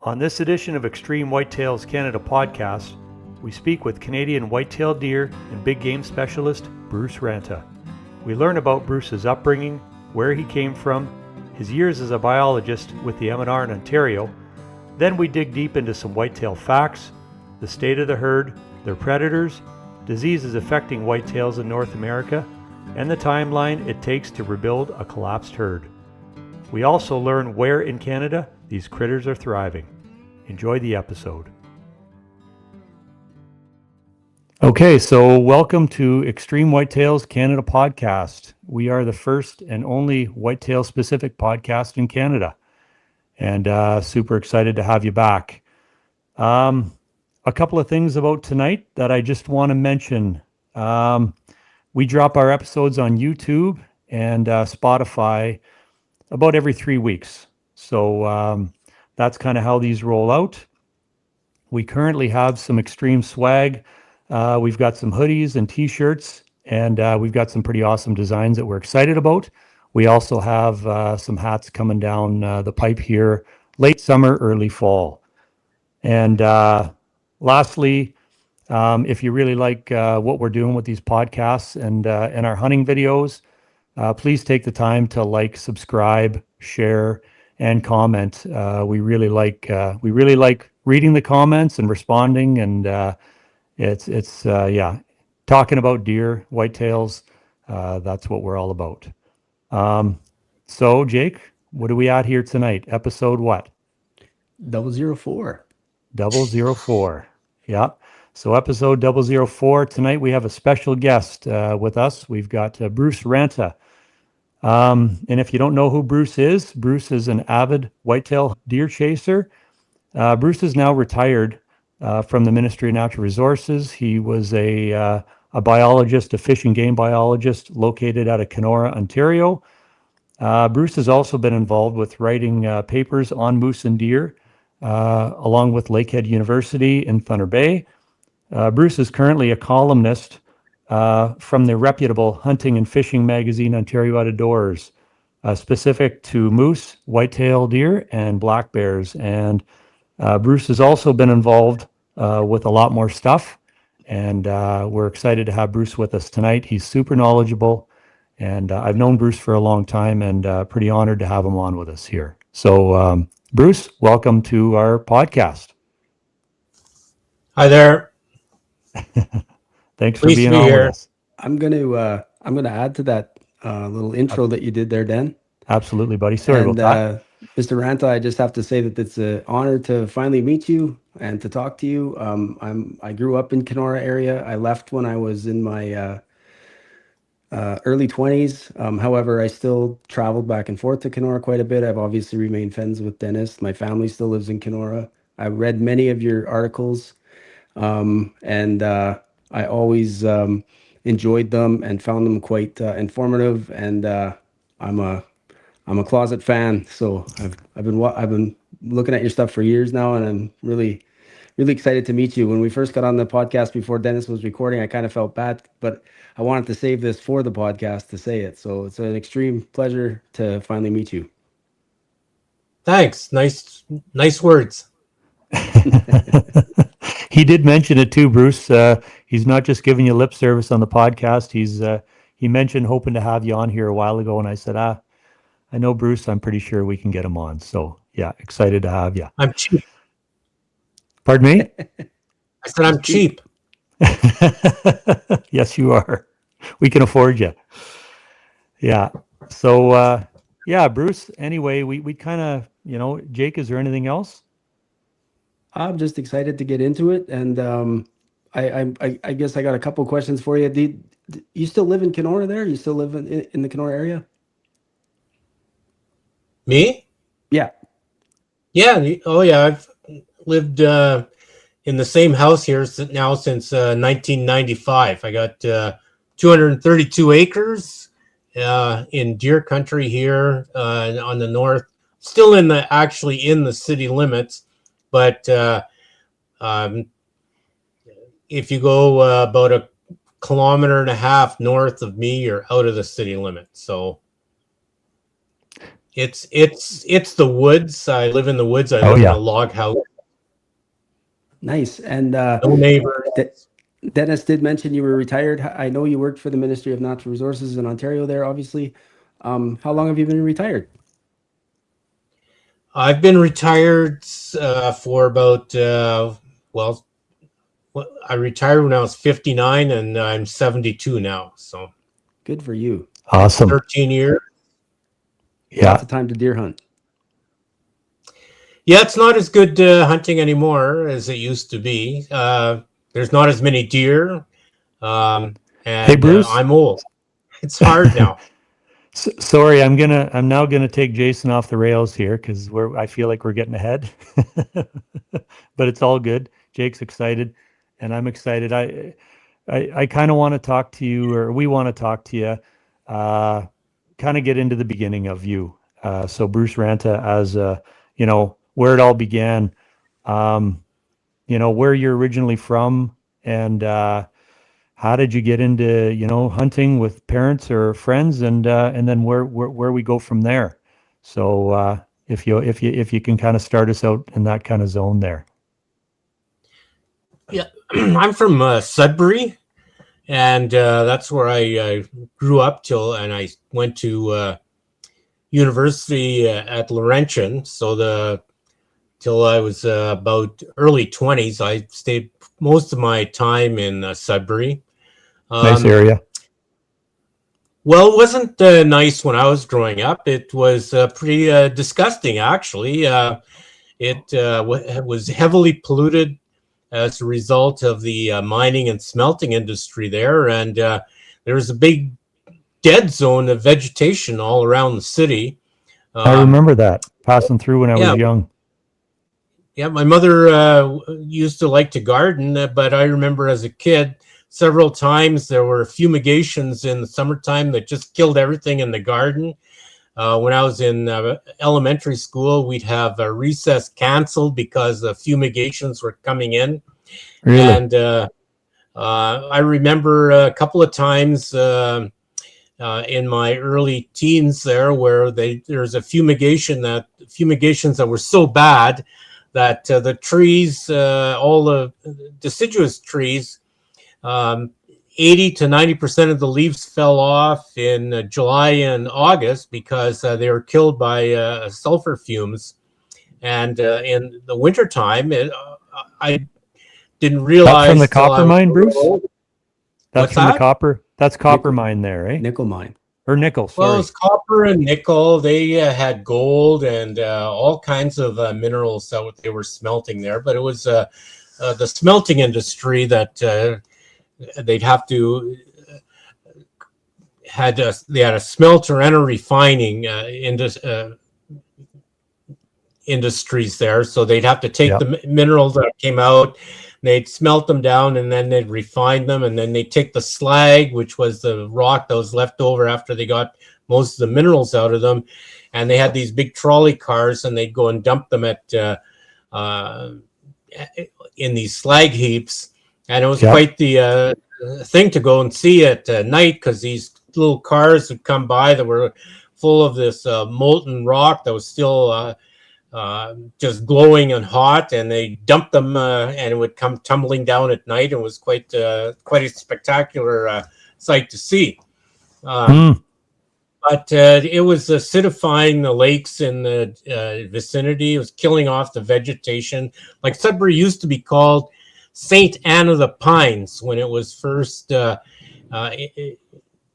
On this edition of Extreme Whitetails Canada podcast, we speak with Canadian white-tailed deer and big game specialist Bruce RANTA. We learn about Bruce's upbringing, where he came from, his years as a biologist with the M&R in Ontario. Then we dig deep into some whitetail facts, the state of the herd, their predators, diseases affecting whitetails in North America, and the timeline it takes to rebuild a collapsed herd. We also learn where in Canada these critters are thriving. Enjoy the episode. Okay, so welcome to Extreme Whitetails Canada podcast. We are the first and only whitetail specific podcast in Canada, and super excited to have you back. A couple of things about tonight that I just want to mention. We drop our episodes on YouTube and Spotify about every 3 weeks. So that's kind of how these roll out. We currently have some extreme swag. We've got some hoodies and t-shirts, and we've got some pretty awesome designs that we're excited about. We also have some hats coming down the pipe here, late summer, early fall. And lastly, if you really like what we're doing with these podcasts and our hunting videos, please take the time to like, subscribe, share, and comment. We really like reading the comments and responding, and it's talking about deer, whitetails. That's what we're all about. So Jake, what are we at here tonight? Episode what? 004. 004. Yeah. So episode 004. Tonight we have a special guest with us. We've got Bruce RANTA. And if you don't know who Bruce is an avid whitetail deer chaser. Bruce is now retired from the Ministry of Natural Resources. He was a biologist, a fish and game biologist located out of Kenora, Ontario. Bruce has also been involved with writing papers on moose and deer, along with Lakehead University in Thunder Bay. Bruce is currently a columnist from the reputable hunting and fishing magazine Ontario Out of Doors, specific to moose, whitetail deer, and black bears. And Bruce has also been involved with a lot more stuff, and we're excited to have Bruce with us tonight. He's super knowledgeable, and I've known Bruce for a long time, and pretty honored to have him on with us here. So, Bruce, welcome to our podcast. Hi there. Thanks for being on here with us. I'm gonna add to that little intro that you did there, Dan. Absolutely, buddy. Sorry about that. Mr. RANTA, I just have to say that it's an honor to finally meet you and to talk to you. I grew up in Kenora area. I left when I was in my early 20s. However, I still traveled back and forth to Kenora quite a bit. I've obviously remained friends with Dennis. My family still lives in Kenora. I read many of your articles, and I always enjoyed them and found them quite informative. And I'm a closet fan, so I've been looking at your stuff for years now, and I'm really excited to meet you. When we first got on the podcast before Dennis was recording, I kind of felt bad, but I wanted to save this for the podcast to say it. So it's an extreme pleasure to finally meet you. Thanks. Nice words. He did mention it too, Bruce. He's not just giving you lip service on the podcast. He mentioned hoping to have you on here a while ago, and I said, I know Bruce. I'm pretty sure we can get him on. So yeah, excited to have you. I'm cheap. Pardon me? I said I'm cheap. Yes, you are. We can afford you. Yeah. So yeah, Bruce. Anyway, we kind of, Jake, is there anything else? I'm just excited to get into it, and I guess I got a couple questions for you. Do you still live in Kenora there? You still live in the Kenora area? Me? Yeah. Yeah. Oh, yeah. I've lived in the same house here now since 1995. I got 232 acres in deer country here on the north. Still in the city limits, but if you go about a kilometer and a half north of me, you're out of the city limits. So. It's the woods. I live in the woods. I Oh, live in yeah. a log house. Nice. And No neighbors. Dennis did mention you were retired. I know you worked for the Ministry of Natural Resources in Ontario there, obviously. How long have you been retired? I've been retired for about well, I retired when I was 59, and I'm 72 now. So Good for you. Awesome. 13 years. Yeah. Lots of time to deer hunt. Yeah, it's not as good hunting anymore as it used to be. There's not as many deer, and Hey, Bruce. I'm old. It's hard now. Sorry, I'm now gonna take Jason off the rails here because I feel like we're getting ahead, but it's all good. Jake's excited, and I'm excited. I kind of want to talk to you, or we want to talk to you, kind of get into the beginning of you. So Bruce Ranta, as where it all began, where you're originally from, and how did you get into hunting with parents or friends, and then where we go from there. So if you can kind of start us out in that kind of zone there. Yeah, I'm from Sudbury, and that's where I grew up and I went to university at Laurentian. So till I was about early 20s, I stayed most of my time in Sudbury. Nice area. Well, it wasn't nice when I was growing up. It was pretty disgusting, actually. It was heavily polluted as a result of the mining and smelting industry there. And there was a big dead zone of vegetation all around the city. I remember that passing through when I was young. Yeah, my mother used to like to garden, but I remember as a kid, several times there were fumigations in the summertime that just killed everything in the garden. When I was in elementary school, we'd have a recess canceled because the fumigations were coming in. Really? And I remember a couple of times in my early teens there where there's fumigations that were so bad that the trees, all the deciduous trees, 80 to 90% of the leaves fell off in July and August because they were killed by sulfur fumes. And in the wintertime, I didn't realize. That's from the copper mine, Bruce? That's from the that? copper. That's copper mine there, eh? Nickel mine. Or nickel, sorry. Well, it's copper and nickel. They had gold and all kinds of minerals that they were smelting there. But it was the smelting industry that they'd have to they had a smelter and a refining industries there. So they'd have to take the minerals that came out, they'd smelt them down, and then they'd refine them, and then they'd take the slag, which was the rock that was left over after they got most of the minerals out of them, and they had these big trolley cars, and they'd go and dump them in these slag heaps. And it was quite the thing to go and see at night, because these little cars would come by that were full of this molten rock that was still just glowing and hot, and they dumped them and it would come tumbling down at night. It was quite a spectacular sight to see. But it was acidifying the lakes in the vicinity. It was killing off the vegetation. Like Sudbury used to be called St. Anne of the Pines when it was first it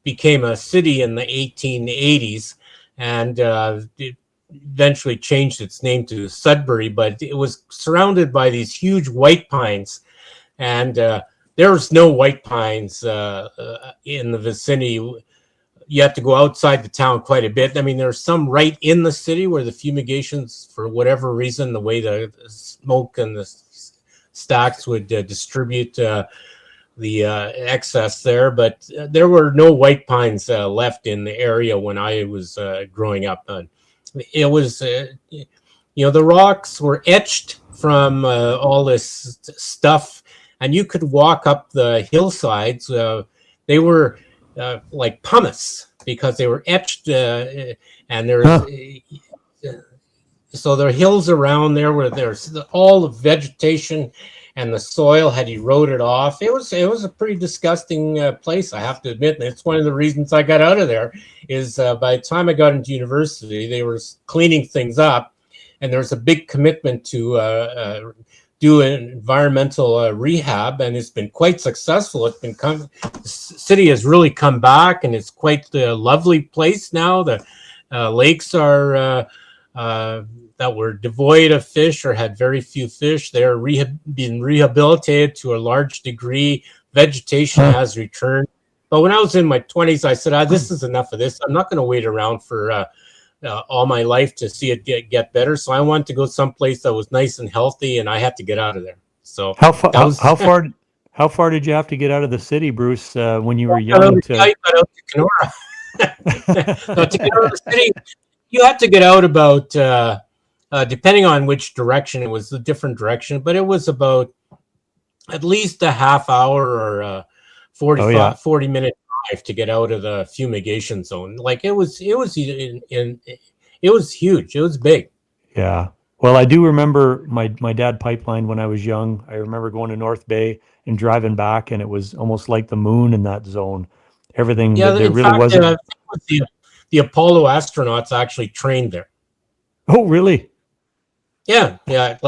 became a city in the 1880s, and it eventually changed its name to Sudbury. But it was surrounded by these huge white pines, and there was no white pines in the vicinity. You have to go outside the town quite a bit. I mean, there's some right in the city where the fumigations, for whatever reason, the way the smoke and the stacks would distribute the excess there. But there were no white pines left in the area when I was growing up. It was, the rocks were etched from all this stuff, and you could walk up the hillsides. They were like pumice, because they were etched, and there's so there are hills around there where there's all the vegetation and the soil had eroded off. It was a pretty disgusting place, I have to admit. And it's one of the reasons I got out of there. Is by the time I got into university, they were cleaning things up, and there was a big commitment to do an environmental rehab, and it's been quite successful. The city has really come back, and it's quite a lovely place now. The lakes are that were devoid of fish or had very few fish. They're been rehabilitated to a large degree. Vegetation has returned. But when I was in my 20s, I said, this is enough of this. I'm not going to wait around for all my life to see it get better. So I wanted to go someplace that was nice and healthy, and I had to get out of there. So how far did you have to get out of the city, Bruce, when you were young? I got out to Kenora. So to get out of the city, you had to get out about, depending on which direction, it was a different direction, but it was about at least a half hour or 40-minute drive to get out of the fumigation zone. Like it was huge. It was big. Yeah. Well, I do remember my dad pipelined when I was young. I remember going to North Bay and driving back, and it was almost like the moon in that zone. Everything there really wasn't. The Apollo astronauts actually trained there. Oh, really? Yeah. Yeah,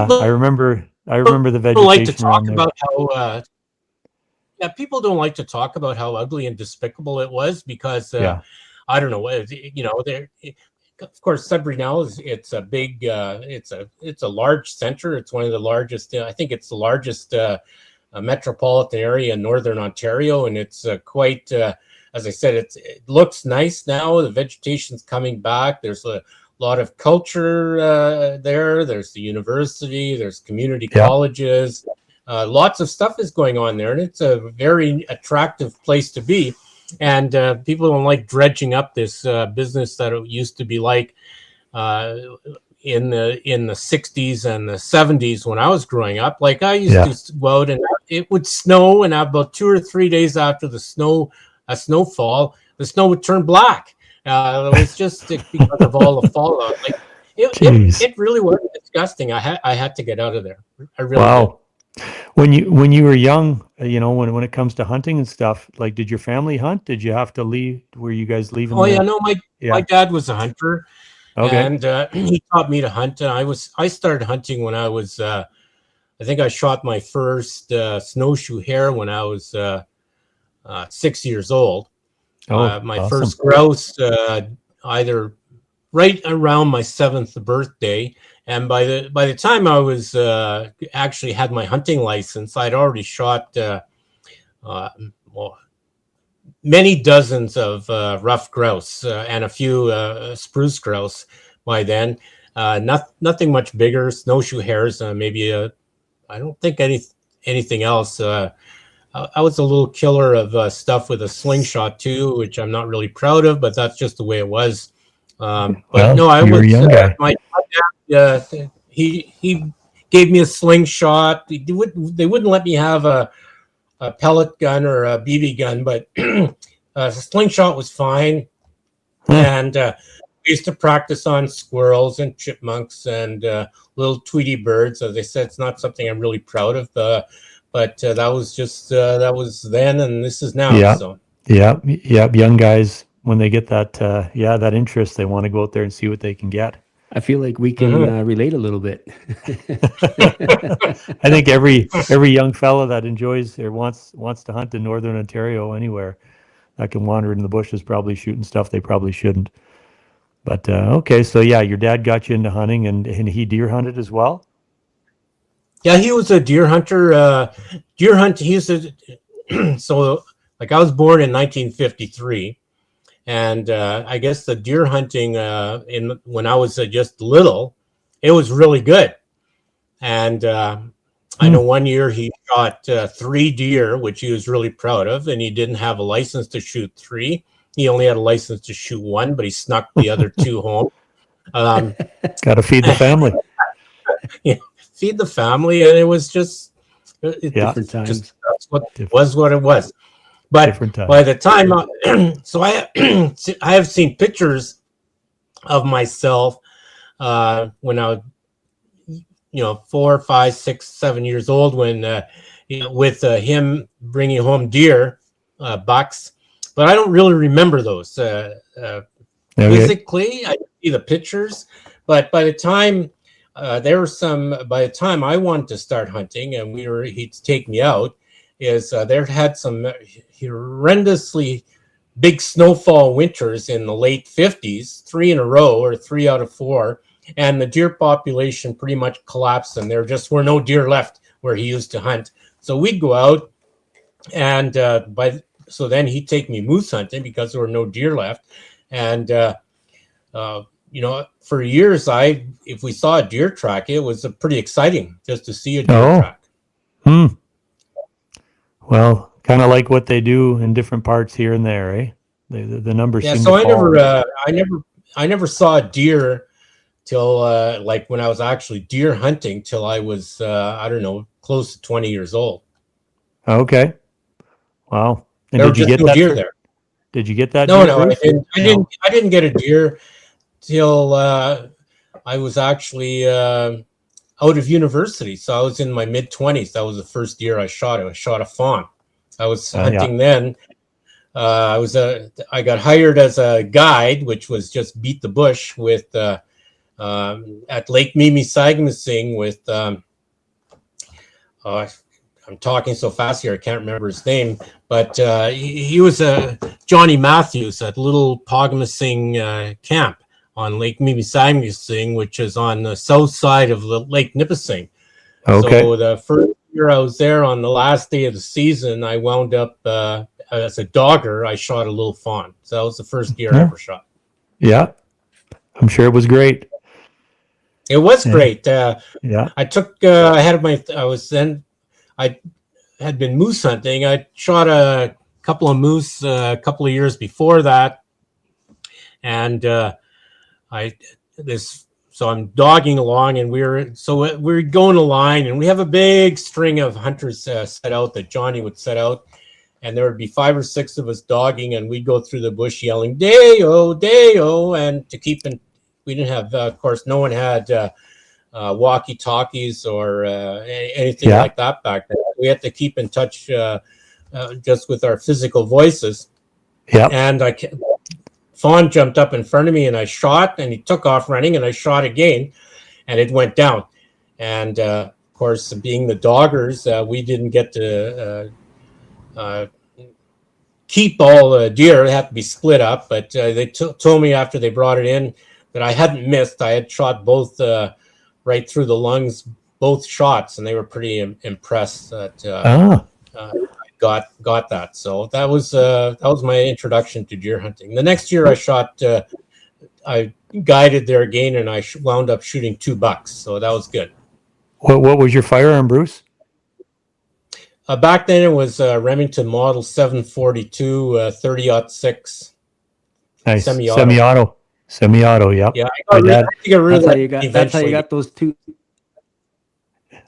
I remember the vegetation. People like to talk about how. People don't like to talk about how ugly and despicable it was because I don't know. Of course, Sudbury now it's a big. It's a large center. It's one of the largest. I think it's the largest metropolitan area in Northern Ontario, and it's quite. As I said, it looks nice now. The vegetation's coming back. There's a lot of culture there. There's the university. There's community colleges. Lots of stuff is going on there, and it's a very attractive place to be. And people don't like dredging up this business that it used to be like in the 60s and the 70s when I was growing up. Like I used to go out and it would snow, and about 2 or 3 days after the snowfall, the snow would turn black. It was just because of all the fallout. Like it really was disgusting. I had to get out of there. I really did. When you were young, when it comes to hunting and stuff, like, did your family hunt? Did you have to leave? Were you guys leaving? My dad was a hunter, and he taught me to hunt. And I started hunting when I was, I think I shot my first snowshoe hare when I was 6 years old. My awesome. first grouse either right around my 7th birthday. And by the time I was actually had my hunting license, I'd already shot many dozens of rough grouse and a few spruce grouse by then. Nothing much bigger. Snowshoe hares, maybe I don't think anything else. I was a little killer of stuff with a slingshot too, which I'm not really proud of, but that's just the way it was. But no, I was my dad. He gave me a slingshot. They wouldn't let me have a pellet gun or a BB gun, but a slingshot was fine. And we used to practice on squirrels and chipmunks and little Tweety birds. As I said, it's not something I'm really proud of, but that was just that was then, and this is now. Yeah. So Young guys, when they get that that interest, they want to go out there and see what they can get. I feel like we can relate a little bit. I think every young fella that enjoys or wants to hunt in Northern Ontario, anywhere that can wander in the bushes, probably shooting stuff they probably shouldn't. But okay, so your dad got you into hunting, and he deer hunted as well. Yeah, he was a deer hunter. Deer hunt. He used to. So, like, I was born in 1953. And I guess the deer hunting when I was just little, it was really good. And I know one year he shot 3 deer, which he was really proud of, and he didn't have a license to shoot 3. He only had a license to shoot 1, but he snuck the other 2 home. Got to feed the family. Feed the family, and it was just different times. That's what it was. But Different time. by the time, so I I have seen pictures of myself when I was, 4, 5, 6, 7 years old, when with him bringing home deer, bucks, but I don't really remember those Okay. physically. I see the pictures, but by the time there were some, by the time I wanted to start hunting, and he'd take me out, is there had some horrendously big snowfall winters in the late 50s, 3 in a row or 3 out of 4, and the deer population pretty much collapsed, and there just were no deer left where he used to hunt. So we'd go out, and so then he'd take me moose hunting because there were no deer left, and for years, if we saw a deer track, it was pretty exciting just to see a deer track. Hmm. Well, kind of like what they do in different parts here and there, eh? The numbers Yeah, seem so to fall. I never saw a deer till like when I was actually deer hunting till I was I don't know, close to 20 years old. Okay. Wow. And There were did you just get no that? deer there. Did you get that No, deer, no, I Bruce? didn't. No? I didn't get a deer till I was actually out of university. So I was in my mid-20s. That was the first deer I shot. I shot a fawn. I was hunting then. I got hired as a guide, which was just beat the bush with at Lake Mimi-Sagmasing with I'm talking so fast here I can't remember his name, but he was Johnny Matthews at Little Pogmasing camp on Lake Mimi-Sagmasing, which is on the south side of Lake Nipissing. Okay. So the first year I was there, on the last day of the season, I wound up as a dogger. I shot a little fawn. So that was the first deer I ever shot. Yeah. I'm sure it was great. It was great. Yeah. I took I had been moose hunting. I shot a couple of moose a couple of years before that, and so I'm dogging along, and we're going a line, and we have a big string of hunters set out that Johnny would set out, and there would be 5 or 6 of us dogging, and we'd go through the bush yelling "Day-o, day-o," and to keep in. We didn't have, of course, no one had walkie-talkies or anything like that back then. We had to keep in touch just with our physical voices. Yeah. And fawn jumped up in front of me, and I shot, and he took off running, and I shot again, and it went down. And of course, being the doggers, we didn't get to keep all the deer. They had to be split up. But they told me after they brought it in that I hadn't missed. I had shot both right through the lungs, both shots, and they were pretty impressed that I got that. So that was my introduction to deer hunting. The next year, I guided there again, and I wound up shooting 2 bucks. So that was good. What was your firearm, Bruce? Back then, it was Remington Model 742 30-06. Nice. Semi-auto. Semi-auto. Yep. Yeah, that's how you got those 2.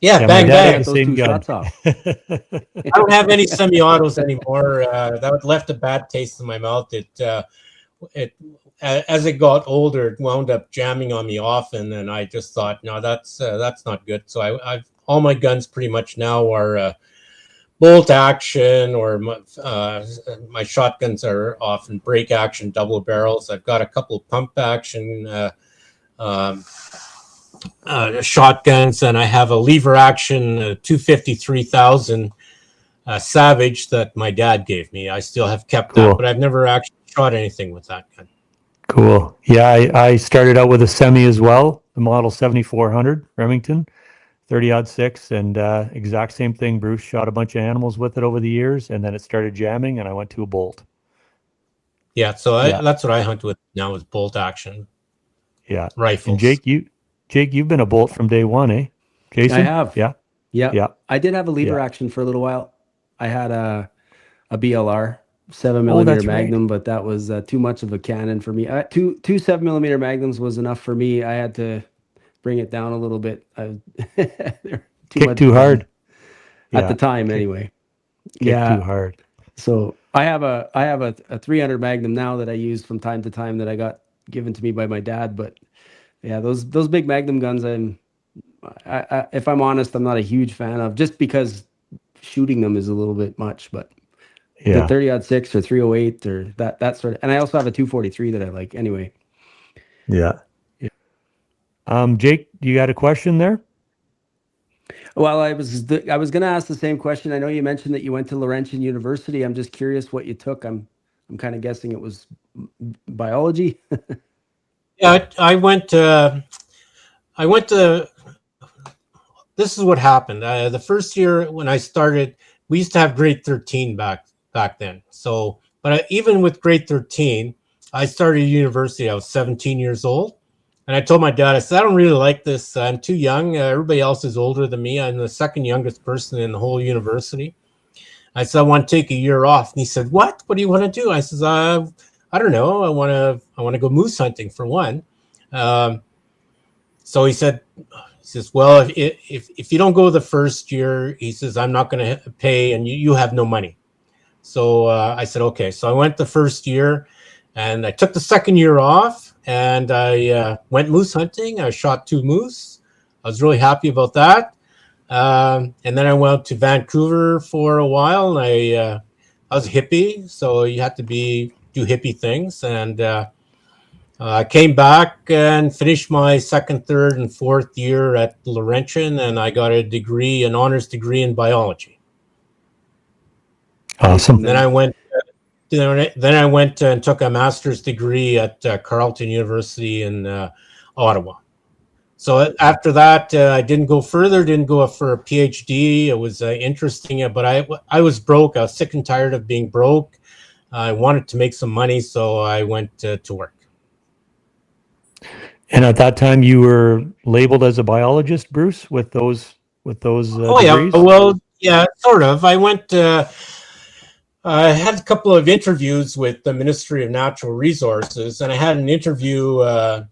Yeah, bang bang. Those 2 shots off. I don't have any semi-autos anymore. That left a bad taste in my mouth. It as it got older, it wound up jamming on me often, and I just thought, no, that's not good. So I've all my guns pretty much now are bolt action, or my shotguns are often break action double barrels. I've got a couple of pump action shotguns, and I have a lever action 250 3000 Savage that my dad gave me. I still have kept that, but I've never actually shot anything with that gun. Cool. Yeah, I started out with a semi as well, the Model 7400 Remington 30-06, and exact same thing. Bruce shot a bunch of animals with it over the years, and then it started jamming, and I went to a bolt. Yeah, so that's what I hunt with now, is bolt action. Yeah, rifles. And Jake, you've been a bolt from day one, eh? Jason? I have. Yeah. I did have a lever action for a little while. I had a BLR 7mm Magnum, but that was too much of a cannon for me. Two 7mm Magnums was enough for me. I had to bring it down a little bit. Kick too hard at the time, anyway. Kick too hard. So I have a 300 Magnum now that I use from time to time that I got given to me by my dad. But yeah, those big Magnum guns, if I'm honest, I'm not a huge fan of, just because shooting them is a little bit much. But the Yeah. 30-06 or 308 or that sort of, and I also have a 243 that I like anyway. Yeah. Jake, you got a question there? Well, I was going to ask the same question. I know you mentioned that you went to Laurentian University. I'm just curious what you took. I'm kind of guessing it was biology. Yeah, I went to. This is what happened. The first year when I started, we used to have grade 13 back then. So, but even with grade 13, I started university. I was 17 years old. And I told my dad, I said, I don't really like this. I'm too young. Everybody else is older than me. I'm the second youngest person in the whole university. I said, I want to take a year off. And he said, what? What do you want to do? I said, I don't know. I want to go moose hunting for one. So he says, well, if you don't go the first year, he says, I'm not going to pay and you have no money. So I said, okay. So I went the first year and I took the second year off and I went moose hunting. I shot 2 moose. I was really happy about that. And then I went to Vancouver for a while. And I was a hippie, so you had to do hippie things. And I came back and finished my second, third, and fourth year at Laurentian, and I got an honors degree in biology. Awesome. Then I went. Then I went and took a master's degree at Carleton University in Ottawa. So after that, I didn't go further. Didn't go for a PhD. It was interesting, but I was broke. I was sick and tired of being broke. I wanted to make some money, so I went to work. And at that time, you were labeled as a biologist, Bruce, with those degrees? Yeah, well, yeah, sort of. I had a couple of interviews with the Ministry of Natural Resources, and I had an interview. I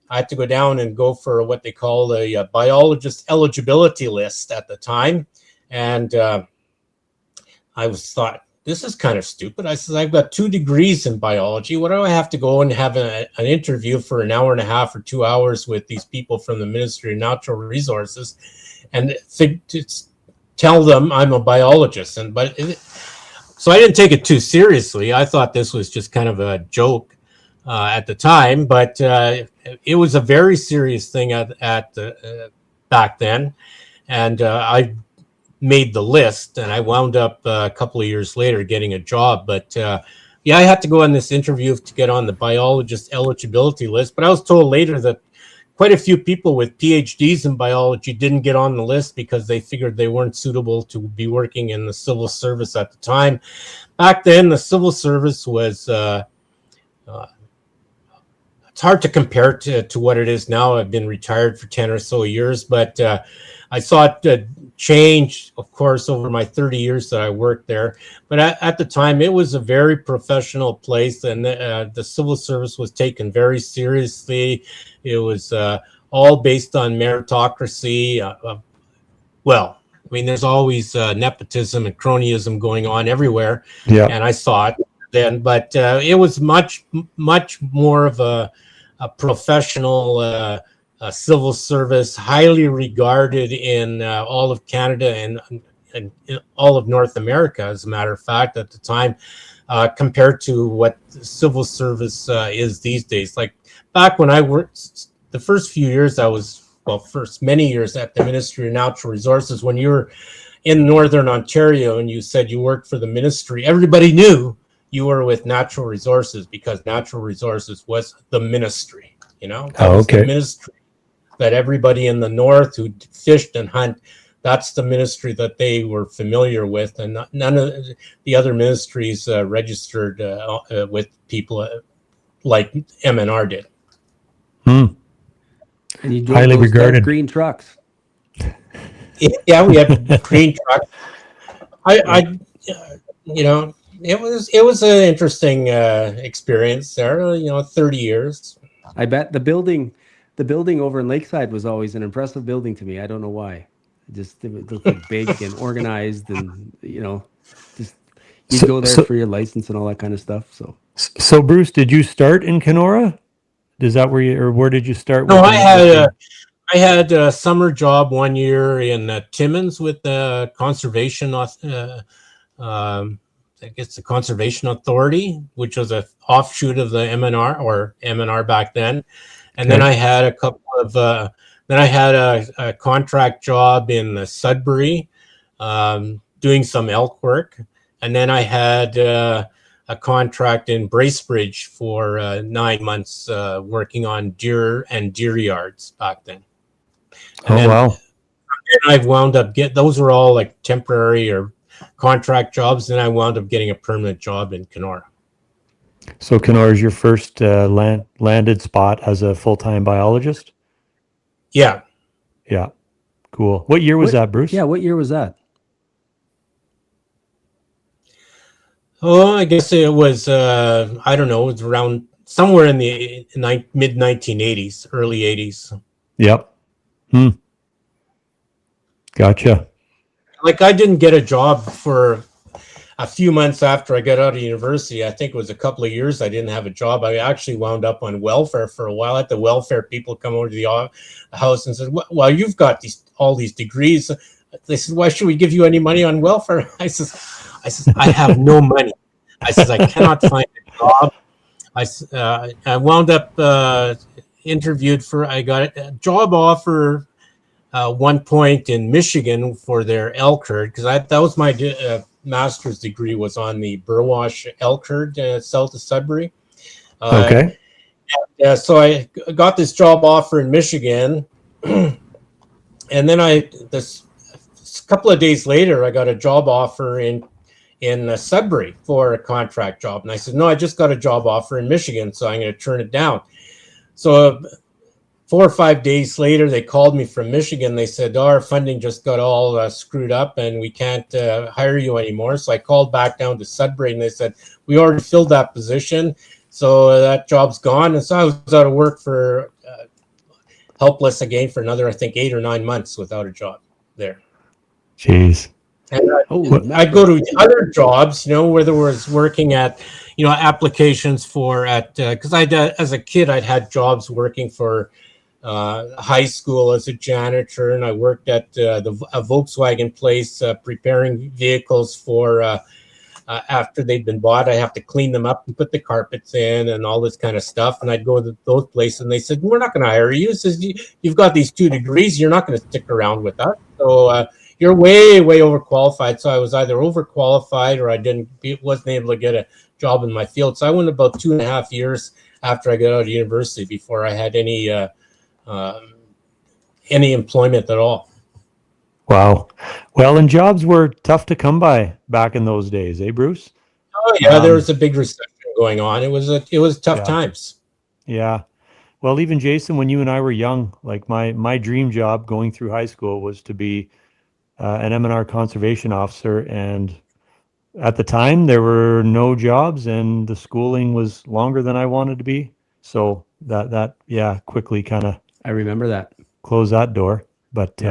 had to go down and go for what they call a biologist eligibility list at the time, and I thought, this is kind of stupid. I said, I've got 2 degrees in biology. What do I have to go and have an interview for an hour and a half or 2 hours with these people from the Ministry of Natural Resources and to tell them I'm a biologist? So I didn't take it too seriously. I thought this was just kind of a joke at the time, but it was a very serious thing back then. And I made the list, and I wound up a couple of years later getting a job. But yeah, I had to go on this interview to get on the biologist eligibility list. But I was told later that quite a few people with PhDs in biology didn't get on the list because they figured they weren't suitable to be working in the civil service at the time. Back then, the civil service was it's hard to compare to what it is now. I've been retired for 10 or so years, but I saw it change, of course, over my 30 years that I worked there. But at the time, it was a very professional place, and the civil service was taken very seriously. It was all based on meritocracy. Well, I mean, there's always nepotism and cronyism going on everywhere. Yeah. And I saw it then, but it was much more of a professional civil service, highly regarded in all of Canada and all of North America, as a matter of fact, at the time, compared to what civil service is these days. Like back when I worked, the first few years first many years at the Ministry of Natural Resources, when you were in Northern Ontario and you said you worked for the ministry, everybody knew you were with Natural Resources because Natural Resources was the ministry, That was the ministry that everybody in the north who fished and hunt, that's the ministry that they were familiar with, and none of the other ministries registered with people like MNR did. And you drove highly regarded green trucks. Yeah, we had green trucks. It was an interesting experience there. 30 years. I bet the building over in Lakeside was always an impressive building to me. I don't know why. It looked like big and organized, and you'd So, go there so, for your license and all that kind of stuff. So so Bruce, did you start in Kenora? Is that where you, or where did you start No, with I had a summer job 1 year in Timmins with the conservation, I guess the Conservation Authority, which was a offshoot of the MNR or MNR back then. And then Okay. I had a couple of, then I had a contract job in Sudbury, doing some elk work. And then I had a contract in Bracebridge for 9 months, working on deer and deer yards back then. And Oh, then wow. I've wound up those were all like temporary or contract jobs. Then I wound up getting a permanent job in Kenora. So Kenora is your first landed spot as a full-time biologist? Yeah. Yeah. Cool. What year was that, Bruce? Yeah, what year was that? Oh, I guess it was, I don't know, it was around somewhere in the mid 1980s, early 80s. Yep. Gotcha. Like I didn't get a job for a few months after I got out of university. I think it was a couple of years I didn't have a job. I actually wound up on welfare for a while. I had the welfare people come over to the house and said, well, you've got all these degrees. They said, why should we give you any money on welfare? I says, I have no money. I says, I cannot find a job. I wound up interviewed for, I got a job offer one point in Michigan for their elk herd, because that was my master's degree was on the Burwash elk herd south of Sudbury. Okay. Yeah, so I got this job offer in Michigan, and then this couple of days later, I got a job offer in Sudbury for a contract job, and I said, no, I just got a job offer in Michigan, so I'm going to turn it down. So 4 or 5 days later, they called me from Michigan. They said, oh, our funding just got all screwed up and we can't hire you anymore. So I called back down to Sudbury and they said, we already filled that position. So that job's gone. And so I was out of work for helpless again for another, I think, 8 or 9 months without a job there. Jeez. And I'd go to other jobs, where there was working at, applications for because as a kid, I'd had jobs working for high school as a janitor, and I worked at a Volkswagen place preparing vehicles for after they'd been bought. I have to clean them up and put the carpets in and all this kind of stuff. And I'd go to those places and they said, we're not going to hire you. It says, you've got these 2 degrees. You're not going to stick around with us. So you're way, way overqualified. So I was either overqualified or I wasn't able to get a job in my field. So I went about 2.5 years after I got out of university before I had any employment at all. Wow. Well, and jobs were tough to come by back in those days, eh, Bruce? Oh yeah, there was a big recession going on. It was tough times. Yeah. Well, even Jason, when you and I were young, like my dream job going through high school was to be an M&R conservation officer, and at the time there were no jobs, and the schooling was longer than I wanted to be. So that quickly kind of I remember that. closed that door. But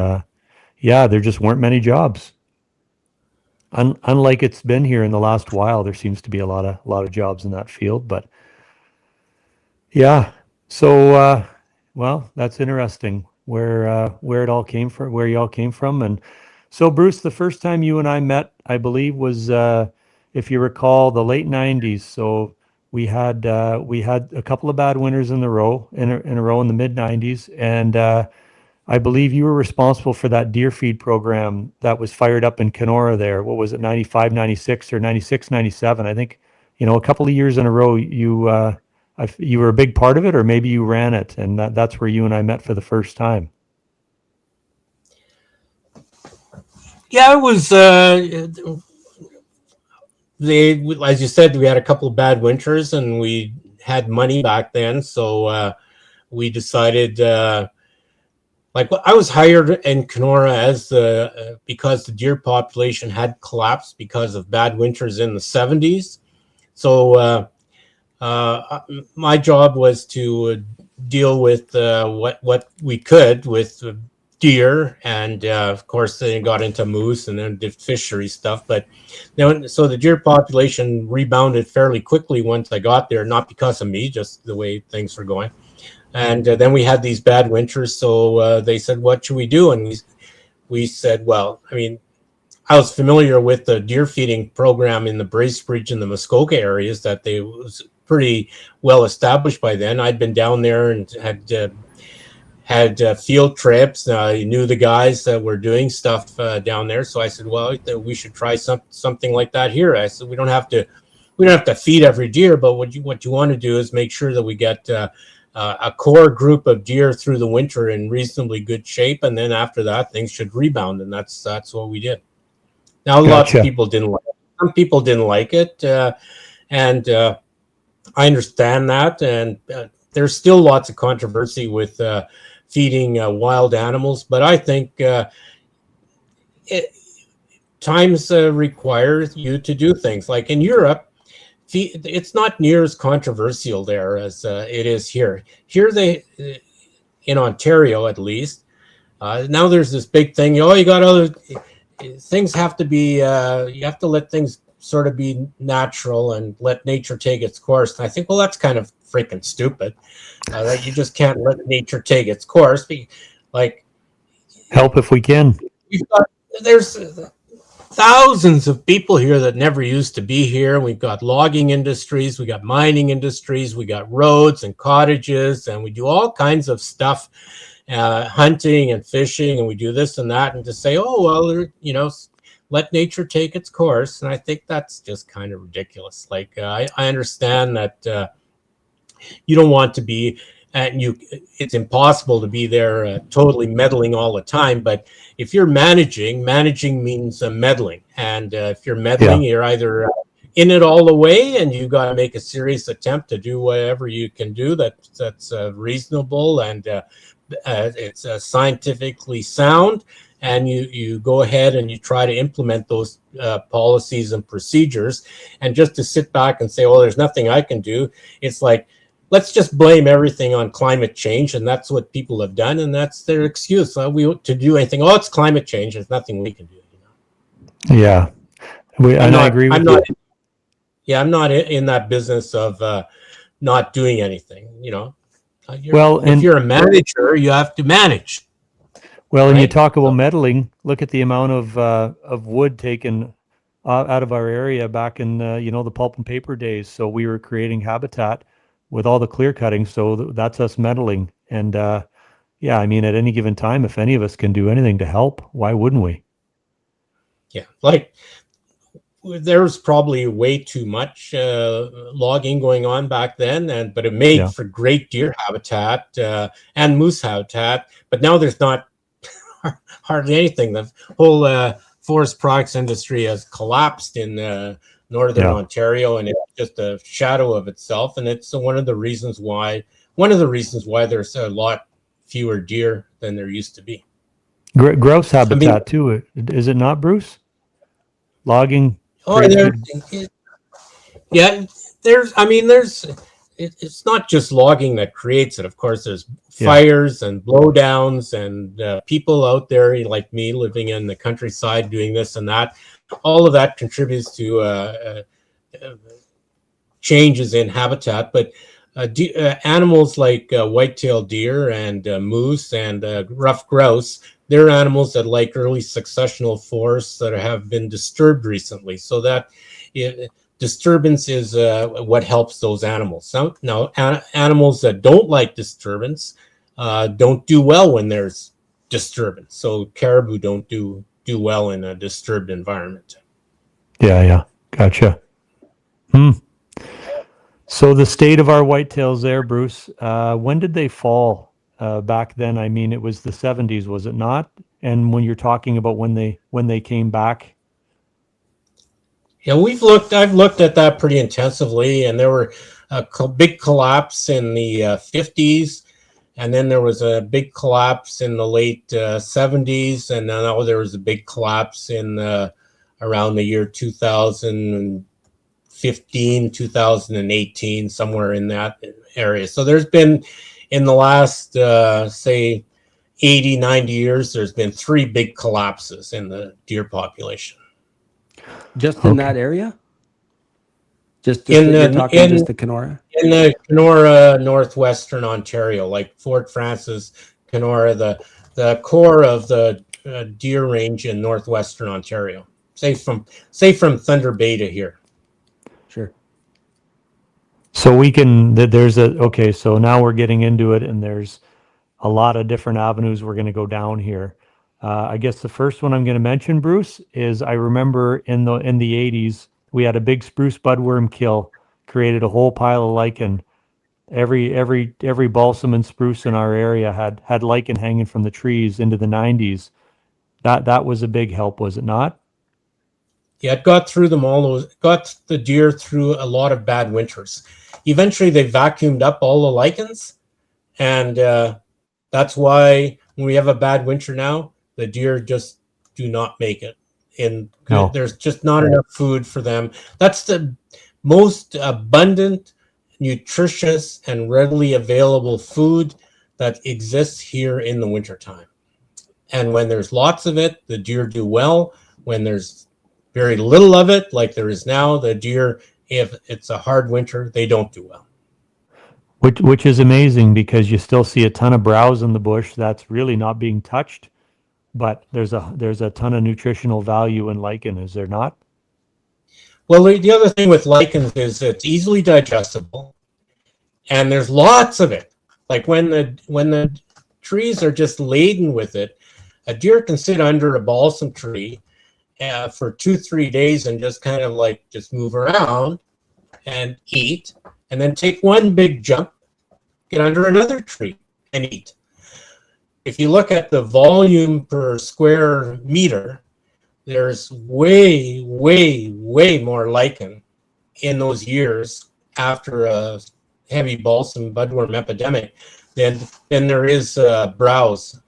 Yeah. there just weren't many jobs. Unlike it's been here in the last while, there seems to be a lot of jobs in that field. But yeah, so well, that's interesting where it all came from, where you all came from. And so, Bruce, the first time you and I met, I believe, was if you recall, the late '90s. So we had a couple of bad winters in a row in the mid '90s, and I believe you were responsible for that deer feed program that was fired up in Kenora there. What was it, 95, 96, or 96, 97? I think, a couple of years in a row, you were a big part of it, or maybe you ran it, and that's where you and I met for the first time. Yeah, it was, as you said, we had a couple of bad winters and we had money back then. So we decided, I was hired in Kenora because the deer population had collapsed because of bad winters in the 70s. So my job was to deal with what we could with deer, and of course they got into moose and then did fishery stuff. But then, so the deer population rebounded fairly quickly once I got there, not because of me, just the way things were going. And then we had these bad winters, so they said, what should we do? And we said, well, I mean, I was familiar with the deer feeding program in the Bracebridge and the Muskoka areas, that they was pretty well established by then. I'd been down there and had field trips. I knew the guys that were doing stuff down there. So I said, well, we should try something like that here. I said, we don't have to feed every deer, but what you want to do is make sure that we get a core group of deer through the winter in reasonably good shape, and then after that, things should rebound, and that's what we did. Now, lots of people didn't like it. Some people didn't like it, and I understand that. And there's still lots of controversy with feeding wild animals, but I think times require you to do things. Like in Europe, it's not near as controversial there as it is here. Here, in Ontario at least, now there's this big thing. You got other things have to be. You have to let things sort of be natural and let nature take its course. And I think, well, that's kind of freaking stupid. That you just can't let nature take its course. Like, help if we can. There's thousands of people here that never used to be here. We've got logging industries, we got mining industries, we got roads and cottages, and we do all kinds of stuff, hunting and fishing, and we do this and that, and to say, oh, well, let nature take its course. And I think that's just kind of ridiculous. Like, I understand that you don't want to be, and it's impossible to be there totally meddling all the time. But if you're managing means meddling. And if you're meddling, you're either in it all the way, and you got to make a serious attempt to do whatever you can do that's reasonable and it's scientifically sound. And you go ahead and you try to implement those policies and procedures. And just to sit back and say, oh, there's nothing I can do. It's like, let's just blame everything on climate change. And that's what people have done. And that's their excuse. To do anything. Oh, it's climate change. There's nothing we can do. Yeah. I agree with you. Yeah, I'm not in that business of not doing anything. If you're a manager, you have to manage. Well, and you talk about meddling. Look at the amount of wood taken out of our area back in the pulp and paper days. So we were creating habitat with all the clear cutting. So that's us meddling. And I mean, at any given time, if any of us can do anything to help, why wouldn't we? Yeah, like there's probably way too much logging going on back then, but it made for great deer habitat and moose habitat. But now there's not hardly anything. The whole forest products industry has collapsed in northern Ontario, and it's just a shadow of itself. And it's one of the reasons why there's a lot fewer deer than there used to be. Grouse habitat too, is it not, Bruce? Logging. It's not just logging that creates it. Of course, there's fires and blowdowns and people out there like me living in the countryside doing this and that. All of that contributes to changes in habitat. But animals like whitetail deer and moose and rough grouse, they're animals that like early successional forests that have been disturbed recently. So that disturbance is what helps those animals. Now, animals that don't like disturbance don't do well when there's disturbance. So caribou don't do well in a disturbed environment. Yeah, gotcha. So the state of our whitetails there, Bruce, when did they fall back then? I mean, it was the 70s, was it not? And when you're talking about when they came back? Yeah, I've looked at that pretty intensively, and there were a big collapse in the 50s, and then there was a big collapse in the late 70s, and now there was a big collapse in around the year 2015, 2018, somewhere in that area. So there's been, in the last, say, 80, 90 years, there's been 3 big collapses in the deer population. Just in that area? Just In you're the talking just the Kenora? In the Kenora, northwestern Ontario, like Fort Francis, Kenora, the core of the deer range in northwestern Ontario, say from Thunder Bay to here. Sure. So we can, there's a, okay, so now we're getting into it, and there's a lot of different avenues we're going to go down here. I guess the first one I'm going to mention, Bruce, is I remember in the 80s, we had a big spruce budworm kill, created a whole pile of lichen. Every balsam and spruce in our area had lichen hanging from the trees into the 90s. That was a big help, was it not? Yeah, it got through them all. Got the deer through a lot of bad winters. Eventually, they vacuumed up all the lichens, and that's why when we have a bad winter now, the deer just do not make it. No. There's just not enough food for them. That's the most abundant, nutritious, and readily available food that exists here in the wintertime. And when there's lots of it, the deer do well. When there's very little of it, like there is now, the deer, if it's a hard winter, they don't do well. Which is amazing, because you still see a ton of browse in the bush that's really not being touched, but there's a ton of nutritional value in lichen, is there not? Well, the other thing with lichens is it's easily digestible, and there's lots of it. Like when the trees are just laden with it, a deer can sit under a balsam tree for 2-3 days and just kind of like just move around and eat, and then take one big jump, get under another tree and eat. If you look at the volume per square meter, there's way more lichen in those years after a heavy balsam budworm epidemic than there is browse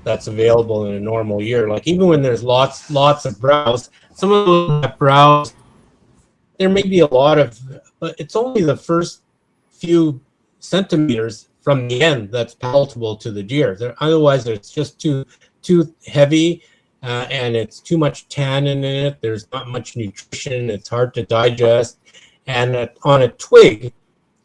that's available in a normal year. Like even when there's lots of browse, some of that browse, there may be a lot of, but it's only the first few centimeters from the end that's palatable to the deer. Otherwise, it's just too heavy, and it's too much tannin in it. There's not much nutrition. It's hard to digest. And on a twig,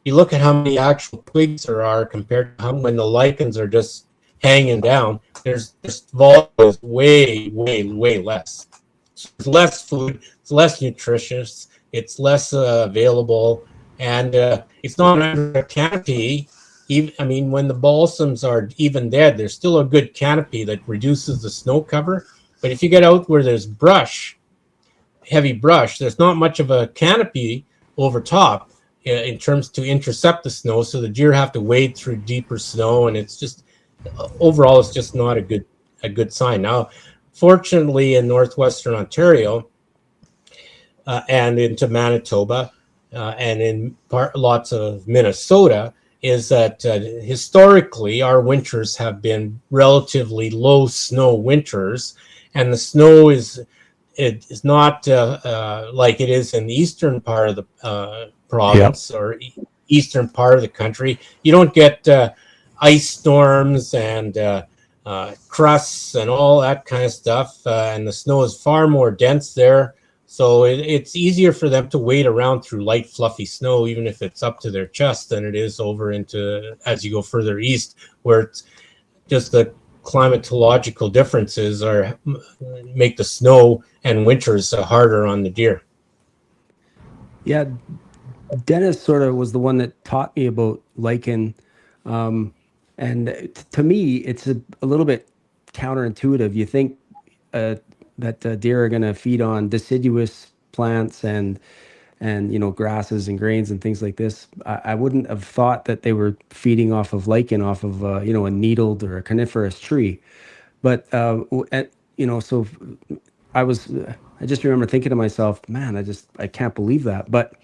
you look at how many actual twigs there are compared to when the lichens are just hanging down. There's volume is way less. So it's less food. It's less nutritious. It's less available, and it's not under a canopy. I mean, when the balsams are even dead, there's still a good canopy that reduces the snow cover. But if you get out where there's brush, heavy brush, there's not much of a canopy over top in terms to intercept the snow. So the deer have to wade through deeper snow, and it's just overall, it's just not a good sign. Now, fortunately, in northwestern Ontario and into Manitoba and in lots of Minnesota, is that historically our winters have been relatively low snow winters, and the snow is not like it is in the eastern part of the province or eastern part of the country. You don't get ice storms and crusts and all that kind of stuff, and the snow is far more dense there. So it's easier for them to wade around through light, fluffy snow, even if it's up to their chest, than it is over into as you go further east, where it's just the climatological differences make the snow and winters harder on the deer. Yeah, Dennis sort of was the one that taught me about lichen, and to me, it's a little bit counterintuitive. You think that deer are going to feed on deciduous plants and grasses and grains and things like this. I wouldn't have thought that they were feeding off of lichen, off of a needled or a coniferous tree. But so I just remember thinking to myself, man, I can't believe that. But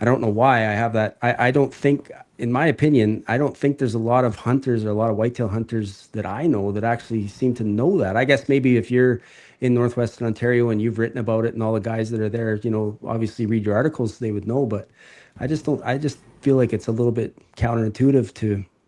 I don't know why I have that. I don't think, in my opinion, I don't think there's a lot of hunters or a lot of whitetail hunters that I know that actually seem to know that. I guess maybe if you're in northwestern Ontario and you've written about it, and all the guys that are there, obviously read your articles, they would know. But I just feel like it's a little bit counterintuitive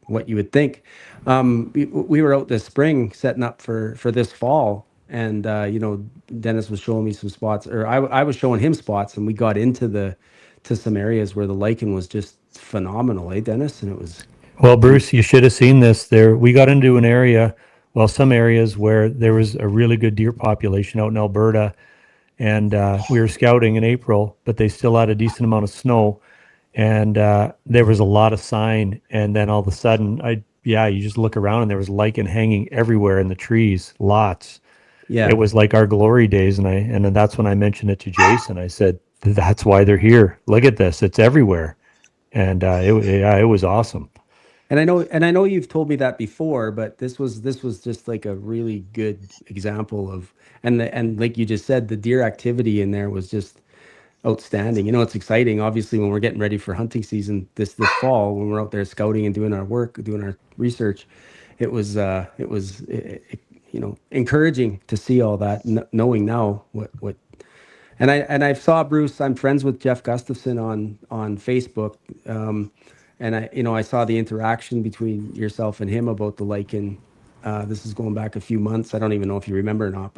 what you would think. We were out this spring setting up for this fall, and you know, Dennis was showing me some spots, or I was showing him spots, and we got into some areas where the lichen was just phenomenal, eh, Dennis? And it was Well, Bruce, you should have seen this. There, we got into an area, well, some areas where there was a really good deer population out in Alberta, and we were scouting in April, but they still had a decent amount of snow, and there was a lot of sign. And then all of a sudden, you just look around and there was lichen hanging everywhere in the trees, lots. yeah. It was like our glory days, and then that's when I mentioned it to Jason. I said, "That's why they're here. Look at this; it's everywhere." And it was awesome. And I know you've told me that before, but this was just like a really good example of, and like you just said, the deer activity in there was just outstanding. You know, it's exciting, obviously, when we're getting ready for hunting season this fall, when we're out there scouting and doing our work, doing our research. You know, encouraging to see all that, knowing now what. And I saw Bruce. I'm friends with Jeff Gustafson on Facebook. And I saw the interaction between yourself and him about the lichen. This is going back a few months. I don't even know if you remember or not,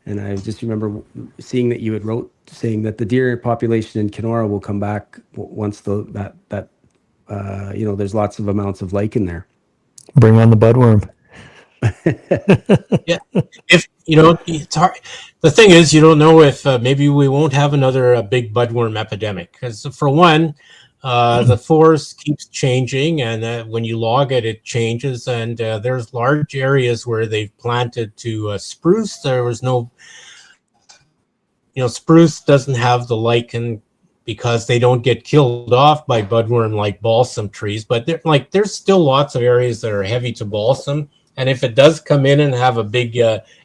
and I just remember seeing that you had wrote saying that the deer population in Kenora will come back once there's lots of amounts of lichen there. Bring on the budworm. Yeah, if you know, it's hard. The thing is, you don't know if maybe we won't have another big budworm epidemic, because for one, the forest keeps changing, and when you log it, it changes. And there's large areas where they've planted to spruce. There was no, spruce doesn't have the lichen because they don't get killed off by budworm like balsam trees. But there's still lots of areas that are heavy to balsam. And if it does come in and have a big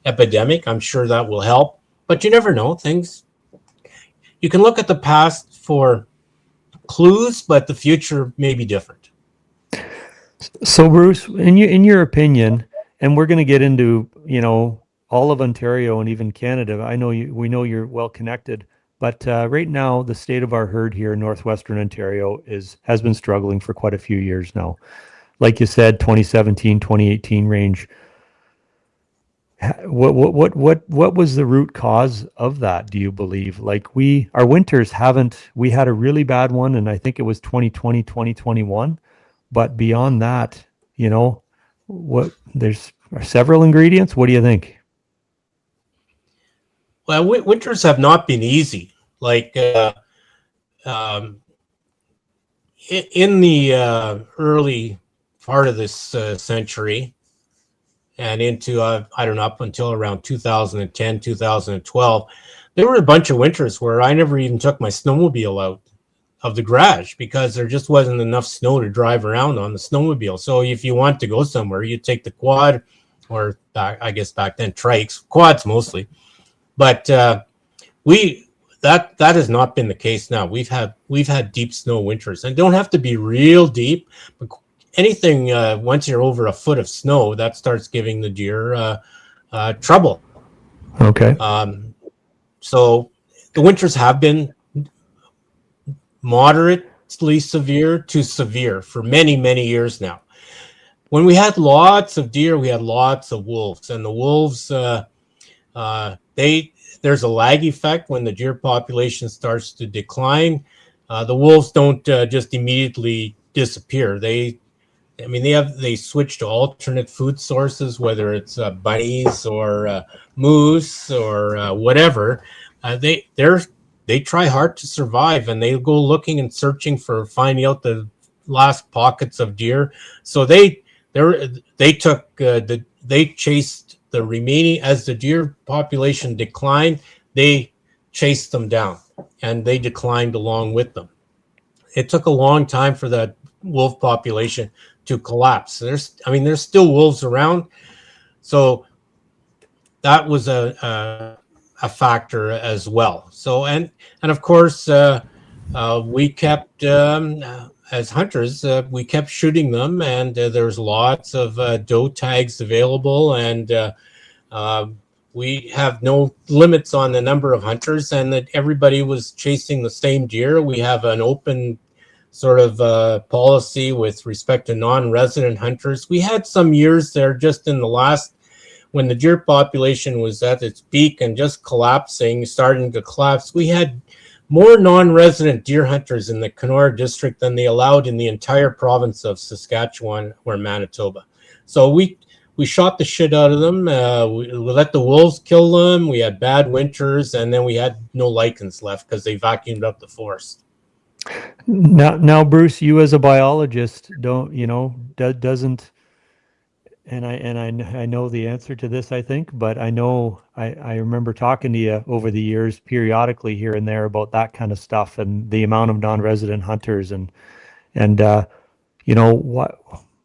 epidemic, I'm sure that will help. But you never know. You can look at the past for clues, but the future may be different. So, Bruce, in your opinion, and we're going to get into all of Ontario and even Canada. We know you're well connected, but right now the state of our herd here in northwestern Ontario has been struggling for quite a few years now. Like you said, 2017, 2018 range. What was the root cause of that, do you believe? Like our winters we had a really bad one, and I think it was 2020, 2021. But beyond that, there's several ingredients. What do you think? Well, winters have not been easy. Like in the early part of this century and into I don't know, up until around 2010, 2012, there were a bunch of winters where I never even took my snowmobile out of the garage because there just wasn't enough snow to drive around on the snowmobile. So if you want to go somewhere, you take the quad, or I guess back then trikes, quads mostly. But that has not been the case now. We've had deep snow winters, and don't have to be real deep, but anything once you're over a foot of snow, that starts giving the deer trouble. Okay. So the winters have been moderately severe to severe for many, many years now. When we had lots of deer, we had lots of wolves, and the wolves, there's a lag effect when the deer population starts to decline. The wolves don't just immediately disappear. They switch to alternate food sources, whether it's bunnies or moose or whatever. They try hard to survive, and they go looking and searching for finding out the last pockets of deer. So they chased the remaining, as the deer population declined, they chased them down, and they declined along with them. It took a long time for that wolf population to collapse. There's still wolves around, so that was a factor as well. So and of course we kept as hunters we kept shooting them, and there's lots of doe tags available, and we have no limits on the number of hunters, and that everybody was chasing the same deer. We have an open sort of policy with respect to non-resident hunters. We had some years there just in the last, when the deer population was at its peak and just collapsing, starting to collapse, we had more non-resident deer hunters in the Kenora district than they allowed in the entire province of Saskatchewan or Manitoba. So we shot the shit out of them. We let the wolves kill them. We had bad winters, and then we had no lichens left because they vacuumed up the forest. Now, Bruce, you as a biologist, doesn't, and I know the answer to this, I think, but I know I remember talking to you over the years periodically here and there about that kind of stuff and the amount of non-resident hunters and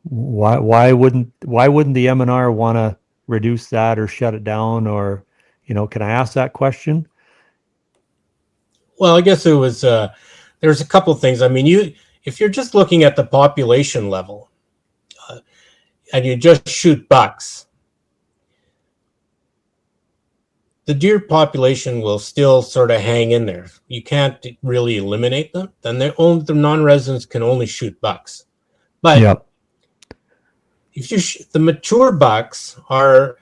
why wouldn't the MNR want to reduce that or shut it down, or can I ask that question? Well, I guess it was there's a couple of things. I mean, if you're just looking at the population level and you just shoot bucks, the deer population will still sort of hang in there. You can't really eliminate them. Then the non-residents can only shoot bucks. But yep. If you the mature bucks they're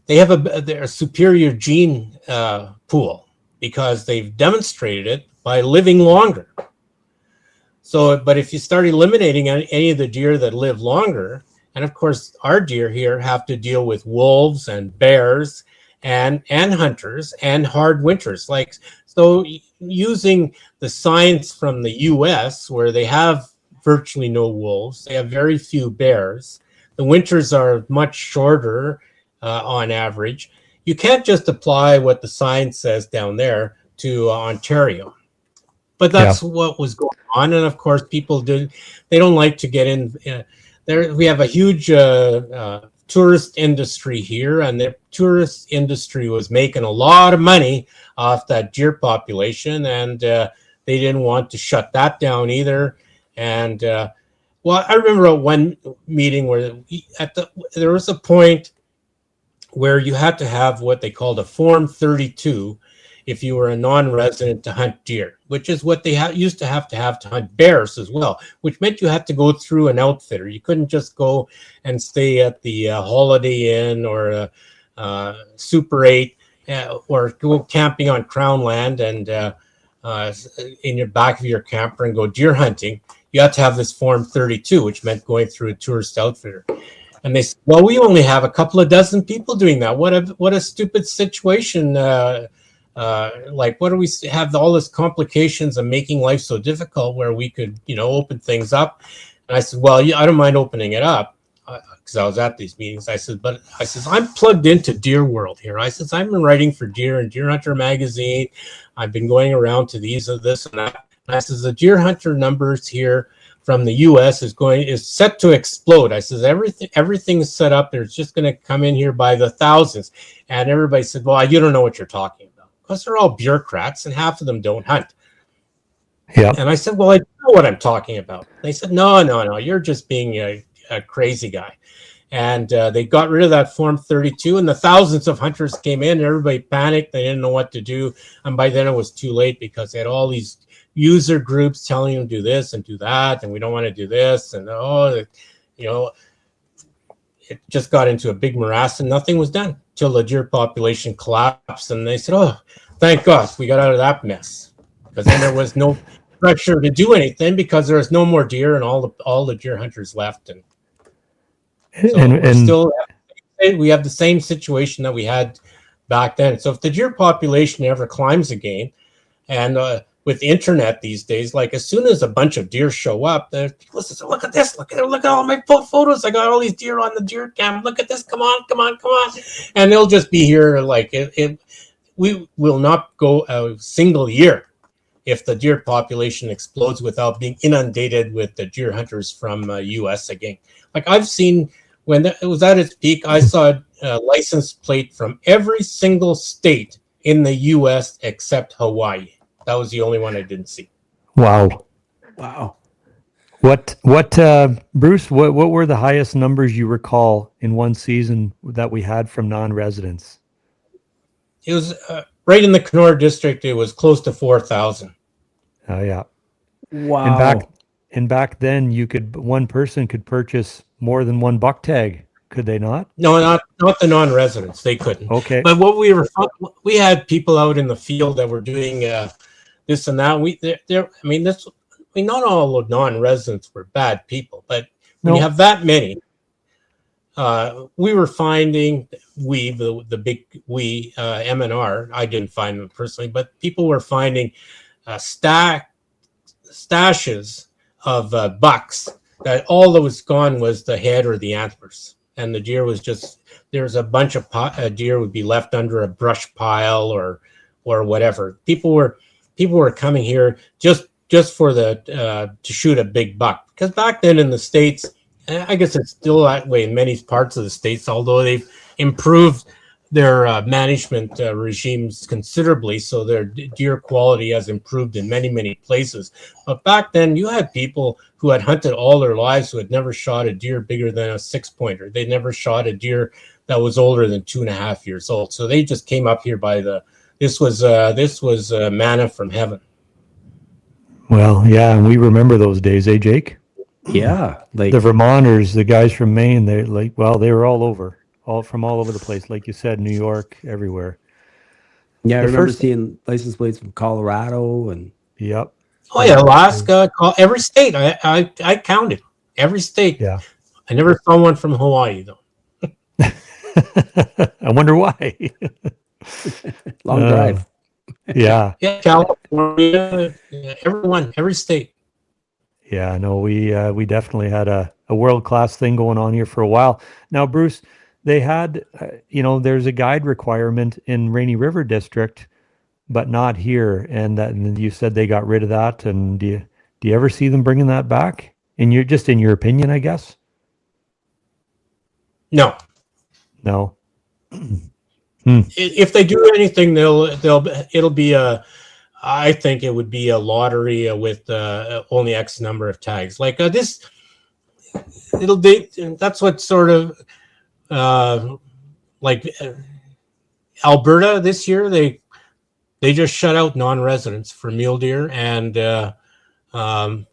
a superior gene pool because they've demonstrated it by living longer. So, but if you start eliminating any of the deer that live longer, and of course our deer here have to deal with wolves and bears and hunters and hard winters. Like, so using the science from the US, where they have virtually no wolves, they have very few bears, the winters are much shorter on average. You can't just apply what the science says down there to Ontario. But that's what was going on. And of course, people they don't like to get in there. We have a huge tourist industry here, and the tourist industry was making a lot of money off that deer population, and they didn't want to shut that down either. And well, I remember at one meeting where there was a point where you had to have what they called a Form 32 if you were a non-resident to hunt deer, which is what they used to have to hunt bears as well, which meant you had to go through an outfitter. You couldn't just go and stay at the Holiday Inn or Super 8 or go camping on Crown land and in your back of your camper and go deer hunting. You had to have this Form 32, which meant going through a tourist outfitter. And they said, well, we only have a couple of dozen people doing that. What a stupid situation. Like, what do we have all this complications and making life so difficult where we could, open things up? And I said, well, yeah, I don't mind opening it up because I was at these meetings. I said, I'm plugged into Deer World here. I said, I've been writing for Deer and Deer Hunter magazine. I've been going around to these and this and that. And I said, the deer hunter numbers here from the U.S. is set to explode. I says everything's set up. They're just going to come in here by the thousands. And everybody said, well, you don't know what you're talking about, because they're all bureaucrats and half of them don't hunt. Yeah. And I said, well, I know what I'm talking about. They said, no, you're just being a crazy guy. And they got rid of that Form 32, and the thousands of hunters came in. And everybody panicked. They didn't know what to do. And by then it was too late, because they had all these user groups telling them to do this and do that, and we don't want to do this, and it just got into a big morass, and nothing was done till the deer population collapsed. And they said, oh, thank God we got out of that mess, because then there was no pressure to do anything, because there was no more deer, and all the deer hunters left. And so we have the same situation that we had back then. So if the deer population ever climbs again, and with the internet these days, like, as soon as a bunch of deer show up, people say, look at this, look at all my photos. I got all these deer on the deer cam. Look at this. Come on. And they'll just be here. Like, we will not go a single year if the deer population explodes without being inundated with the deer hunters from US again. Like, I've seen, when it was at its peak, I saw a license plate from every single state in the US except Hawaii. That was the only one I didn't see. Wow. What Bruce, what were the highest numbers you recall in one season that we had from non-residents? It was right in the Kenora district. It was close to 4,000. Oh, yeah. Wow. And back then, one person could purchase more than one buck tag, could they not? No, not the non-residents. They couldn't. Okay. But we had people out in the field that were doing this and that. Not all of non-residents were bad people, but when you have that many, we were finding the big M&R. I didn't find them personally, but people were finding stashes of bucks that all that was gone was the head or the antlers, and the deer was just, there's a bunch of deer would be left under a brush pile or whatever. People were coming here just for to shoot a big buck, because back then in the States, and I guess it's still that way in many parts of the States, although they've improved their management regimes considerably, so their deer quality has improved in many, many places. But back then, you had people who had hunted all their lives who had never shot a deer bigger than a 6-pointer. They never shot a deer that was older than 2.5 years old. So they just came up here by this was manna from heaven. Well, yeah, and we remember those days, eh, Jake? Yeah, like the Vermonters, the guys from Maine, they were all over. From all over the place, like you said, New York, everywhere. Yeah, I remember seeing license plates from Colorado and. Yep. Oh yeah, Alaska, every state. I counted every state. Yeah. I never saw one from Hawaii though. I wonder why. Long drive. Yeah. Yeah, California, every state. Yeah, no, we definitely had a world-class thing going on here for a while. Now, Bruce, they had, there's a guide requirement in Rainy River District, but not here. And you said they got rid of that. And do you ever see them bringing that back? In your opinion, I guess. No. If they do anything, it'll be I think it would be a lottery with only X number of tags. Like this, that's what sort of. Like Alberta this year, they just shut out non-residents for mule deer and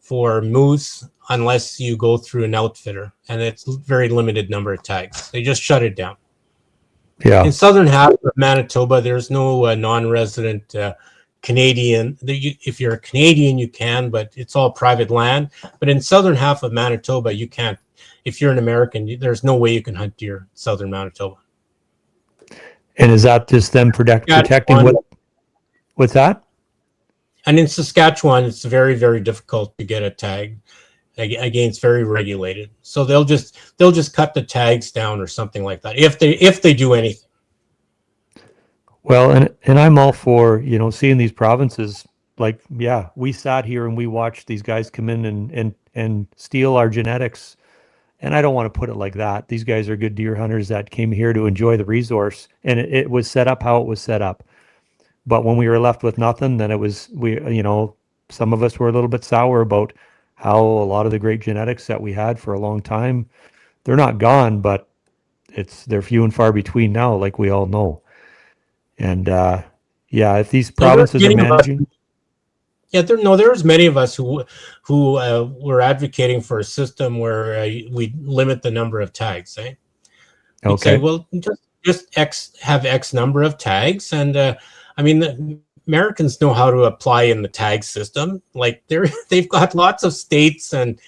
for moose unless you go through an outfitter, and it's very limited number of tags. They just shut it down. Yeah. In southern half of Manitoba, there's no non-resident Canadian. If you're a Canadian, you can, but it's all private land. But in southern half of Manitoba, you can't. If you're an American, there's no way you can hunt deer in southern Manitoba. And is that just them protecting what's that? And in Saskatchewan, it's very, very difficult to get a tag. Again, it's very regulated. So they'll just cut the tags down or something like that if they do anything. Well, and I'm all for, seeing these provinces, like, yeah, we sat here and we watched these guys come in and steal our genetics. And I don't want to put it like that. These guys are good deer hunters that came here to enjoy the resource, and it was set up how it was set up. But when we were left with nothing, then some of us were a little bit sour about how a lot of the great genetics that we had for a long time, they're not gone, but they're few and far between now, like we all know. And if these provinces are managing. Yeah, there's many of us who were advocating for a system where we limit the number of tags. Eh? We'd Okay. say, well, just have X number of tags, and the Americans know how to apply in the tag system. Like they've got lots of states and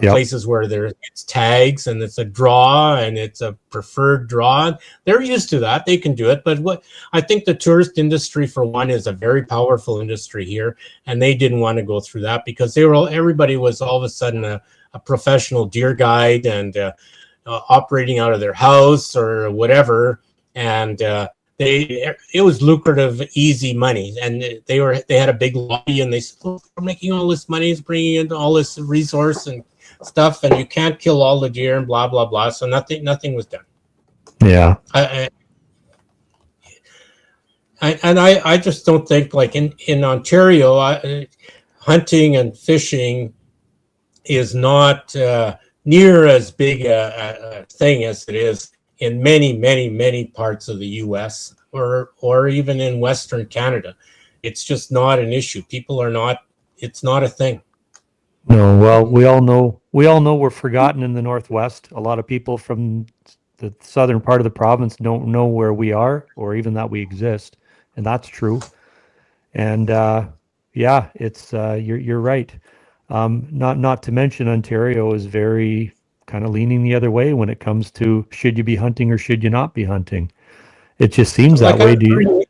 places where it's tags and it's a draw and it's a preferred draw. They're used to that. They can do it. But what I think the tourist industry, for one, is a very powerful industry here, and they didn't want to go through that because everybody was all of a sudden a professional deer guide and operating out of their house or whatever, and it was lucrative, easy money, and they had a big lobby, and they said, "Oh, we're making all this money, is bringing in all this resource and stuff, and you can't kill all the deer and blah blah blah." So nothing was done. Yeah. I just don't think, like in Ontario, hunting and fishing is not near as big a thing as it is in many parts of the U.S. or even in Western Canada. It's just not an issue. It's not a thing. No, well, we all know we're forgotten in the Northwest. A lot of people from the southern part of the province don't know where we are or even that we exist, and that's true. And yeah, it's you're right. Not to mention Ontario is very kind of leaning the other way when it comes to should you be hunting or should you not be hunting. It just seems that Like way. Do you?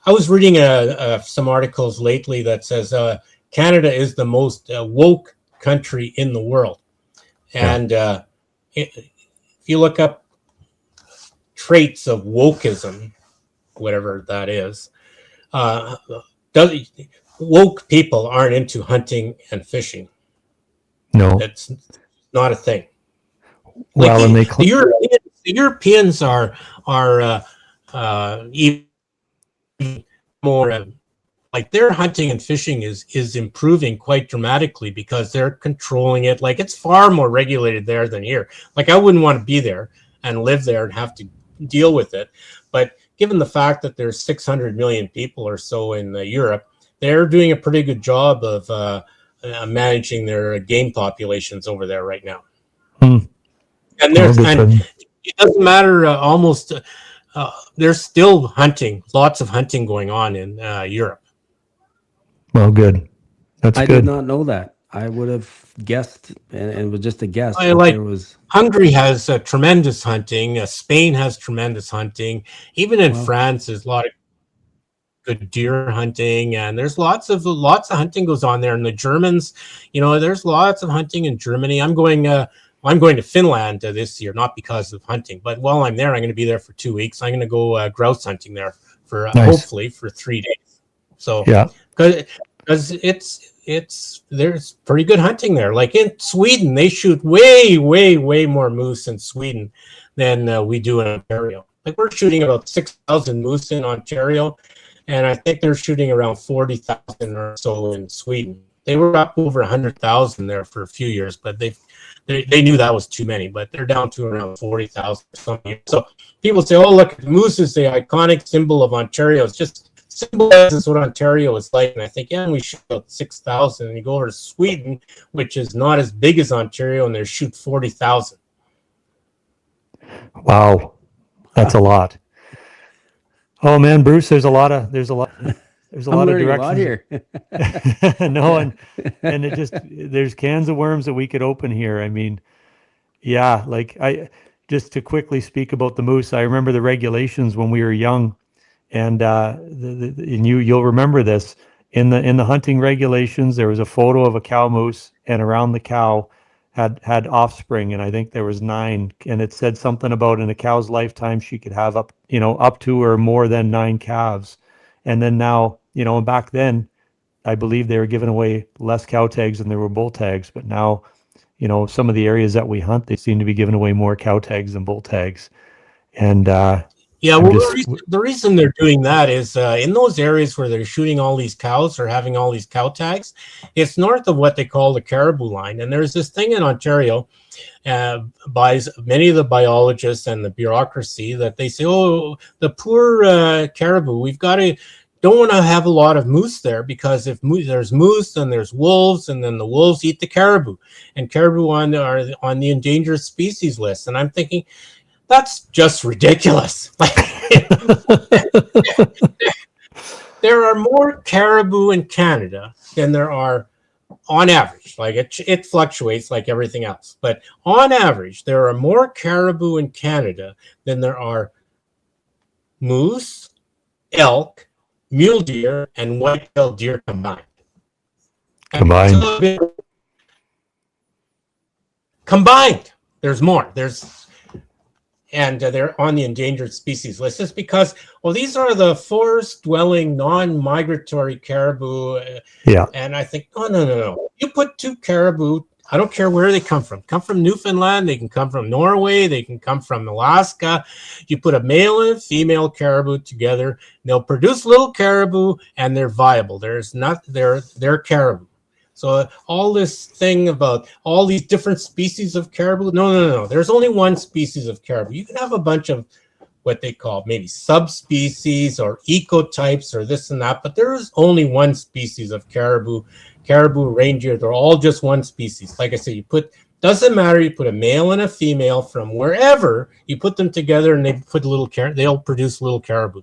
I was reading some articles lately that says Canada is the most woke country in the world, Yeah. and if you look up traits of wokeism, whatever that is, uh, does, woke people aren't into hunting and fishing. No. That's not a thing. Like Well, and they The Europeans are even more like their hunting and fishing is improving quite dramatically because they're controlling it. Like it's far more regulated there than here. Like I wouldn't want to be there and live there and have to deal with it. But given the fact that there's 600 million people or so in Europe, they're doing a pretty good job of managing their game populations over there right now. Hmm. And Well, there's good for and them. it doesn't matter almost. There's still hunting, lots of hunting going on in Europe. Well, good. That's I did good. not know that. I would have guessed, and it was just a guess, I that like there was. Hungary has tremendous hunting. Spain has tremendous hunting. Even in Wow. France, there's a lot of good deer hunting, and there's lots of hunting goes on there. And the Germans, there's lots of hunting in Germany. I'm going to Finland this year, not because of hunting, but while I'm there, I'm going to be there for 2 weeks. I'm going to go grouse hunting there for Nice. hopefully for 3 days. So Yeah. because there's pretty good hunting there. Like in Sweden, they shoot way more moose in Sweden than we do in Ontario. Like we're shooting about 6,000 moose in Ontario, and I think they're shooting around 40,000 or so in Sweden. They were up over 100,000 there for a few years, but they knew that was too many. But they're down to around 40,000 or something. So people say, "Oh, look, the moose is the iconic symbol of Ontario." It's just symbolizes what Ontario is like, and I think, yeah, we shoot about 6,000. And you go over to Sweden, which is not as big as Ontario, and they shoot 40,000. Wow. That's a lot. Oh man, Bruce, there's a lot of I'm learning a lot directions. here. No, and it just there's cans of worms that we could open here. I mean, yeah, like I just to quickly speak about the moose. I remember the regulations when we were young, and and you'll remember this in the hunting regulations. There was a photo of a cow moose, and around the cow had offspring, and I think there was 9, and it said something about in a cow's lifetime she could have up to or more than 9 calves. And then now, back then I believe they were giving away less cow tags than there were bull tags, but now, some of the areas that we hunt, they seem to be giving away more cow tags than bull tags. And Yeah, I'm well, just the reason they're doing that is in those areas where they're shooting all these cows or having all these cow tags, it's north of what they call the caribou line. And there's this thing in Ontario by many of the biologists and the bureaucracy that they say, oh, the poor caribou, don't want to have a lot of moose there because if there's moose, then there's wolves, and then the wolves eat the caribou, and caribou are on the endangered species list. And I'm thinking, that's just ridiculous. There are more caribou in Canada than there are on average. Like it fluctuates like everything else, but on average, there are more caribou in Canada than there are moose, elk, mule deer, and white-tailed deer combined. combined. Combined, there's more. And they're on the endangered species list. It's because, well, these are the forest-dwelling, non-migratory caribou. Yeah. And I think, no. You put 2 caribou, I don't care where they come from Newfoundland, they can come from Norway, they can come from Alaska. You put a male and a female caribou together, they'll produce little caribou, and they're viable. They're caribou. So all this thing about all these different species of caribou, no. There's only one species of caribou. You can have a bunch of what they call maybe subspecies or ecotypes or this and that, but there is only one species of caribou. caribou, reindeer, they're all just one species. Like I said, doesn't matter, you put a male and a female from wherever, you put them together and they'll produce little caribou.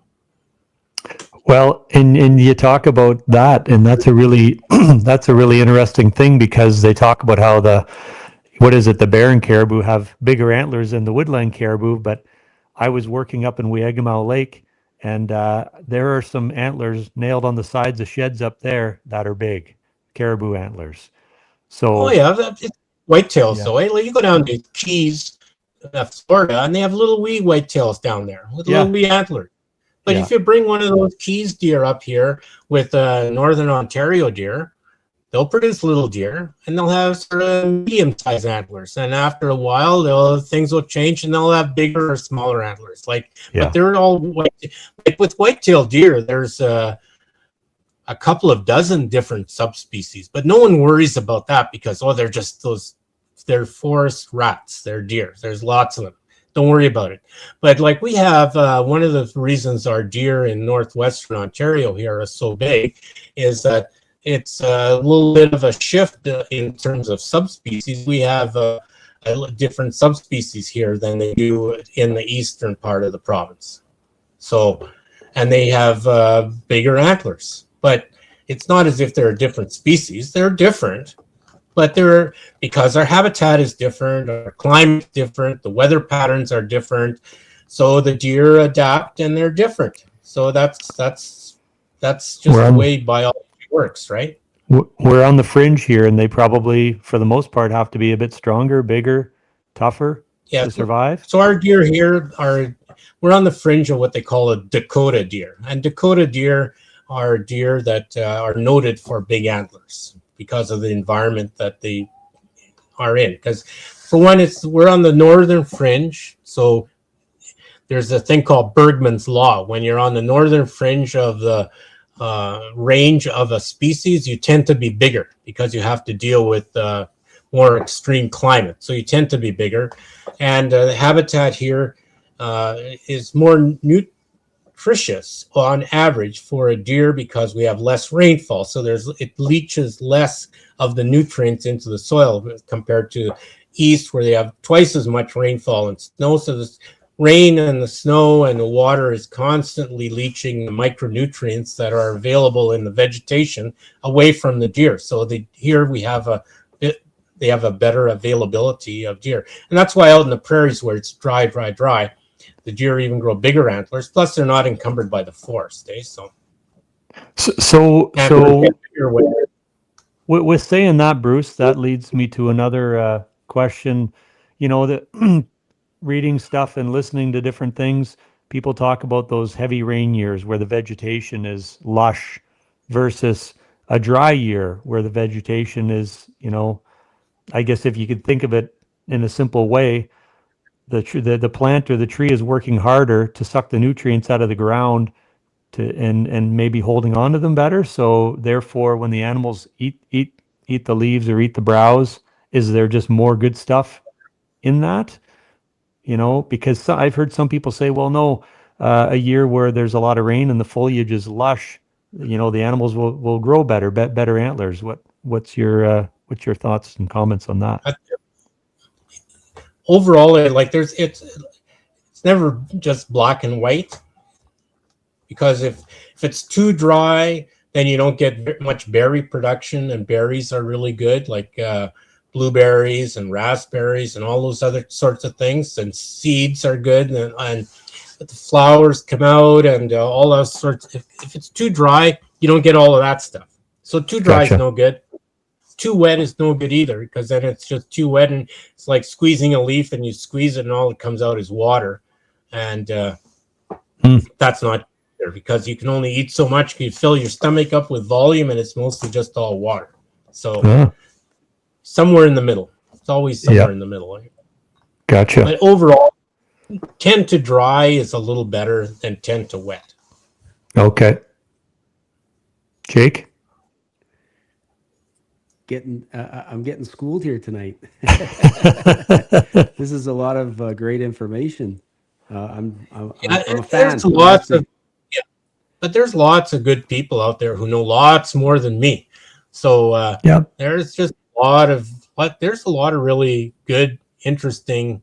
Well, and you talk about that, and that's a really that's a really interesting thing, because they talk about how the barren caribou have bigger antlers than the woodland caribou. But I was working up in Weagamau Lake, and there are some antlers nailed on the sides of sheds up there that are big caribou antlers. Oh So yeah, it's whitetails. yeah, So you go down to Keys, Florida, and they have little wee whitetails down there with little yeah, wee antlers. But yeah. if you bring one of those Keys deer up here with Northern Ontario deer, they'll produce little deer, and they'll have sort of medium-sized antlers. And after a while, things will change, and they'll have bigger or smaller antlers. But they're all white. Like with whitetail deer, there's a couple of dozen different subspecies, but no one worries about that because they're forest rats, they're deer. There's lots of them. Don't worry about it. But like we have one of the reasons our deer in northwestern Ontario here are so big is that it's a little bit of a shift in terms of subspecies. We have different subspecies here than they do in the eastern part of the province. So, and they have bigger antlers, but it's not as if they're a different species. They're different, but because our habitat is different, our climate is different, the weather patterns are different, so the deer adapt and they're different. So that's just the way biology works, right? We're on the fringe here, and they probably, for the most part, have to be a bit stronger, bigger, tougher to survive. So our deer here we're on the fringe of what they call a Dakota deer, and Dakota deer are deer that are noted for big antlers because of the environment that they are in. Because for one, we're on the northern fringe, so there's a thing called Bergman's Law. When you're on the northern fringe of the range of a species, you tend to be bigger because you have to deal with more extreme climate. So you tend to be bigger, and the habitat here is more nutritious on average for a deer because we have less rainfall. So it leaches less of the nutrients into the soil compared to east, where they have twice as much rainfall and snow. So the rain and the snow and the water is constantly leaching the micronutrients that are available in the vegetation away from the deer. So here we have they have a better availability of deer. And that's why out in the prairies where it's dry, the deer even grow bigger antlers. Plus, they're not encumbered by the forest. So with saying that, Bruce, that leads me to another question. You know, that reading stuff and listening to different things, people talk about those heavy rain years where the vegetation is lush versus a dry year where the vegetation is, I guess if you could think of it in a simple way, the plant or the tree is working harder to suck the nutrients out of the ground and maybe holding on to them better. So therefore, when the animals eat the leaves or eat the browse, is there just more good stuff in that? Because I've heard some people say, well, no, a year where there's a lot of rain and the foliage is lush, the animals will grow better antlers. What's your thoughts and comments on that? Overall, it's never just black and white, because if it's too dry, then you don't get much berry production, and berries are really good, like blueberries and raspberries and all those other sorts of things, and seeds are good, and the flowers come out and all those sorts. If it's too dry, you don't get all of that stuff. So too dry is no good. Too wet is no good either, because then it's just too wet, and it's like squeezing a leaf, and you squeeze it and all that comes out is water, and that's not there, because you can only eat so much. You fill your stomach up with volume, and it's mostly just all water. So somewhere in the middle. It's always somewhere in the middle. Gotcha. But overall, 10 to dry is a little better than 10 to wet. Okay. Jake? I'm getting schooled here tonight. This is a lot of great information. I'm a fan. But there's lots of good people out there who know lots more than me. So Yeah. there's just there's a lot of really good, interesting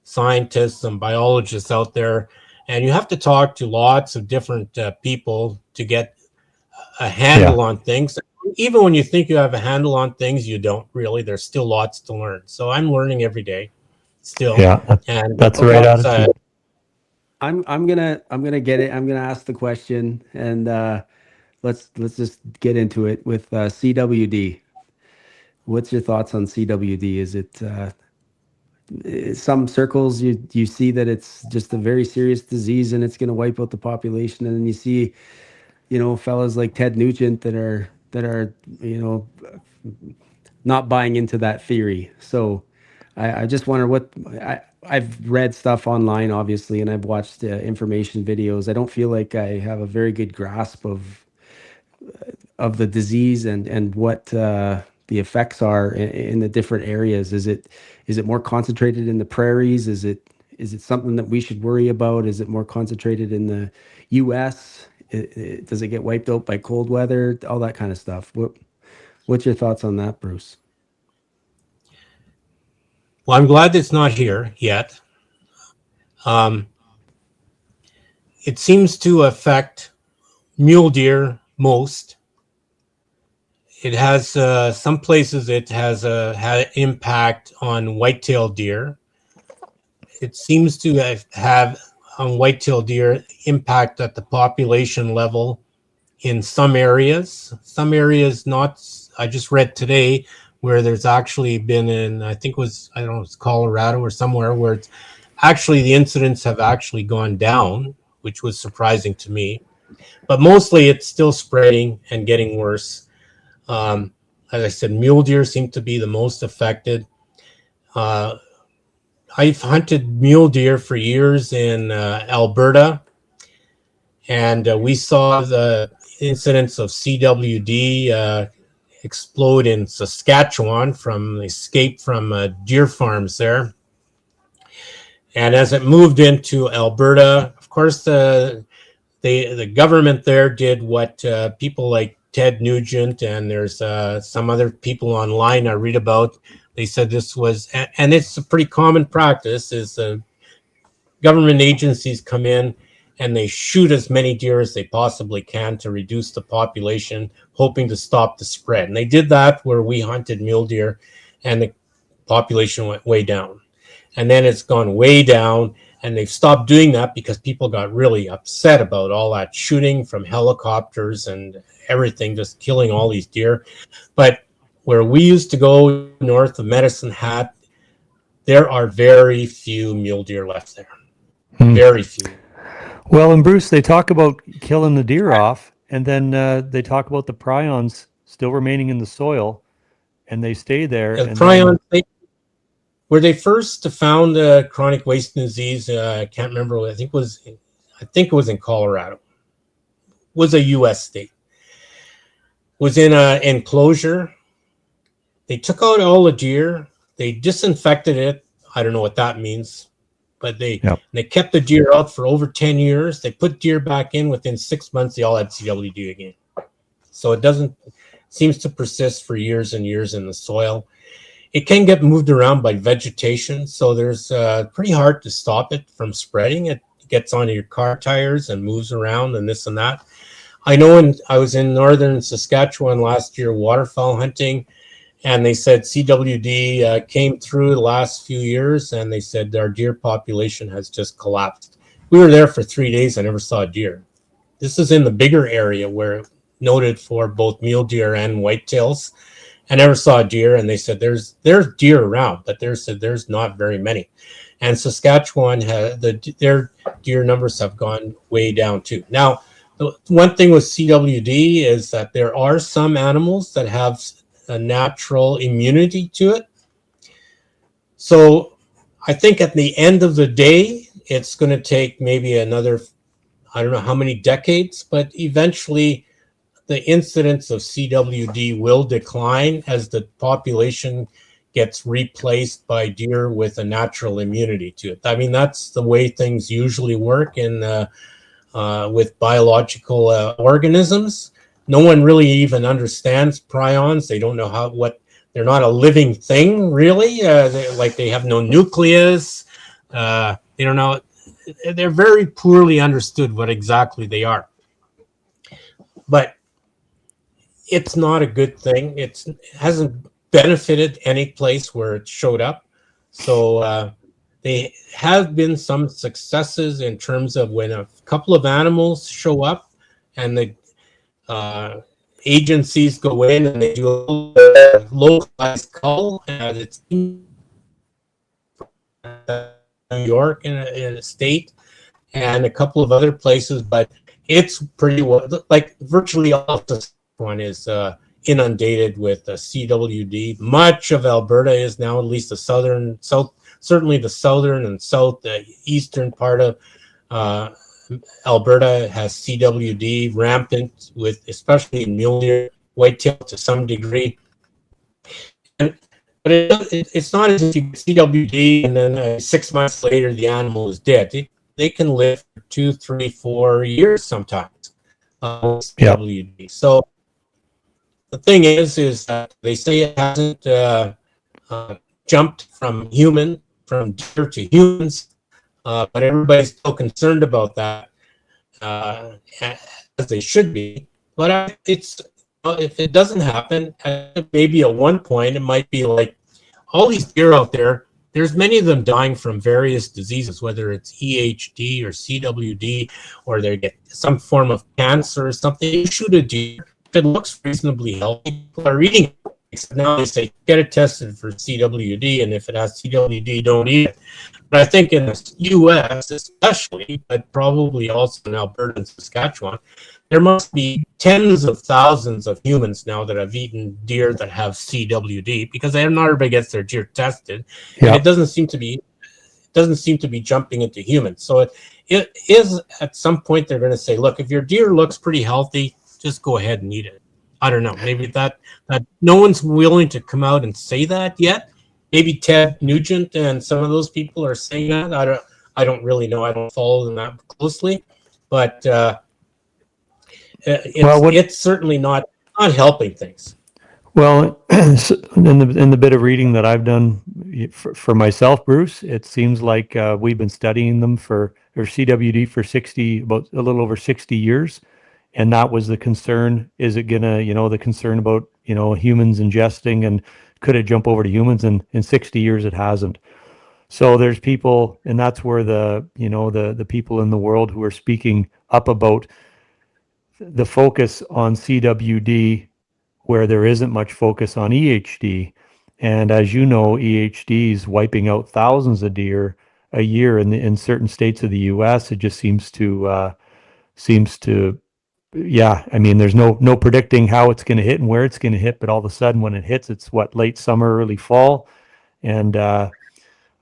scientists and biologists out there, and you have to talk to lots of different people to get a handle on things. Even when you think you have a handle on things, you don't really. There's still lots to learn. So I'm learning every day still. Yeah. And That's the right attitude. I'm gonna get it. I'm gonna ask the question, and let's just get into it with CWD. What's your thoughts on CWD? Is it some circles you see that it's just a very serious disease and it's going to wipe out the population, and then you see, fellas like Ted Nugent that are not buying into that theory. So I just wonder I've read stuff online, obviously, and I've watched information videos. I don't feel like I have a very good grasp of the disease and what the effects are in the different areas. Is it more concentrated in the prairies? Is it something that we should worry about? Is it more concentrated in the U.S.? Does it get wiped out by cold weather? All that kind of stuff. What's your thoughts on that, Bruce? Well, I'm glad it's not here yet. It seems to affect mule deer most. It has some places it has had impact on whitetail deer. It seems to have on whitetail deer impact at the population level in some areas. Some areas not. I just read today where there's actually been in, I think it was, I don't know, it's Colorado or somewhere, where it's actually the incidents have actually gone down, which was surprising to me. But mostly it's still spreading and getting worse. As I said, mule deer seem to be the most affected. I've hunted mule deer for years in Alberta, and we saw the incidents of CWD explode in Saskatchewan from the escape from deer farms there. And as it moved into Alberta, of course, the government there did what people like Ted Nugent and there's some other people online I read about. They said this was, and it's a pretty common practice, is government agencies come in and they shoot as many deer as they possibly can to reduce the population, hoping to stop the spread. And they did that where we hunted mule deer and the population went way down. And then it's gone way down, and they've stopped doing that because people got really upset about all that shooting from helicopters and everything, just killing all these deer. But where we used to go north of Medicine Hat, there are very few mule deer left there. Very few. Well, and Bruce, they talk about killing the deer off, and then they talk about the prions still remaining in the soil, and they stay there. The prions, where they first found chronic wasting disease, I can't remember. I think it was in Colorado. Was a U.S. state. Was in an enclosure. They took out all the deer. They disinfected it. I don't know what that means. But they kept the deer out for over 10 years. They put deer back in. Within 6 months, they all had CWD again. So it seems to persist for years and years in the soil. It can get moved around by vegetation. So there's pretty hard to stop it from spreading. It gets onto your car tires and moves around and this and that. I know I was in northern Saskatchewan last year waterfowl hunting, and they said CWD came through the last few years, and they said our deer population has just collapsed. We were there for 3 days. I never saw a deer. This is in the bigger area where noted for both mule deer and whitetails. I never saw a deer, and they said there's deer around, but they said there's not very many. And Saskatchewan, their deer numbers have gone way down too. Now, the one thing with CWD is that there are some animals that have a natural immunity to it. So I think at the end of the day, it's going to take maybe another, I don't know how many decades, but eventually the incidence of CWD will decline as the population gets replaced by deer with a natural immunity to it. I mean, that's the way things usually work with biological organisms. no one really even understands prions. They don't know they're not a living thing, really. They have no nucleus. They don't know. They're very poorly understood what exactly they are. But it's not a good thing. It hasn't benefited any place where it showed up. So they have been some successes in terms of when a couple of animals show up and the agencies go in and they do a localized cull, and it's New York in a state and a couple of other places, but it's pretty well, like virtually all of this one is inundated with CWD. Much of Alberta is now, at least the certainly the southern and eastern part of Alberta has CWD rampant, with especially mule deer, whitetail to some degree. But it's not as if you get CWD and then 6 months later the animal is dead. They can live for 2, 3, 4 years sometimes. CWD. So the thing is that they say it hasn't jumped from deer to humans, but everybody's still concerned about that, as they should be. But if it doesn't happen, maybe at one point it might be like all these deer out there. There's many of them dying from various diseases, whether it's EHD or CWD, or they get some form of cancer or something. You shoot a deer, if it looks reasonably healthy, people are eating it. Now they say, get it tested for CWD, and if it has CWD, don't eat it. But I think in the U.S. especially, but probably also in Alberta and Saskatchewan, there must be tens of thousands of humans now that have eaten deer that have CWD, because not everybody gets their deer tested, and it doesn't seem to be jumping into humans. So it is, at some point they're going to say, look, if your deer looks pretty healthy, just go ahead and eat it. I don't know. Maybe that no one's willing to come out and say that yet. Maybe Ted Nugent and some of those people are saying that. I don't really know. I don't follow them that closely, but it's certainly not helping things. Well, in the bit of reading that I've done for myself, Bruce, it seems like we've been studying them for CWD for about a little over 60 years. And that was the concern. Is it gonna, the concern about, humans ingesting, and could it jump over to humans? And in 60 years, it hasn't. So there's people, and that's where the people in the world who are speaking up about the focus on CWD, where there isn't much focus on EHD. And as you know, EHD is wiping out thousands of deer a year in certain states of the U.S. It just seems to, yeah, I mean, there's no predicting how it's going to hit and where it's going to hit, but all of a sudden when it hits, it's late summer, early fall, and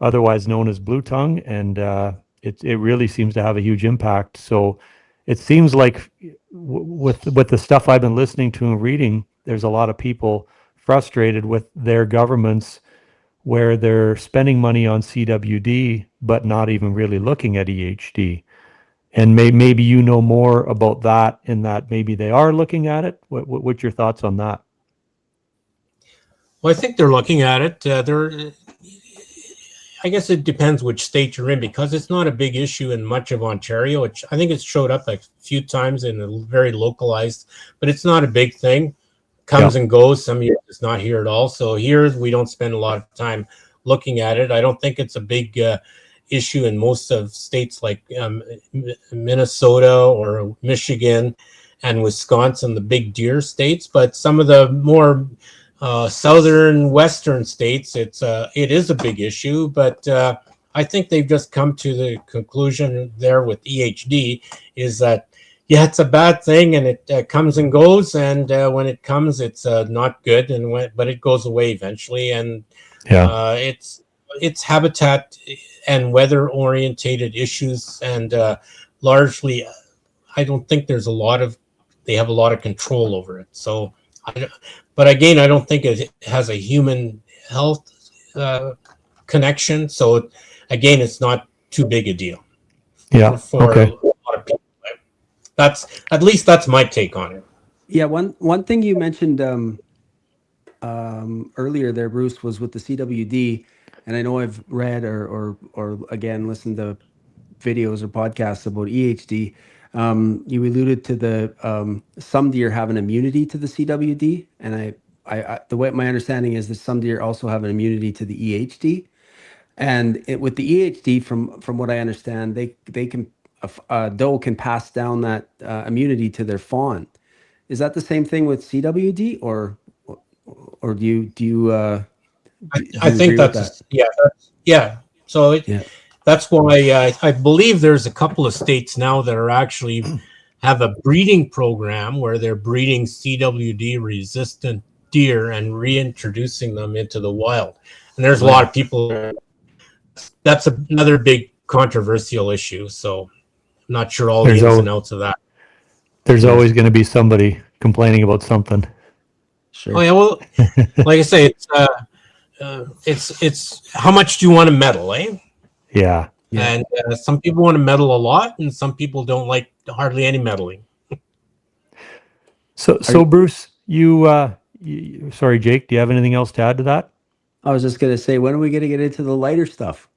otherwise known as blue tongue, and it really seems to have a huge impact. So it seems like with the stuff I've been listening to and reading, there's a lot of people frustrated with their governments where they're spending money on CWD but not even really looking at EHD. And maybe you know more about that, in that maybe they are looking at it. What's your thoughts on that? Well, I think they're looking at it. I guess it depends which state you're in, because it's not a big issue in much of Ontario. I think it's showed up a few times in a very localized, but it's not a big thing. Comes and goes. Some years it's not here at all. So here we don't spend a lot of time looking at it. I don't think it's a big issue in most of states like Minnesota or Michigan and Wisconsin, the big deer states. But some of the more southern western states, it is a big issue. But I think they've just come to the conclusion there with EHD is that, yeah, it's a bad thing, and it comes and goes, and when it comes, it's not good, but it goes away eventually, and it's habitat and weather orientated issues, and largely, I don't think they have a lot of control over it. So, but again, I don't think it has a human health connection. So, again, it's not too big a deal. For a lot of people. That's my take on it. Yeah, one thing you mentioned earlier there, Bruce, was with the CWD, and I know I've read or again listened to videos or podcasts about EHD. You alluded to the some deer have an immunity to the CWD, and the way my understanding is that some deer also have an immunity to the EHD. And with the EHD, from what I understand, they can a doe can pass down that immunity to their fawn. Is that the same thing with CWD, or do I you agree think with that? yeah. So Yeah. that's why I believe there's a couple of states now that are actually have a breeding program where they're breeding CWD resistant deer and reintroducing them into the wild. And there's a lot of people. That's another big controversial issue. So I'm not sure all the There's ins and al- outs of that. there's Yes. always going to be somebody complaining about something. Sure. Oh yeah, well, like I say, it's how much do you want to meddle, eh? Yeah. Yeah. And some people want to meddle a lot, and some people don't like hardly any meddling. So Bruce, sorry, Jake, do you have anything else to add to that? I was just gonna say, when are we gonna get into the lighter stuff?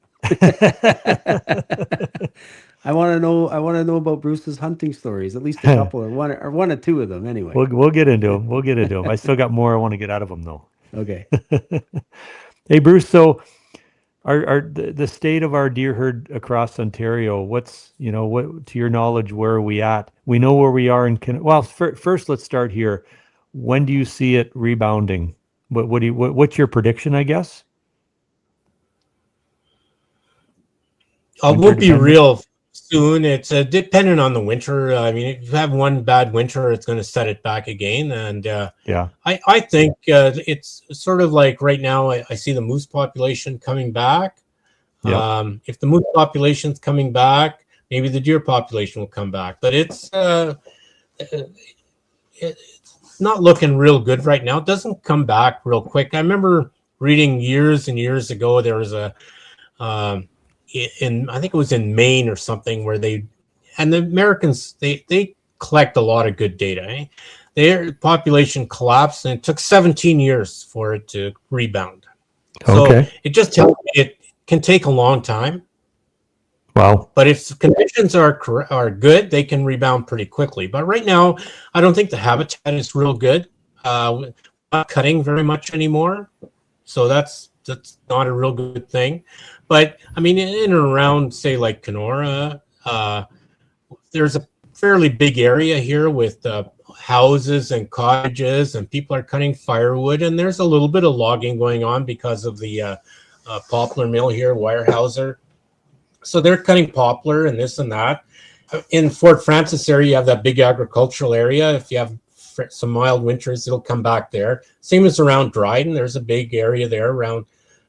I want to know. I want to know about Bruce's hunting stories. At least a couple, or one or two of them, anyway. We'll get into them. We'll get into them. I still got more I want to get out of them though. Okay. Hey Bruce, so the state of our deer herd across Ontario, what to your knowledge, where are we at? We know where we are in first let's start here. When do you see it rebounding? What's your prediction, I guess? It Winter won't be dependent? real soon. It's dependent on the winter. I mean, if you have one bad winter, it's going to set it back again. And Yeah. I think it's sort of like right now, I see the moose population coming back. Yeah. If the moose population's coming back, maybe the deer population will come back. But it's not looking real good right now. It doesn't come back real quick. I remember reading years and years ago, there was a I think it was in Maine or something where the Americans they collect a lot of good data. Eh? Their population collapsed, and it took 17 years for it to rebound. So Okay. it just tells me it can take a long time. Wow. But if conditions are good, they can rebound pretty quickly. But right now, I don't think the habitat is real good. We're not cutting very much anymore, so that's not a real good thing. But I mean, in and around, say, like Kenora, there's a fairly big area here with houses and cottages, and people are cutting firewood, and there's a little bit of logging going on because of the poplar mill here, Weyerhaeuser. So they're cutting poplar and this and that. In Fort Francis area, you have that big agricultural area. If you have some mild winters, it'll come back there. Same as around Dryden. There's a big area there around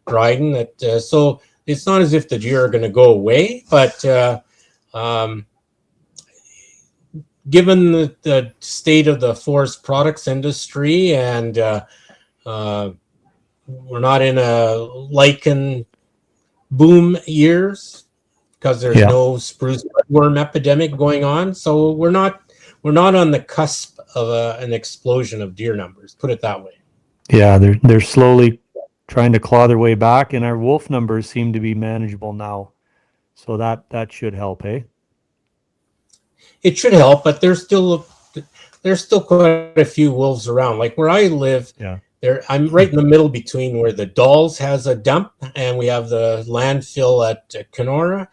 Dryden. So it's not as if the deer are going to go away, but given the state of the forest products industry, and we're not in a lichen boom years, because there's no spruce worm epidemic going on, so we're not on the cusp of an explosion of deer numbers. Put it that way. Yeah, they're slowly trying to claw their way back, and our wolf numbers seem to be manageable now, so that should help, eh? It should help, but there's still quite a few wolves around. Like where I live, I'm right in the middle between where the Dolls has a dump and we have the landfill at Kenora.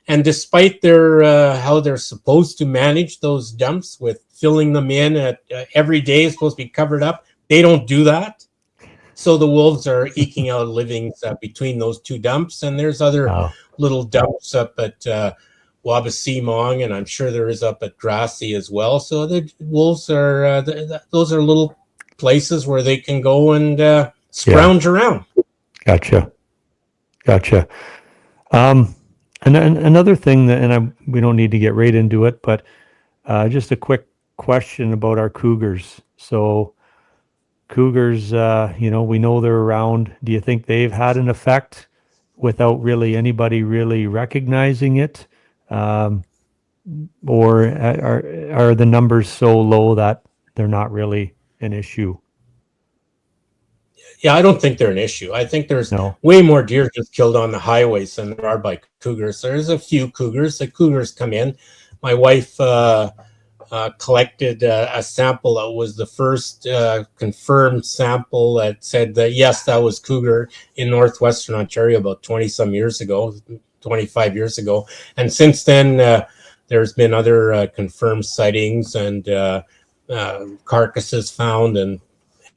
And despite their how they're supposed to manage those dumps with filling them in at every day is supposed to be covered up, they don't do that. So the wolves are eking out livings between those two dumps. And there's other little dumps up at Wabaseemong, and I'm sure there is up at Grassy as well. So the wolves are those are little places where they can go and scrounge around. Gotcha. And another thing that, we don't need to get right into it, but just a quick question about our cougars. So cougars, we know they're around. Do you think they've had an effect without really anybody really recognizing it? Or are the numbers so low that they're not really an issue. Yeah, I don't think they're an issue. I think there's way more deer just killed on the highways than there are by cougars. There's a few cougars. The cougars come in. My wife collected a sample that was the first confirmed sample that said that, yes, that was cougar in northwestern Ontario about 20-some years ago, 25 years ago. And since then, there's been other confirmed sightings and carcasses found and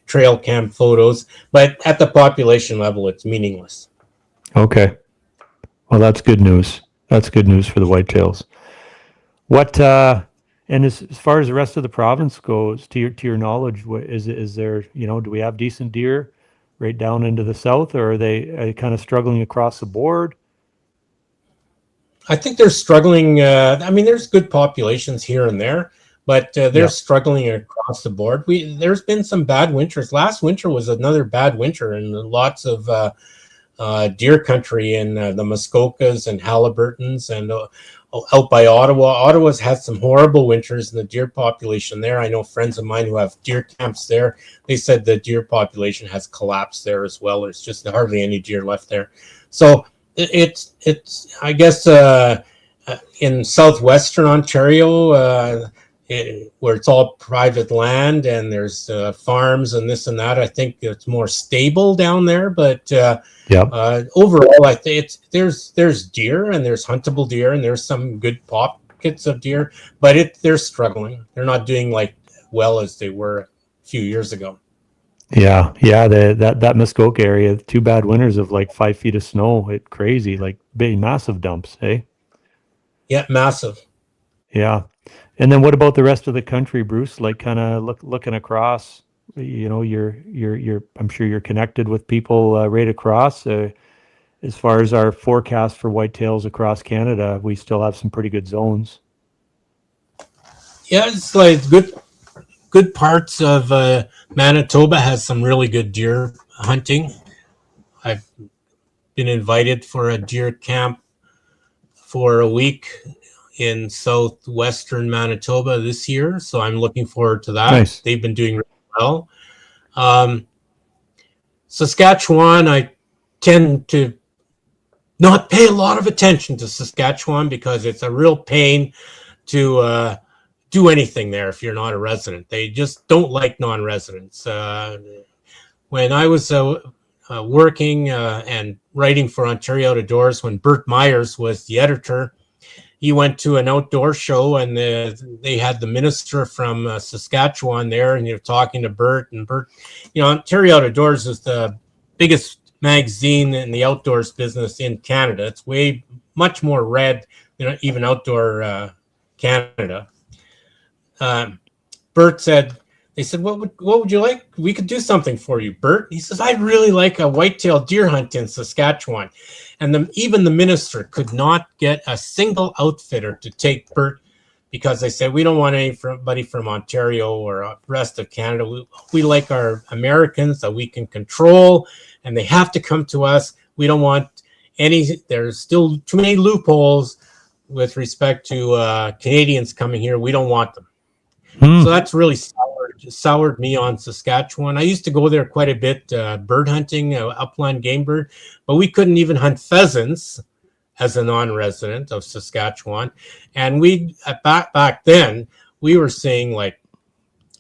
trail cam photos, but at the population level, it's meaningless. Okay. Well, that's good news. That's good news for the whitetails. What, and as far as the rest of the province goes, to your knowledge, what is there, do we have decent deer right down into the south, or are they kind of struggling across the board? I think they're struggling. I mean, there's good populations here and there, but they're struggling across the board. There's been some bad winters. Last winter was another bad winter, and lots of deer country in the Muskokas and Haliburtons and out by Ottawa. Ottawa's had some horrible winters in the deer population there. I know friends of mine who have deer camps there. They said the deer population has collapsed there as well. There's just hardly any deer left there. So it's I guess in southwestern Ontario, where it's all private land and there's farms and this and that, I think it's more stable down there. But overall, I think there's deer and there's huntable deer and there's some good pockets of deer, but they're struggling. They're not doing like well as they were a few years ago. Yeah, that Muskoka area, 2 bad winters of like 5 feet of snow. It's crazy, like big, massive dumps, eh? Yeah, massive. Yeah. And then what about the rest of the country, Bruce? Like kind of looking across, you're I'm sure you're connected with people right across. As far as our forecast for whitetails across Canada, we still have some pretty good zones. Yeah, it's like good parts of Manitoba has some really good deer hunting. I've been invited for a deer camp for a week in southwestern Manitoba this year, so I'm looking forward to that. Nice. They've been doing really well. Saskatchewan, I tend to not pay a lot of attention to Saskatchewan because it's a real pain to do anything there if you're not a resident. They just don't like non-residents. When I was working and writing for Ontario Out of Doors, when Bert Myers was the editor, he went to an outdoor show and they had the minister from Saskatchewan there, and you're talking to Bert. And Bert, Ontario Out of Doors is the biggest magazine in the outdoors business in Canada. It's much more read than even Outdoor Canada. Bert said, they said, what would you like? We could do something for you, Bert. He says, I'd really like a whitetail deer hunt in Saskatchewan. And even the minister could not get a single outfitter to take Bert because they said, we don't want anybody from Ontario or rest of Canada. We like our Americans that we can control, and they have to come to us. We don't want there's still too many loopholes with respect to Canadians coming here. We don't want them. So that's really soured me on Saskatchewan. I used to go there quite a bit, bird hunting, upland game bird, but we couldn't even hunt pheasants as a non-resident of Saskatchewan. And back then, we were seeing like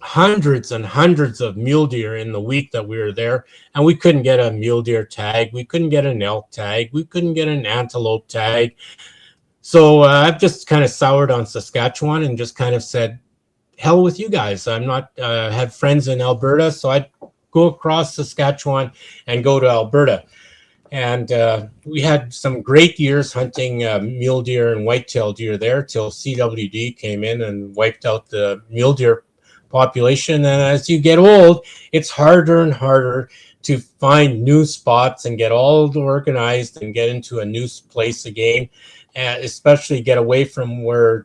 hundreds and hundreds of mule deer in the week that we were there, and we couldn't get a mule deer tag. We couldn't get an elk tag. We couldn't get an antelope tag. So I've just kind of soured on Saskatchewan and just kind of said, hell with you guys. I'm not had friends in Alberta, so I'd go across Saskatchewan and go to Alberta. And we had some great years hunting mule deer and whitetail deer there till CWD came in and wiped out the mule deer population. And as you get old, it's harder and harder to find new spots and get all organized and get into a new place again, and especially get away from where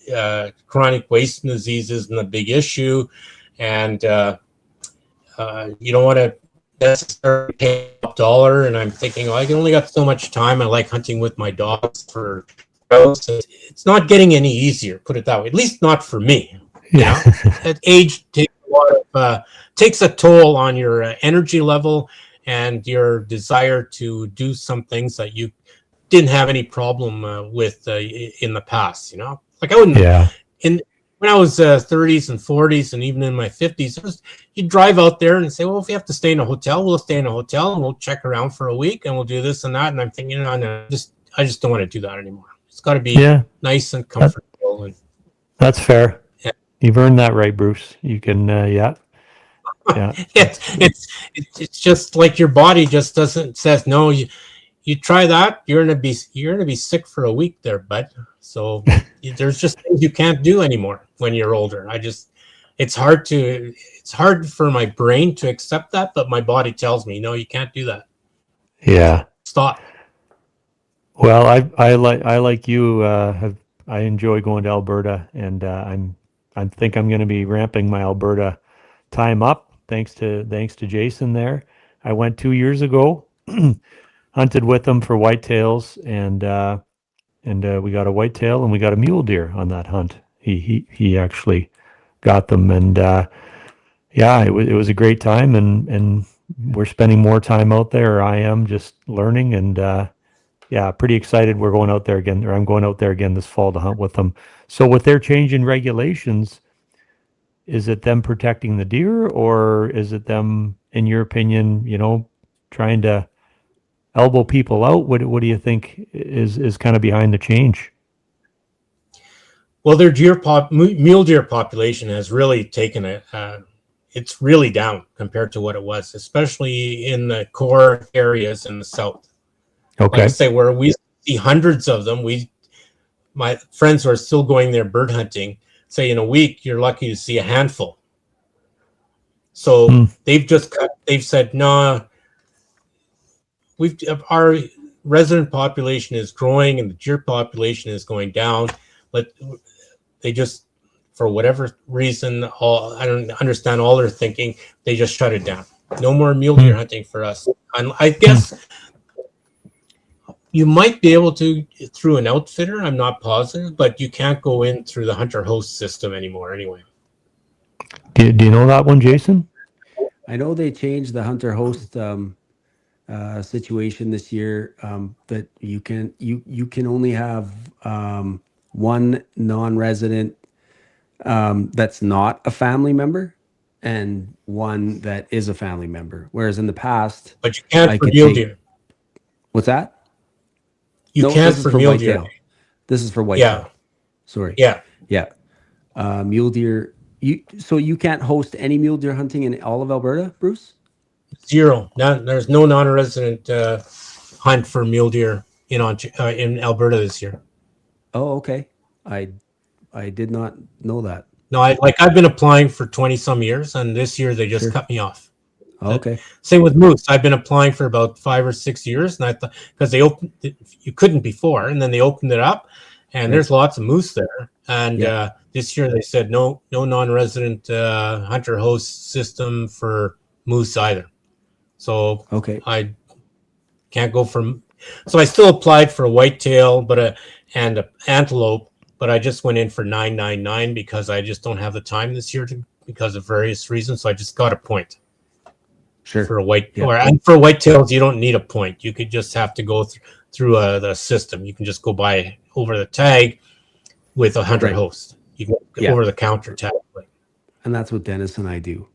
the chronic wasting disease isn't a big issue, and you don't want to necessarily pay top dollar. And I'm thinking, I only got so much time. I like hunting with my dogs for grouse. It's not getting any easier, put it that way. At least not for me. Age takes lot of takes a toll on your energy level and your desire to do some things that you didn't have any problem with in the past. You know, like I wouldn't in when I was 30s and 40s and even in my 50s, you'd drive out there and say, well, if we have to stay in a hotel, we'll stay in a hotel and we'll check around for a week and we'll do this and that. And I'm thinking, no, I just don't want to do that anymore. It's got to be nice and comfortable. And that's fair. Yeah. You've earned that right, Bruce. You can, yeah. It's just like your body just says no. You try that, you're gonna be sick for a week there, bud. So there's just things you can't do anymore when you're older. It's hard for my brain to accept that, but my body tells me, no, you can't do that. Yeah. Stop. Well, I like you. I enjoy going to Alberta, and I think I'm going to be ramping my Alberta time up. Thanks to Jason there. I went 2 years ago, hunted with him for whitetails, and we got a whitetail and we got a mule deer on that hunt. He actually got them, and yeah, it was a great time, and we're spending more time out there. I am just learning, and yeah, pretty excited. We're going out there again, or I'm going out there again this fall to hunt with them. So with their change in regulations, is it them protecting the deer, or is it them, in your opinion, trying to elbow people out? What do you think is kind of behind the change? Well, their mule deer population has really taken it's really down compared to what it was, especially in the core areas in the south. Okay. Like I say, where we see hundreds of them, my friends who are still going there bird hunting say in a week you're lucky to see a handful. So they've said, no, our resident population is growing and the deer population is going down. But they just, for whatever reason, I don't understand all their thinking, they just shut it down. No more mule deer hunting for us. And I guess you might be able to through an outfitter. I'm not positive, but you can't go in through the hunter host system anymore anyway. Do you know that one, Jason? I know they changed the hunter host situation this year, that you can only have one non-resident that's not a family member and one that is a family member. Whereas in the past, but you can't for mule deer. What's that? You can't for mule deer. This is for whitetail. Yeah. Sorry. Yeah. Yeah. Mule deer. So you can't host any mule deer hunting in all of Alberta, Bruce? Zero. There's no non-resident hunt for mule deer in Alberta this year. Oh, okay. I did not know that. No, I've been applying for 20 some years, and this year they just cut me off. Oh, okay. Same with moose. I've been applying for about 5 or 6 years, and I thought, because you couldn't before, and then they opened it up, and there's lots of moose there. And this year they said no non-resident hunter host system for moose either. So I can't go from. So I still applied for a whitetail, and an antelope, but I just went in for 999 because I just don't have the time this year because of various reasons. So I just got a point. Sure. For a and for whitetails, you don't need a point. You could just have to go through the system. You can just go by over the tag with a hunter host. You can go over the counter tag. And that's what Dennis and I do.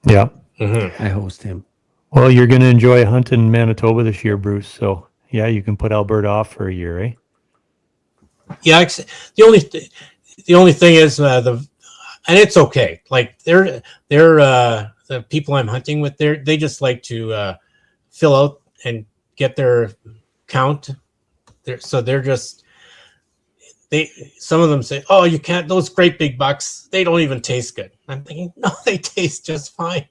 Yeah. Mm-hmm. I host him. Well, you're going to enjoy a hunt in Manitoba this year, Bruce. So yeah, you can put Alberta off for a year, eh? Yeah. The only thing is and it's okay. Like they're the people I'm hunting with, they just like to fill out and get their count. They're just some of them say, oh, you can't, those great big bucks, they don't even taste good. I'm thinking, no, they taste just fine.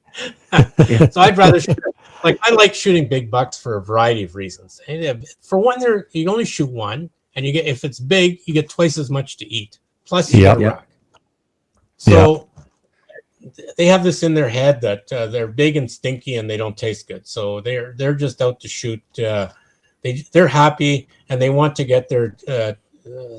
So I'd rather shoot, I like shooting big bucks for a variety of reasons. And for one, you only shoot one, and if it's big, you get twice as much to eat. Plus you get a rack. So they have this in their head that they're big and stinky and they don't taste good. So they're just out to shoot. They're happy and they want to get their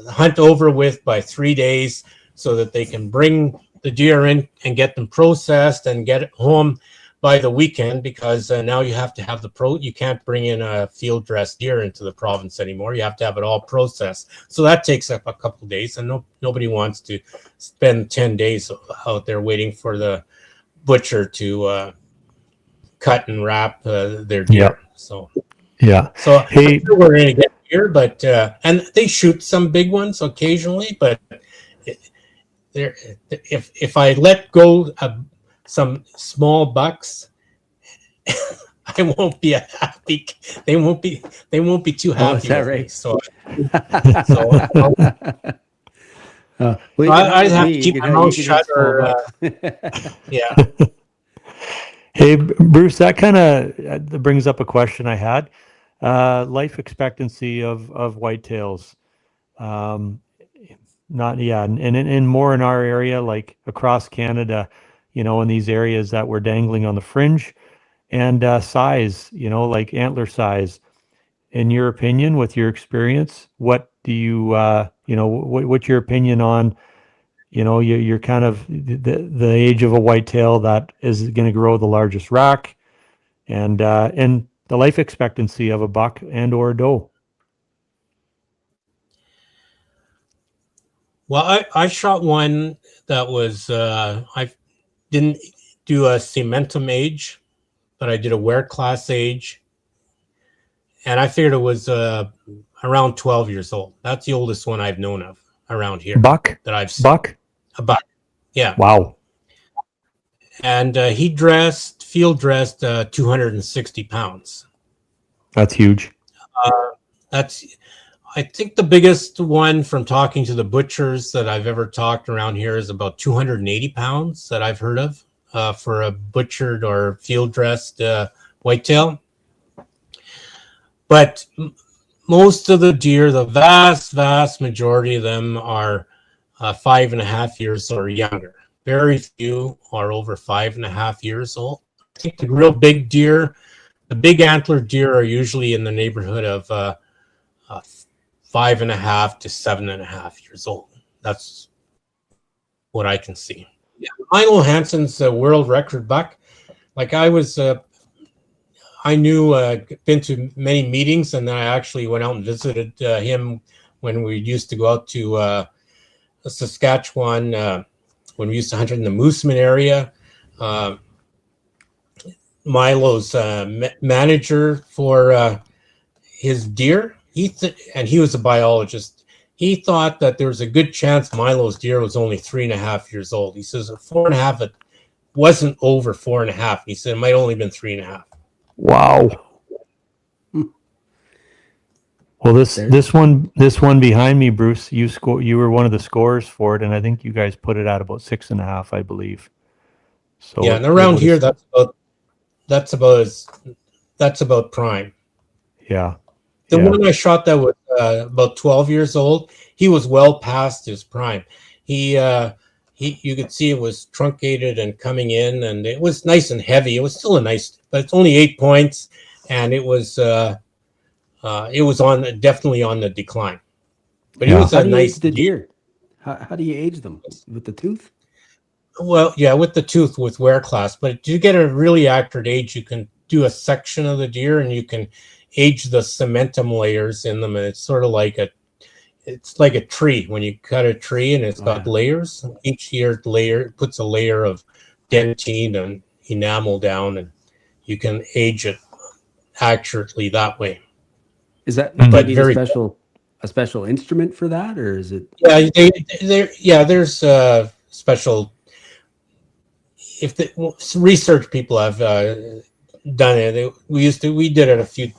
hunt over with by 3 days so that they can bring the deer in and get them processed and get it home by the weekend, because now you have to have you can't bring in a field dressed deer into the province anymore. You have to have it all processed. So that takes up a couple of days, and nobody wants to spend 10 days out there waiting for the butcher to cut and wrap their deer. Yep. So Hey, I'm sure we're going to get here, but and they shoot some big ones occasionally, but if I let go of some small bucks, I won't be happy. They won't be too happy. Is that with right? me. So Well, I have to keep my mouth shut. Yeah. hey, Bruce, that kind of brings up a question I had. Life expectancy of whitetails. And more in our area, like across Canada, in these areas that we're dangling on the fringe, and size, like antler size. In your opinion, with your experience, what do you, what's your opinion on, you're kind of the age of a whitetail that is going to grow the largest rack, and the life expectancy of a buck and or a doe? Well, I shot one that was I didn't do a cementum age, but I did a wear class age, and I figured it was around 12 years old. That's the oldest one I've known of around here. Buck? That I've seen. Buck? A buck. Yeah. Wow. And he field dressed 260 pounds. That's huge. I think the biggest one from talking to the butchers that I've ever talked around here is about 280 pounds that I've heard of for a butchered or field dressed whitetail. But most of the deer, the vast majority of them are 5.5 years or younger. Very few are over 5.5 years old. I think the real big deer, the big antler deer, are usually in the neighborhood of 5.5 to 7.5 years old. That's what I can see. Yeah. Milo Hansen's world record buck. Like I knew, been to many meetings, and then I actually went out and visited him when we used to go out to Saskatchewan, when we used to hunt in the Mooseman area. Milo's manager for his deer, and he was a biologist. He thought that there was a good chance Milo's deer was only 3.5 years old. He says 4.5, it wasn't over 4.5. He said it might only been 3.5. Wow. Well, this one behind me, Bruce, you were one of the scorers for it, and I think you guys put it at about 6.5, I believe. So yeah, and around here, that's about prime. Yeah. The one I shot that was about 12 years old, he was well past his prime. You could see it was truncated and coming in, and it was nice and heavy. It was still but it's only 8 points, and it was definitely on the decline. But he was a nice deer. How do you age them? With the tooth? Well, yeah, with the tooth, with wear class. But to get a really accurate age, you can do a section of the deer, and you can age the cementum layers in them, and it's sort of like a tree. When you cut a tree and it's got layers, each layer puts a layer of dentine and enamel down, and you can age it accurately that way. Is that a special instrument for that, or is it? Yeah, there's special. If the research people have done it, we did it a few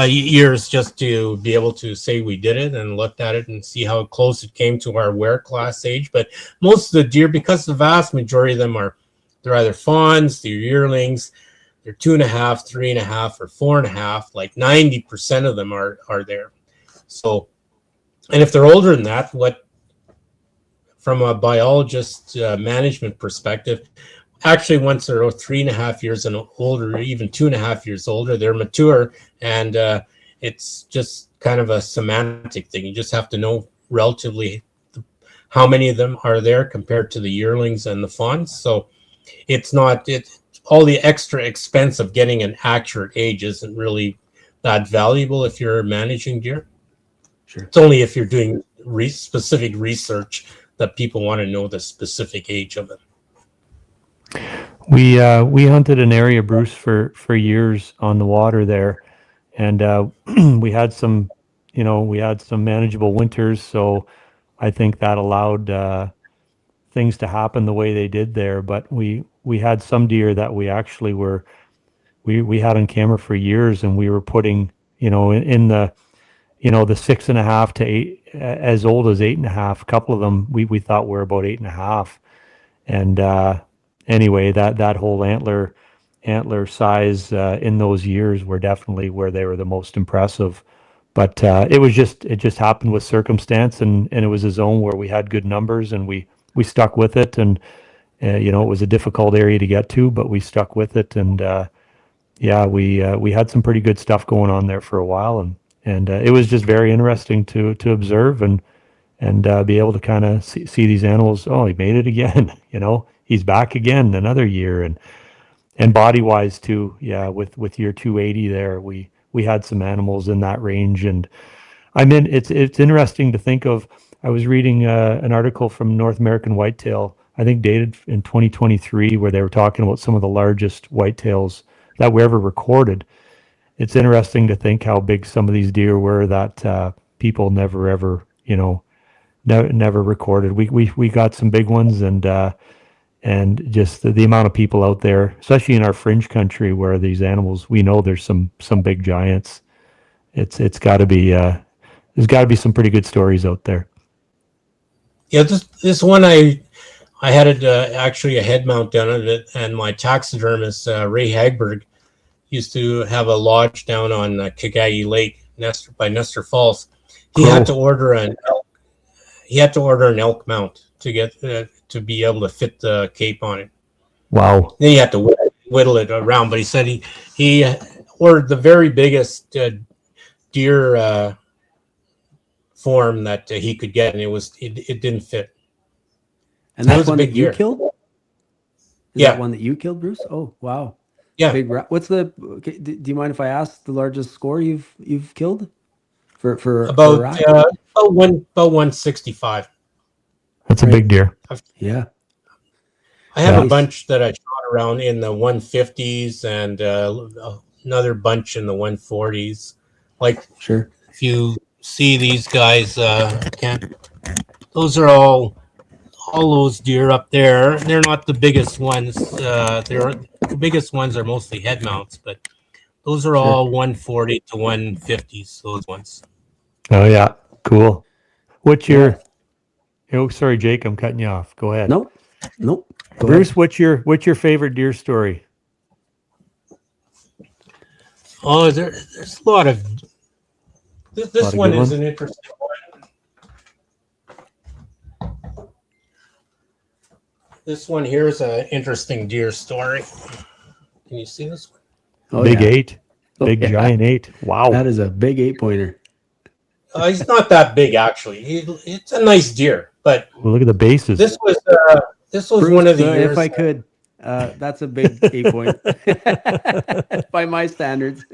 years just to be able to say we did it, and looked at it and see how close it came to our wear class age. But most of the deer, because the vast majority of them they're either fawns, they're yearlings, they're 2.5, 3.5, or 4.5. Like 90% of them are there. So, and if they're older than that, from a biologist management perspective, actually once they're 3.5 years and older, or even 2.5 years older, they're mature, and it's just kind of a semantic thing. You just have to know relatively how many of them are there compared to the yearlings and the fawns. So it's not all the extra expense of getting an accurate age isn't really that valuable if you're managing deer. Sure. It's only if you're doing specific research that people want to know the specific age of them. We hunted an area, Bruce, for years on the water there, and we had some manageable winters, so I think that allowed things to happen the way they did there. But we had some deer that we actually we had on camera for years, and we were putting in the the 6.5 to 8, as old as 8.5. A couple of them we thought were about 8.5, and anyway, that whole antler size in those years were definitely where they were the most impressive. But it just happened with circumstance, and it was a zone where we had good numbers, and we stuck with it. And it was a difficult area to get to, but we stuck with it. And yeah, we had some pretty good stuff going on there for a while, and it was just very interesting to observe and be able to kind of see these animals. Oh, he made it again. He's back again another year, and body wise too. Yeah, with year 280 there, we had some animals in that range. And I mean, it's interesting to think of. I was reading an article from North American Whitetail, I think dated in 2023, where they were talking about some of the largest whitetails that were ever recorded. It's interesting to think how big some of these deer were that people never ever never recorded. We got some big ones, and just the amount of people out there, especially in our fringe country where these animals, we know there's some big giants. It's got to be there's got to be some pretty good stories out there. Yeah, this one I had it actually a head mount down on it, and my taxidermist Ray Hagberg used to have a lodge down on Kagagi Lake, by Nestor Falls. He had to order an elk mount to get to be able to fit the cape on it. Wow! Then you have to whittle it around. But he said he ordered the very biggest deer form that he could get, and it didn't fit. And that was one that you killed? That one that you killed, Bruce? Oh, wow. Yeah. What's the? Okay, do you mind if I ask the largest score you've killed for about 165? That's a big deer. Yeah. I have a bunch that I shot around in the 150s and another bunch in the 140s. Like, sure. If you see these guys, those are all those deer up there. They're not the biggest ones. The biggest ones are mostly head mounts, but those are all 140 to 150s. Those ones. Oh yeah, cool. What's your? Oh, sorry, Jake, I'm cutting you off. Go ahead. Nope. Bruce, what's your favorite deer story? Oh, there's a lot of. This one is an interesting one. This one here is an interesting deer story. Can you see this one? Oh, big 8, giant 8. Wow, that is a big 8-pointer. He's not that big actually. It's a nice deer, but well, look at the bases. This was Bruce, one of the years. If I could, that's a big 8-point by my standards.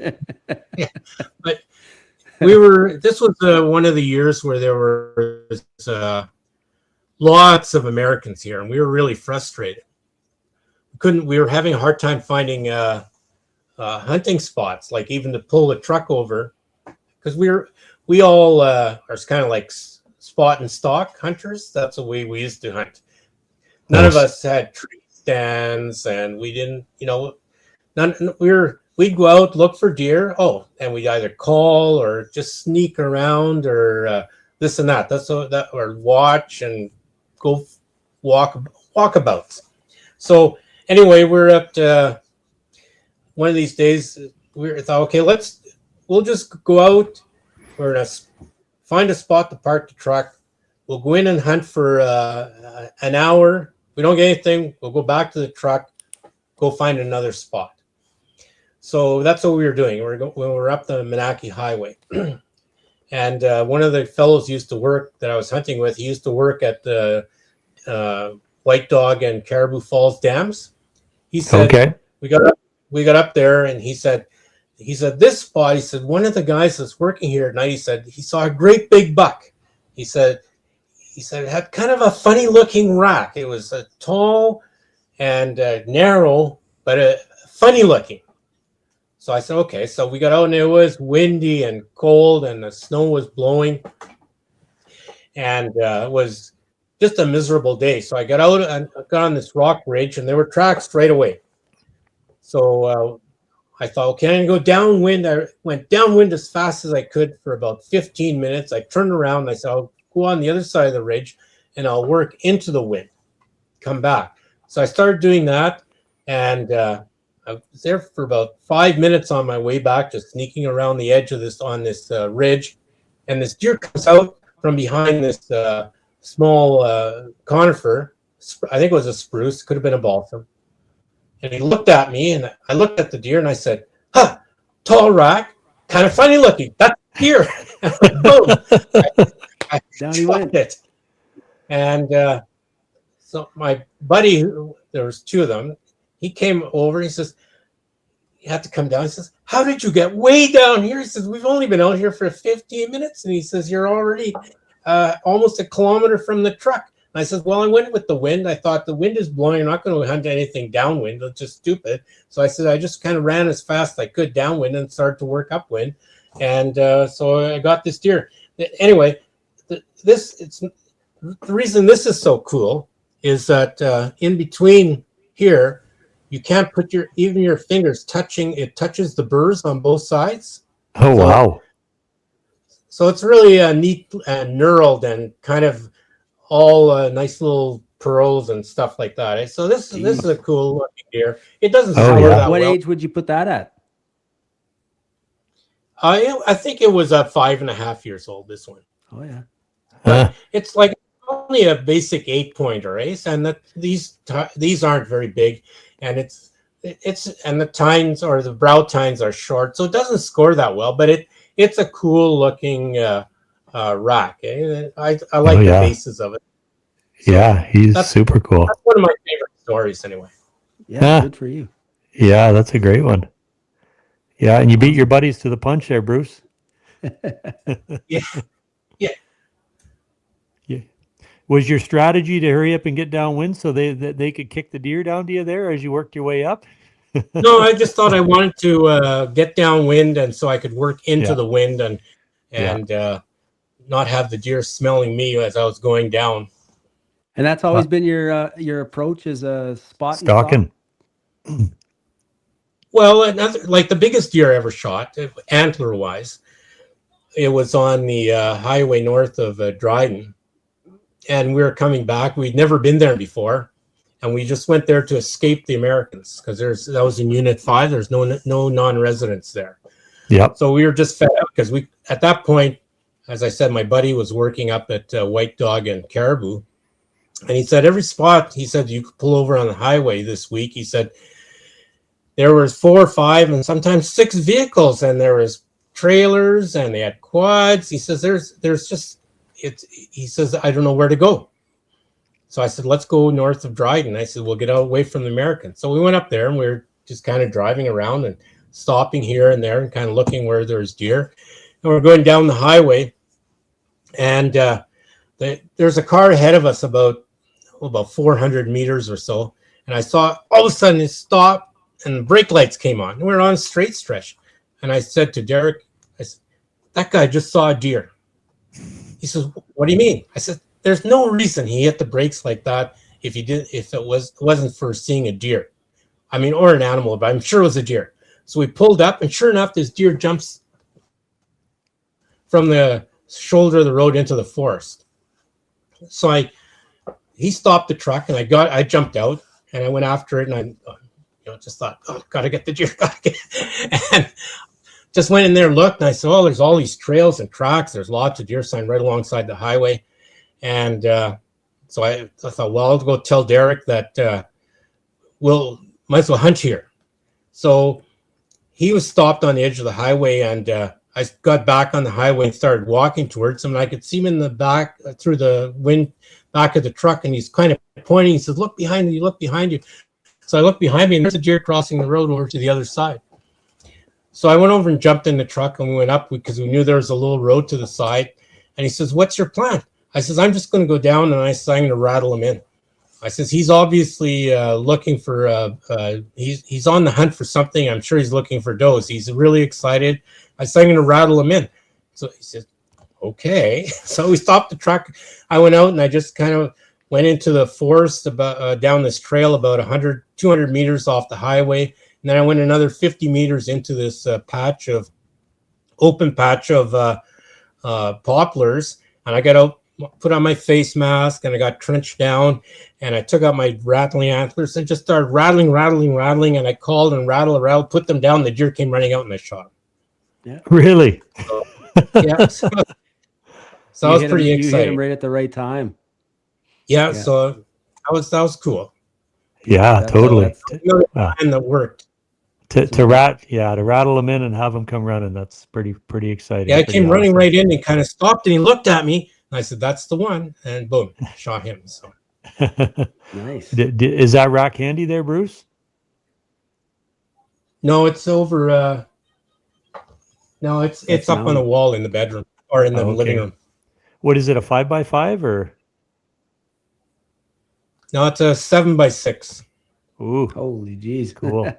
Yeah, but this was one of the years where there was lots of Americans here, and we were really frustrated. We were having a hard time finding hunting spots, like even to pull the truck over, because we all are kind of like spot and stalk hunters. That's the way we used to hunt. None of us had tree stands, and we didn't, we'd go out, look for deer. Oh, and we'd either call or just sneak around or this and that. Or watch and go walkabouts. So anyway, we're at one of these days. We thought, okay, we'll just go out. We're gonna find a spot to park the truck. We'll go in and hunt for an hour. If we don't get anything, we'll go back to the truck, go find another spot. So that's what we were doing. We were up the Menaki Highway. And one of the fellows used to work that I was hunting with. He used to work at the White Dog and Caribou Falls dams. He said, Okay. we got up there, and he said this spot. He said one of the guys that's working here at night. He said he saw a great big buck. He said it had kind of a funny looking rack. It was tall and narrow, but funny looking. So I said, okay. So we got out, and it was windy and cold, and the snow was blowing, and it was just a miserable day. So I got out and got on this rock ridge, and there were tracks right away. So I thought, okay, I'm going to go downwind. I went downwind as fast as I could for about 15 minutes. I turned around, and I said, I'll go on the other side of the ridge, and I'll work into the wind, come back. So I started doing that, and I was there for about 5 minutes on my way back, just sneaking around the edge of this ridge, and this deer comes out from behind this small conifer. I think it was a spruce, could have been a balsam. And he looked at me, and I looked at the deer, and I said, "Huh, tall rack, kind of funny looking. That's deer." And boom, I Down he went. it. And so my buddy, there was two of them. He came over. He says, "You have to come down." He says, "How did you get way down here?" He says, "We've only been out here for 15 minutes." And he says, "You're already almost a kilometer from the truck." And I said, "Well, I went with the wind. I thought the wind is blowing. I'm not going to hunt anything downwind. It's just stupid." So I said, I just kind of ran as fast as I could downwind and started to work upwind. And so I got this deer. Anyway, the reason this is so cool is that in between here, you can't put even your fingers touching. It touches the burrs on both sides. Oh, wow. So it's really neat and knurled and kind of all nice little pearls and stuff like that. So this is a cool looking deer. It doesn't score that What well. age would you put that at? I think it was 5.5 years old, this one. Oh yeah. Huh. It's like only a basic 8-pointer, Ace, and these aren't very big, and it's and the tines or the brow tines are short, so it doesn't score that well. But it's a cool looking rack. I like the bases of it. So yeah, he's super cool. That's one of my favorite stories, anyway. Yeah, good for you. Yeah, that's a great one. Yeah, and you beat your buddies to the punch there, Bruce. Yeah. Was your strategy to hurry up and get downwind so they could kick the deer down to you there as you worked your way up? No, I just thought I wanted to get downwind, and so I could work into the wind and not have the deer smelling me as I was going down. And that's always been your approach as a spot stalking. Well, like the biggest deer I ever shot, antler wise, it was on the highway north of Dryden, and we were coming back. We'd never been there before, and we just went there to escape the Americans because that was in Unit 5. There's no non-residents there. Yep. So we were just fed up because at that point, as I said, my buddy was working up at White Dog and Caribou, and he said every spot, he said, you could pull over on the highway this week. He said there was 4 or 5 and sometimes 6 vehicles, and there was trailers, and they had quads. He says there's just he says, I don't know where to go. So I said, let's go north of Dryden. I said, we'll get away from the Americans. So we went up there, and we were just kind of driving around and stopping here and there and kind of looking where there's deer. And we're going down the highway, and there's a car ahead of us about 400 meters or so. And I saw all of a sudden it stopped, and the brake lights came on. And we were on a straight stretch. And I said to Derek, I said, that guy just saw a deer. He says, what do you mean? I said, there's no reason he hit the brakes like that if it wasn't for seeing a deer. I mean, or an animal, but I'm sure it was a deer. So we pulled up, and sure enough, this deer jumps from the shoulder of the road into the forest. So he stopped the truck, and I jumped out, and I went after it, and I just thought, oh, gotta get the deer, and just went in there and looked, and I said, oh, there's all these trails and tracks. There's lots of deer sign right alongside the highway. And so I thought, well, I'll go tell Derek that might as well hunt here. So he was stopped on the edge of the highway, and I got back on the highway and started walking towards him, and I could see him in the back through the back of the truck, and he's kind of pointing. He says, "Look behind you, look behind you." So I looked behind me, and there's a deer crossing the road over to the other side. So I went over and jumped in the truck, and we went up because we knew there was a little road to the side. And he says, "What's your plan?" I says, "I'm just going to go down," and I said, "I'm going to rattle him in." I says, "He's obviously looking for, he's on the hunt for something. I'm sure he's looking for does. He's really excited." I said, "I'm going to rattle him in." So he said, "Okay." So we stopped the truck. I went out and I just kind of went into the forest about down this trail about 100, 200 meters off the highway. And then I went another 50 meters into this open patch of poplars. And I got out, put on my face mask, and I got trenched down, and I took out my rattling antlers and just started rattling. And I called and rattled, put them down. The deer came running out and I shot him. Yeah. Really? So, yeah. So that was pretty exciting. You hit him right at the right time. Yeah. So that was cool. Yeah, totally. And that worked. To rattle them in and have them come running. That's pretty exciting. Yeah, I came running right in and kind of stopped, and he looked at me, and I said, "That's the one," and boom, shot him. So nice. Is that rack handy there, Bruce? No, it's over. No, it's up on the wall in the bedroom or in the living room. What is it? A 5x5 or? No, it's a 7x6. Ooh, holy jeez, cool.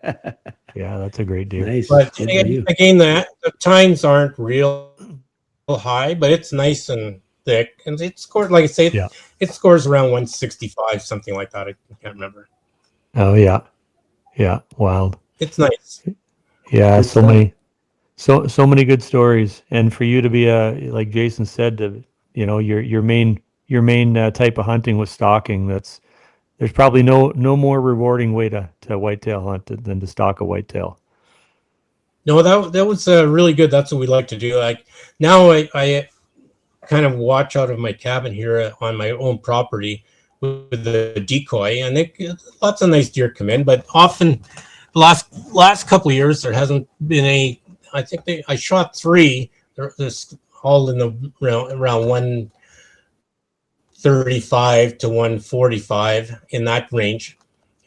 Yeah, that's a great deer. Nice. But again, the tines aren't real high, but it's nice and thick, and it scored, like I say, it scores around 165, something like that. I can't remember. Oh yeah, wild. It's nice. Yeah, so many good stories, and for you to be like Jason said, your main type of hunting was stalking. There's probably no more rewarding way to whitetail hunt than to stalk a whitetail. No, that was really good. That's what we like to do. Like now, I kind of watch out of my cabin here on my own property with the decoy, and lots of nice deer come in. But often, the last couple of years, there hasn't been any. I think I shot 3. There's all in the around 135 to 145 in that range.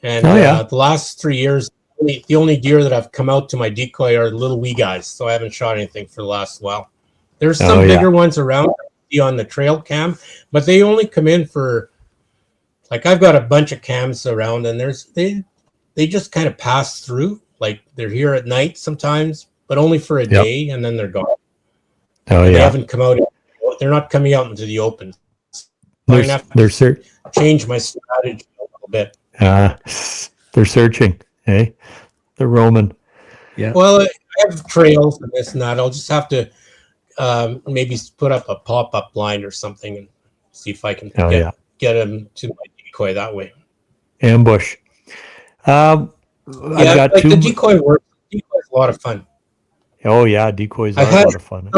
And the last 3 years, the only deer that have come out to my decoy are little wee guys. So I haven't shot anything for the last while. There's some bigger ones around on the trail cam, but they only come in for, like, I've got a bunch of cams around, and they just kind of pass through. Like, they're here at night sometimes, but only for a day, and then they're gone. They haven't come out. They're not coming out into the open. They're change my strategy a little bit. They're searching. Hey, they're roaming. Yeah. Well, I have trails and this and that. I'll just have to maybe put up a pop-up blind or something and see if I can get them to my decoy that way. Ambush. I've got the decoy works. Decoy is a lot of fun. Oh yeah, decoys are a lot of fun.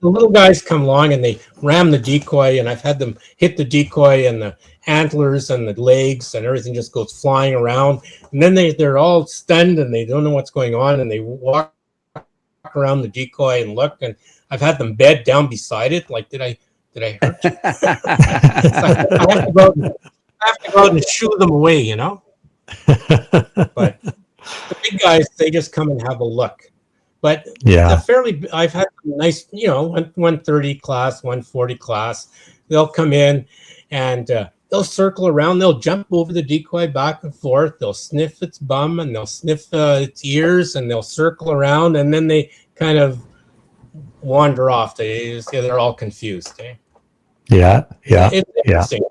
The little guys come along and they ram the decoy, and I've had them hit the decoy, and the antlers and the legs and everything just goes flying around. And then they're all stunned and they don't know what's going on, and they walk around the decoy and look, and I've had them bed down beside it. Like, did I hurt you? I have to go out and shoo them away, you know? But the big guys, they just come and have a look. But I've had some nice, 130 class, 140 class. They'll come in and they'll circle around. They'll jump over the decoy back and forth. They'll sniff its bum and they'll sniff its ears, and they'll circle around, and then they kind of wander off. They're all confused. Eh? Yeah. It's interesting.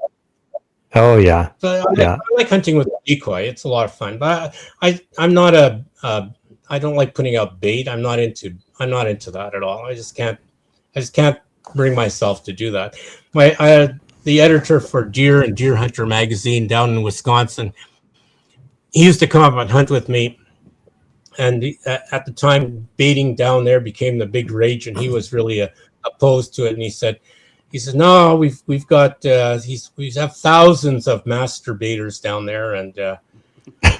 Oh yeah. So I like hunting with a decoy. It's a lot of fun. But I'm not I don't like putting out bait. I'm not into that at all. I just can't bring myself to do that. The editor for Deer and Deer Hunter magazine down in Wisconsin, he used to come up and hunt with me. And at the time, baiting down there became the big rage, and he was really opposed to it. And he said, no, we've got we have thousands of masturbators down there, and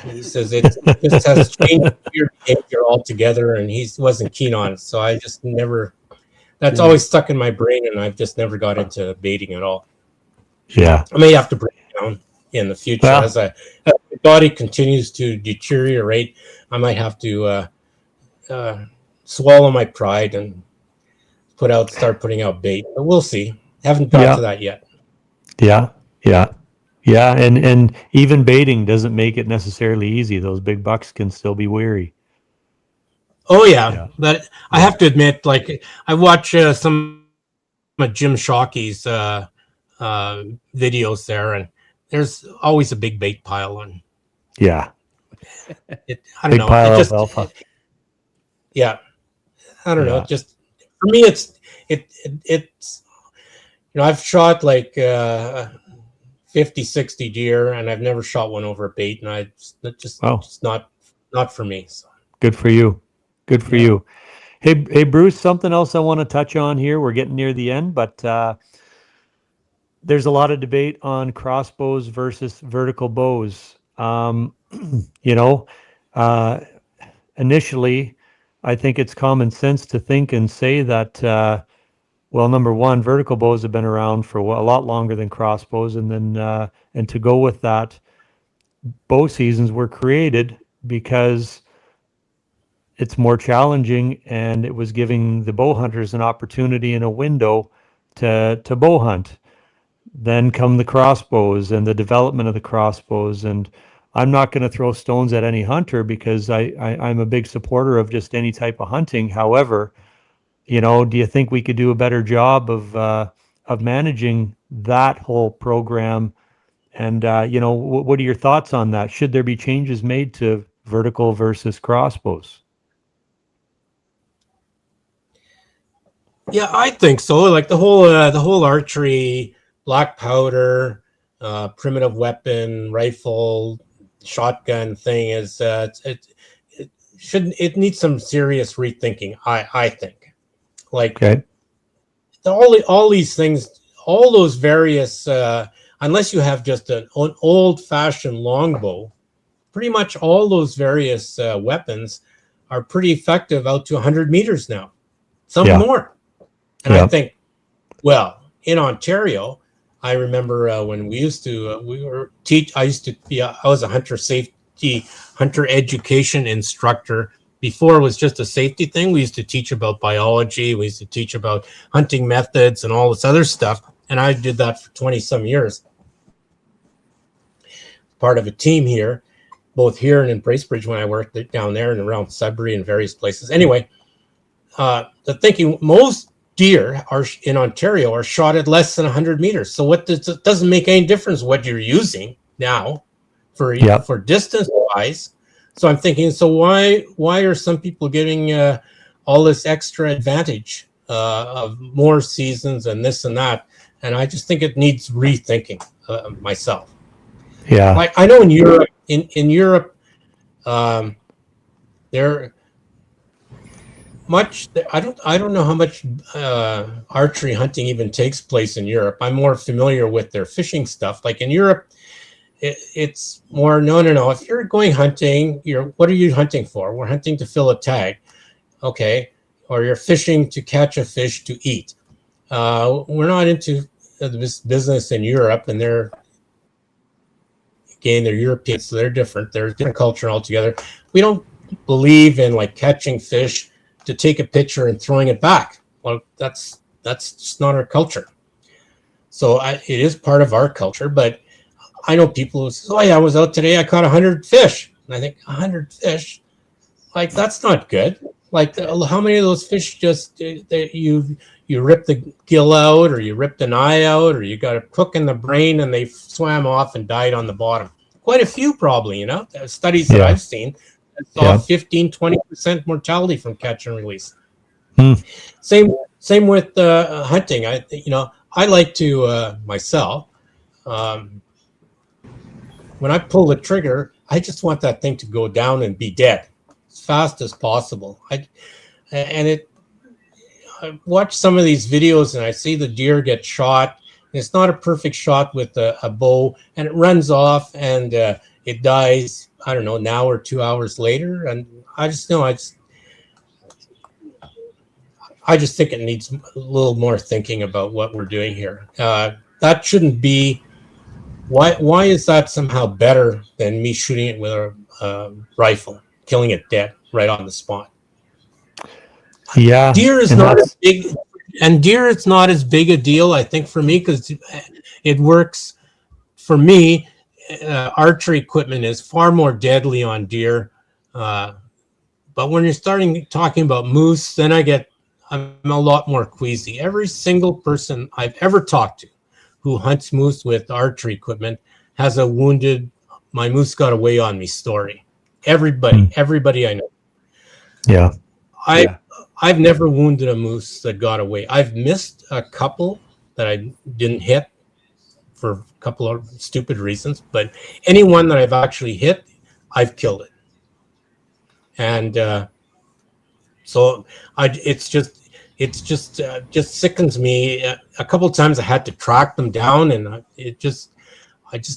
he says it just has changed your behavior altogether, and he wasn't keen on it. So I just never that's always stuck in my brain, and I've just never got into baiting at all. Yeah. I may have to break it down in the future Well, as the body continues to deteriorate. I might have to swallow my pride and start putting out bait. But we'll see. Haven't got to that yet. Yeah. Yeah. Yeah. And even baiting doesn't make it necessarily easy. Those big bucks can still be weary. Oh yeah. But I have to admit, like I watch some of Jim Shockey's videos there, and there's always a big bait pile on. Yeah. I don't Big know. pile It of just, alfalfa. yeah. I don't know. Yeah. It just for me, it's I've shot like 50, 60 deer, and I've never shot one over a bait, and it's not for me. So. Good for you. Good for you. Hey, Bruce, something else I want to touch on here. We're getting near the end, but there's a lot of debate on crossbows versus vertical bows. You know, initially, I think it's common sense to think and say that, well, number one, vertical bows have been around for a lot longer than crossbows, and then and to go with that, bow seasons were created because it's more challenging, and it was giving the bow hunters an opportunity and a window to bow hunt. Then come the crossbows and the development of the crossbows. And I'm not going to throw stones at any hunter because I'm a big supporter of just any type of hunting. However, you know, do you think we could do a better job of managing that whole program? And you know, what are your thoughts on that? Should there be changes made to vertical versus crossbows? Yeah, I think so. Like the whole archery, black powder, primitive weapon, rifle, shotgun thing is it needs some serious rethinking. I think, like all these things, all those various unless you have just an old-fashioned longbow, pretty much all those various weapons are pretty effective out to 100 meters now, some more. And I think, well, in Ontario, I remember when we used to I was a hunter education instructor. Before it was just a safety thing. We used to teach about biology. We used to teach about hunting methods and all this other stuff. And I did that for 20 some years. Part of a team here, both here and in Bracebridge when I worked down there and around Sudbury and various places. Anyway, the thinking, most deer in Ontario are shot at less than 100 meters. So it doesn't make any difference what you're using now for distance wise. So I'm thinking, so why are some people getting all this extra advantage of more seasons and this and that? And I just think it needs rethinking myself. Yeah. Like I know in Europe, there much. I don't know how much archery hunting even takes place in Europe. I'm more familiar with their fishing stuff. Like in Europe, it's more no. If you're going hunting, what are you hunting for? We're hunting to fill a tag, okay? Or you're fishing to catch a fish to eat. We're not into this business in Europe, and they're European, so they're different. They're a different culture altogether. We don't believe in like catching fish to take a picture and throwing it back. Well, that's just not our culture. So it is part of our culture, but I know people who say, oh yeah, I was out today, I caught 100 fish. And I think 100 fish, like that's not good. Like how many of those fish just you rip the gill out, or you ripped an eye out, or you got a hook in the brain and they swam off and died on the bottom? Quite a few probably, studies that I've seen saw 15-20% mortality from catch and release. Same with hunting. I like to myself, when I pull the trigger, I just want that thing to go down and be dead as fast as possible. I watch some of these videos and I see the deer get shot. And it's not a perfect shot with a bow, and it runs off and it dies, I don't know, an hour or 2 hours later. And I I just think it needs a little more thinking about what we're doing here. That shouldn't be. Why is that somehow better than me shooting it with a rifle, killing it dead right on the spot? Yeah. Deer is not as big, and deer is not as big a deal, I think, for me, because it works for me. Archery equipment is far more deadly on deer. But when you're talking about moose, then I'm a lot more queasy. Every single person I've ever talked to who hunts moose with archery equipment has a wounded, my moose got away on me story. Everybody I know. Yeah. I've never wounded a moose that got away. I've missed a couple that I didn't hit for a couple of stupid reasons, but anyone that I've actually hit, I've killed it. And so it's just sickens me. A couple of times I had to track them down, and I just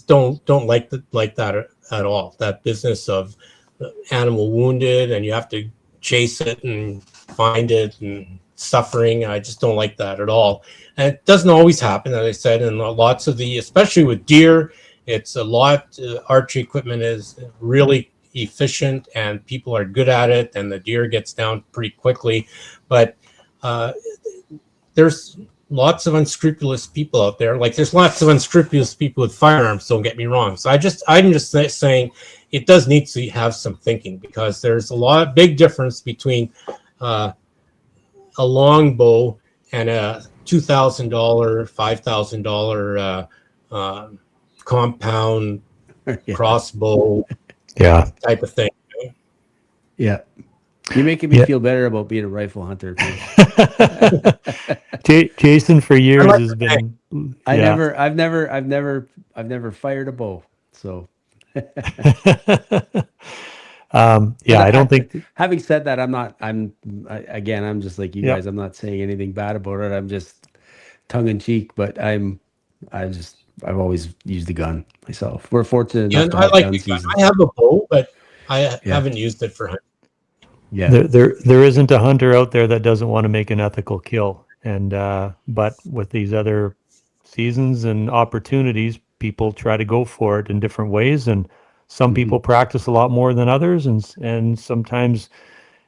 don't like that at all. That business of animal wounded and you have to chase it and find it and suffering. I just don't like that at all. And it doesn't always happen, as I said, and lots of especially with deer, it's a lot. Archery equipment is really efficient and people are good at it, and the deer gets down pretty quickly. But there's lots of unscrupulous people out there. Like there's lots of unscrupulous people with firearms, don't get me wrong. So I'm just saying it does need to have some thinking, because there's a big difference between a longbow and a $2,000, $5,000 compound crossbow type of thing. Yeah. You're making me feel better about being a rifle hunter. Jason for years has been. I've never fired a bow. So. I don't think. Having said that, I'm just like you guys. I'm not saying anything bad about it. I'm just tongue in cheek, but I've always used the gun myself. We're fortunate enough to have gun seasons. I have a bow, but I haven't used it for hunting. Yeah, there isn't a hunter out there that doesn't want to make an ethical kill, and but with these other seasons and opportunities, people try to go for it in different ways, and some people practice a lot more than others, and sometimes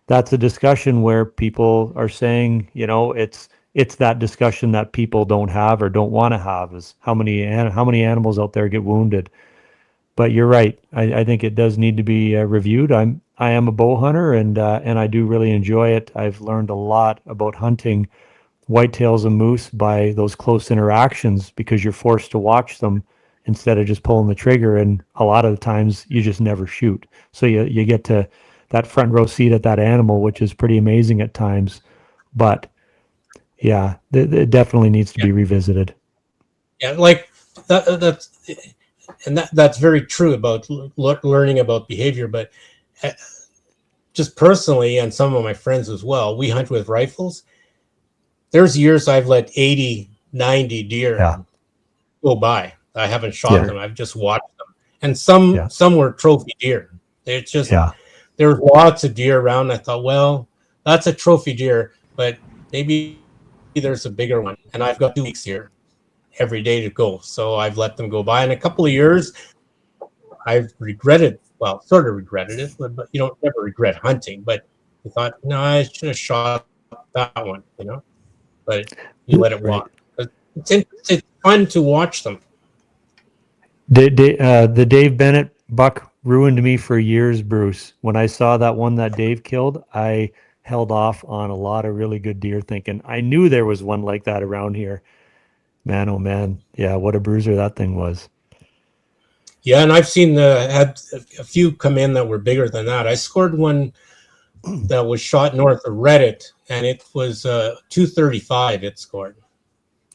that's a discussion where people are saying, it's that discussion that people don't have or don't want to have, is how many animals out there get wounded. But you're right. I think it does need to be reviewed. I am a bow hunter, and I do really enjoy it. I've learned a lot about hunting whitetails and moose by those close interactions, because you're forced to watch them instead of just pulling the trigger. And a lot of the times you just never shoot. So you get to that front row seat at that animal, which is pretty amazing at times. But yeah, it definitely needs to be revisited. Yeah, like that's very true about learning about behavior. But just personally, and some of my friends as well, we hunt with rifles. There's years I've let 80, 90 deer go by. I haven't shot them. I've just watched them. And some were trophy deer. It's just there were lots of deer around. I thought, well, that's a trophy deer, but maybe there's a bigger one. And I've got 2 weeks here every day to go. So I've let them go by. In a couple of years, I've sort of regretted it, but you don't never regret hunting. But I thought, no, I should have shot that one, but you let it walk. It's fun to watch them. The Dave Bennett buck ruined me for years, Bruce. When I saw that one that Dave killed, I held off on a lot of really good deer, thinking I knew there was one like that around here. Man, oh man. Yeah, what a bruiser that thing was. Yeah, and I've seen had a few come in that were bigger than that. I scored one that was shot north of Reddit, and it was 235 it scored.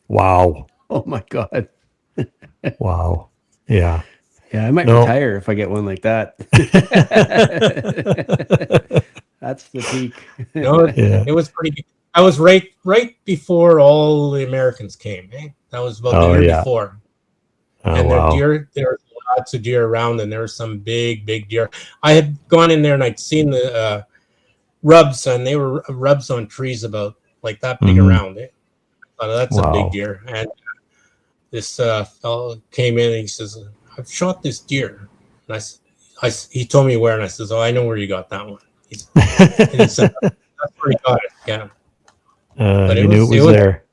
Wow. Oh my God. Wow. Yeah. Yeah, I might retire if I get one like that. That's the peak. It was pretty good. I was right before all the Americans came. That was about the year before. And there were lots of deer around, and there were some big deer. I had gone in there and I'd seen the rubs, and they were rubs on trees about like that big Mhm. around. That's a big Wow. deer. And this fellow came in and he says, "I've shot this deer." And he told me where, and I says, "Oh, I know where you got that one." And he said, "That's where he got it." Yeah, but You knew it it was was there.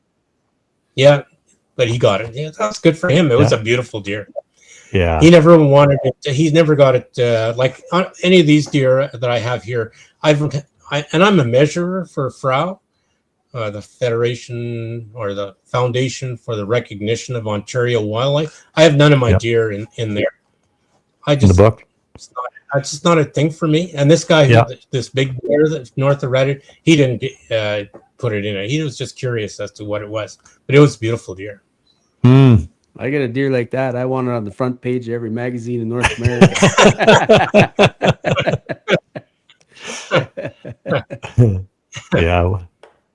yeah, but he got it. Yeah, that's good for him. It was Yeah. a beautiful deer. Yeah. He never wanted it. He never got it. Like on any of these deer that I have here, and I'm a measurer for FROW, the Federation or the Foundation for the Recognition of Ontario Wildlife. I have none of my Yep. deer in there. I In the just book. it's just not a thing for me. And this guy, Yeah. this big deer that's north of Reddit, he didn't put it in it. He was just curious as to what it was, but it was a beautiful deer. Mm. I get a deer like that, I want it on the front page of every magazine in North America. Yeah.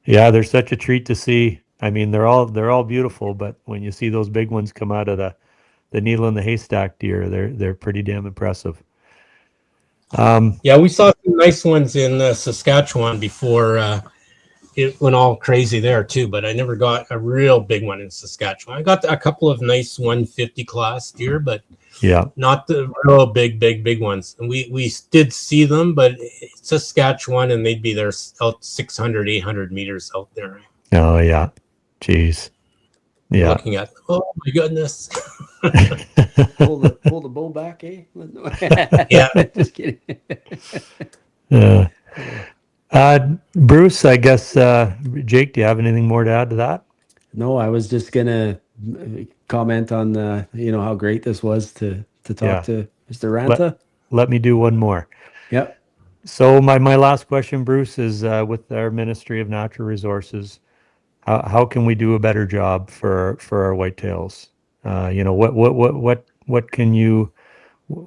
Yeah, they're such a treat to see. I mean, they're all beautiful, but when you see those big ones come out of the needle in the haystack deer, they're pretty damn impressive. Yeah, we saw some nice ones in Saskatchewan before it went all crazy there too, but I never got a real big one in Saskatchewan. I got a couple of nice 150 class deer, but Yeah. not the real big ones. And we did see them, but it's Saskatchewan, and they'd be there out 600, 800 meters out there. Oh yeah. Jeez. Yeah. Looking at them. Oh my goodness. pull the bow back, eh? Yeah. Just kidding. Bruce, I guess, Jake, do you have anything more to add to that? No, I was just gonna comment on how great this was to talk Yeah. to Mr. Ranta. Let me do one more. Yep. So my last question, Bruce, is with our Ministry of Natural Resources, how can we do a better job for our whitetails?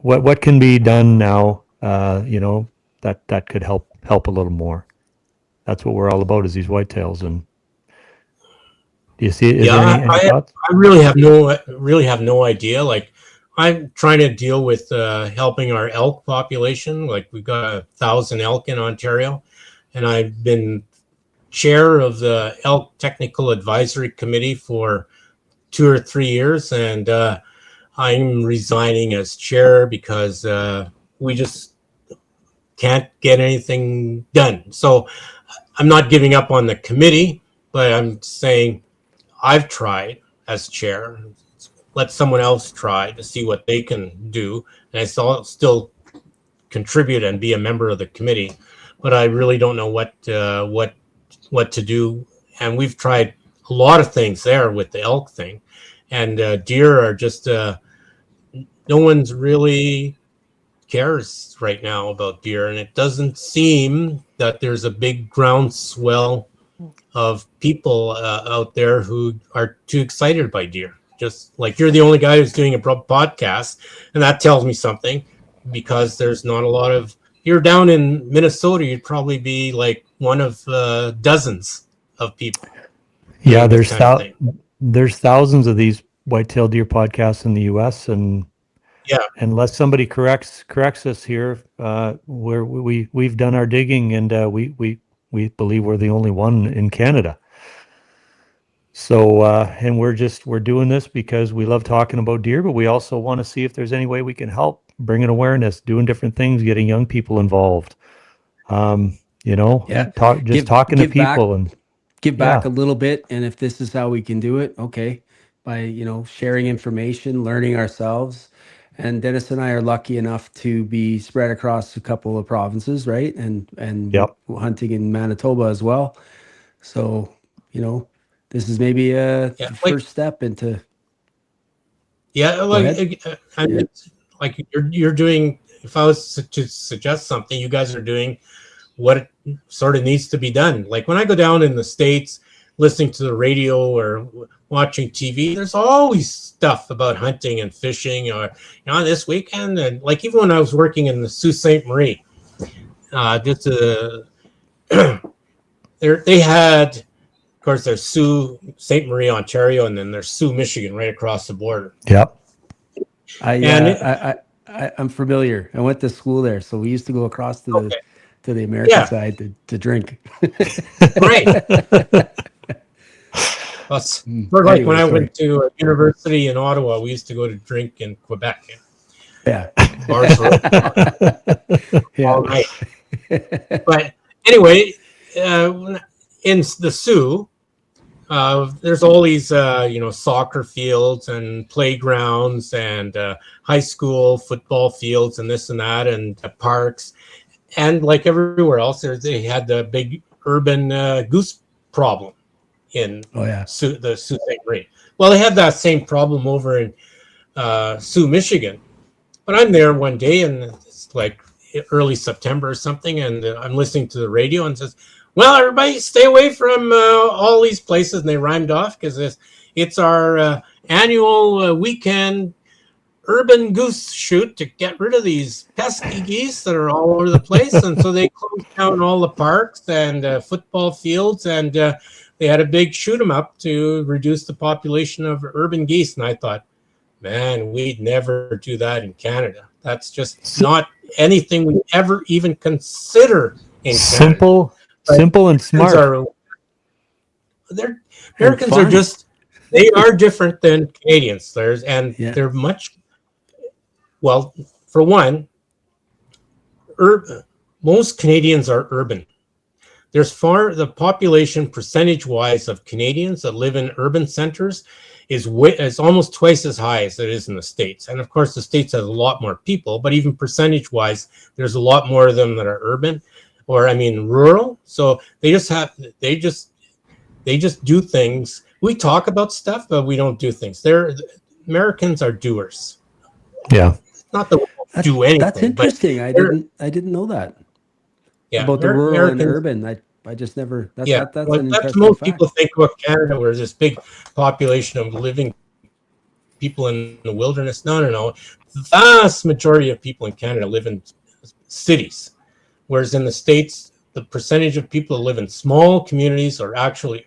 What can be done now? That could help a little more. That's what we're all about, is these whitetails. And do you see it? Is there any thoughts? I really have no idea. Like, I'm trying to deal with helping our elk population. Like, we've got 1,000 elk in Ontario, and I've been chair of the Elk Technical Advisory Committee for 2 or 3 years, and I'm resigning as chair because we just can't get anything done. So I'm not giving up on the committee, but I'm saying I've tried as chair. Let someone else try to see what they can do, and I still contribute and be a member of the committee. But I really don't know what to do. And we've tried a lot of things there with the elk thing, and deer are just no one's really cares right now about deer, and it doesn't seem that there's a big groundswell of people out there who are too excited by deer. Just like you're the only guy who's doing a podcast, and that tells me something, because there's not a lot of. You're down in Minnesota, you'd probably be like one of dozens of people. Yeah, this kind of thing. there's thousands of these whitetail deer podcasts in the U.S. and Yeah, unless somebody corrects us here, where we've done our digging, and we believe we're the only one in Canada. So and we're doing this because we love talking about deer, but we also want to see if there's any way we can help bringing awareness, doing different things, getting young people involved. Yeah. Talking to people back, and give back yeah. a little bit, and if this is how we can do it, okay, by sharing information, learning ourselves. And Dennis and I are lucky enough to be spread across a couple of provinces, right? And Yep. hunting in Manitoba as well. So this is maybe a first step into. Yeah, like like you're doing. If I was to suggest something, you guys are doing what sort of needs to be done. Like when I go down in the States, listening to the radio or watching TV, there's always stuff about hunting and fishing, or this weekend, and like even when I was working in the Sault Ste. Marie, just they had. Of course, there's Sault Ste. Marie, Ontario, and then there's Sault, Michigan, right across the border. Yep. I'm familiar. I went to school there, so we used to go across to to the American Yeah. side to drink. Right. Us. Or like when I went to university in Ottawa, we used to go to drink in Quebec. Yeah. Bars were all night. But anyway, in the Sioux, there's all these, soccer fields and playgrounds and high school football fields and this and that and parks. And like everywhere else, they had the big urban goose problem in the Sioux St. Marie. Well, they had that same problem over in Sioux, Michigan. But I'm there one day, and it's like early September or something, and I'm listening to the radio and says, well, everybody stay away from all these places. And they rhymed off because it's our annual weekend urban goose shoot to get rid of these pesky geese that are all over the place. And so they closed down all the parks and football fields, and they had a big shoot 'em up to reduce the population of urban geese. And I thought, man, we'd never do that in Canada. That's just not anything we ever even consider in Canada. Simple and smart. Americans are just, they are different than Canadians. They're much, well, for one, most Canadians are urban. The population percentage-wise of Canadians that live in urban centers is almost twice as high as it is in the States. And of course, the States has a lot more people, but even percentage-wise, there's a lot more of them that are urban, or rural. So they just do things. We talk about stuff, but we don't do things. Americans are doers. Yeah. Not that we don't do anything. That's interesting. I didn't know that. Yeah, about the rural and urban. I just never. That's an interesting most fact. People think about Canada, where there's this big population of living people in the wilderness. No. The vast majority of people in Canada live in cities, whereas in the States, the percentage of people who live in small communities are actually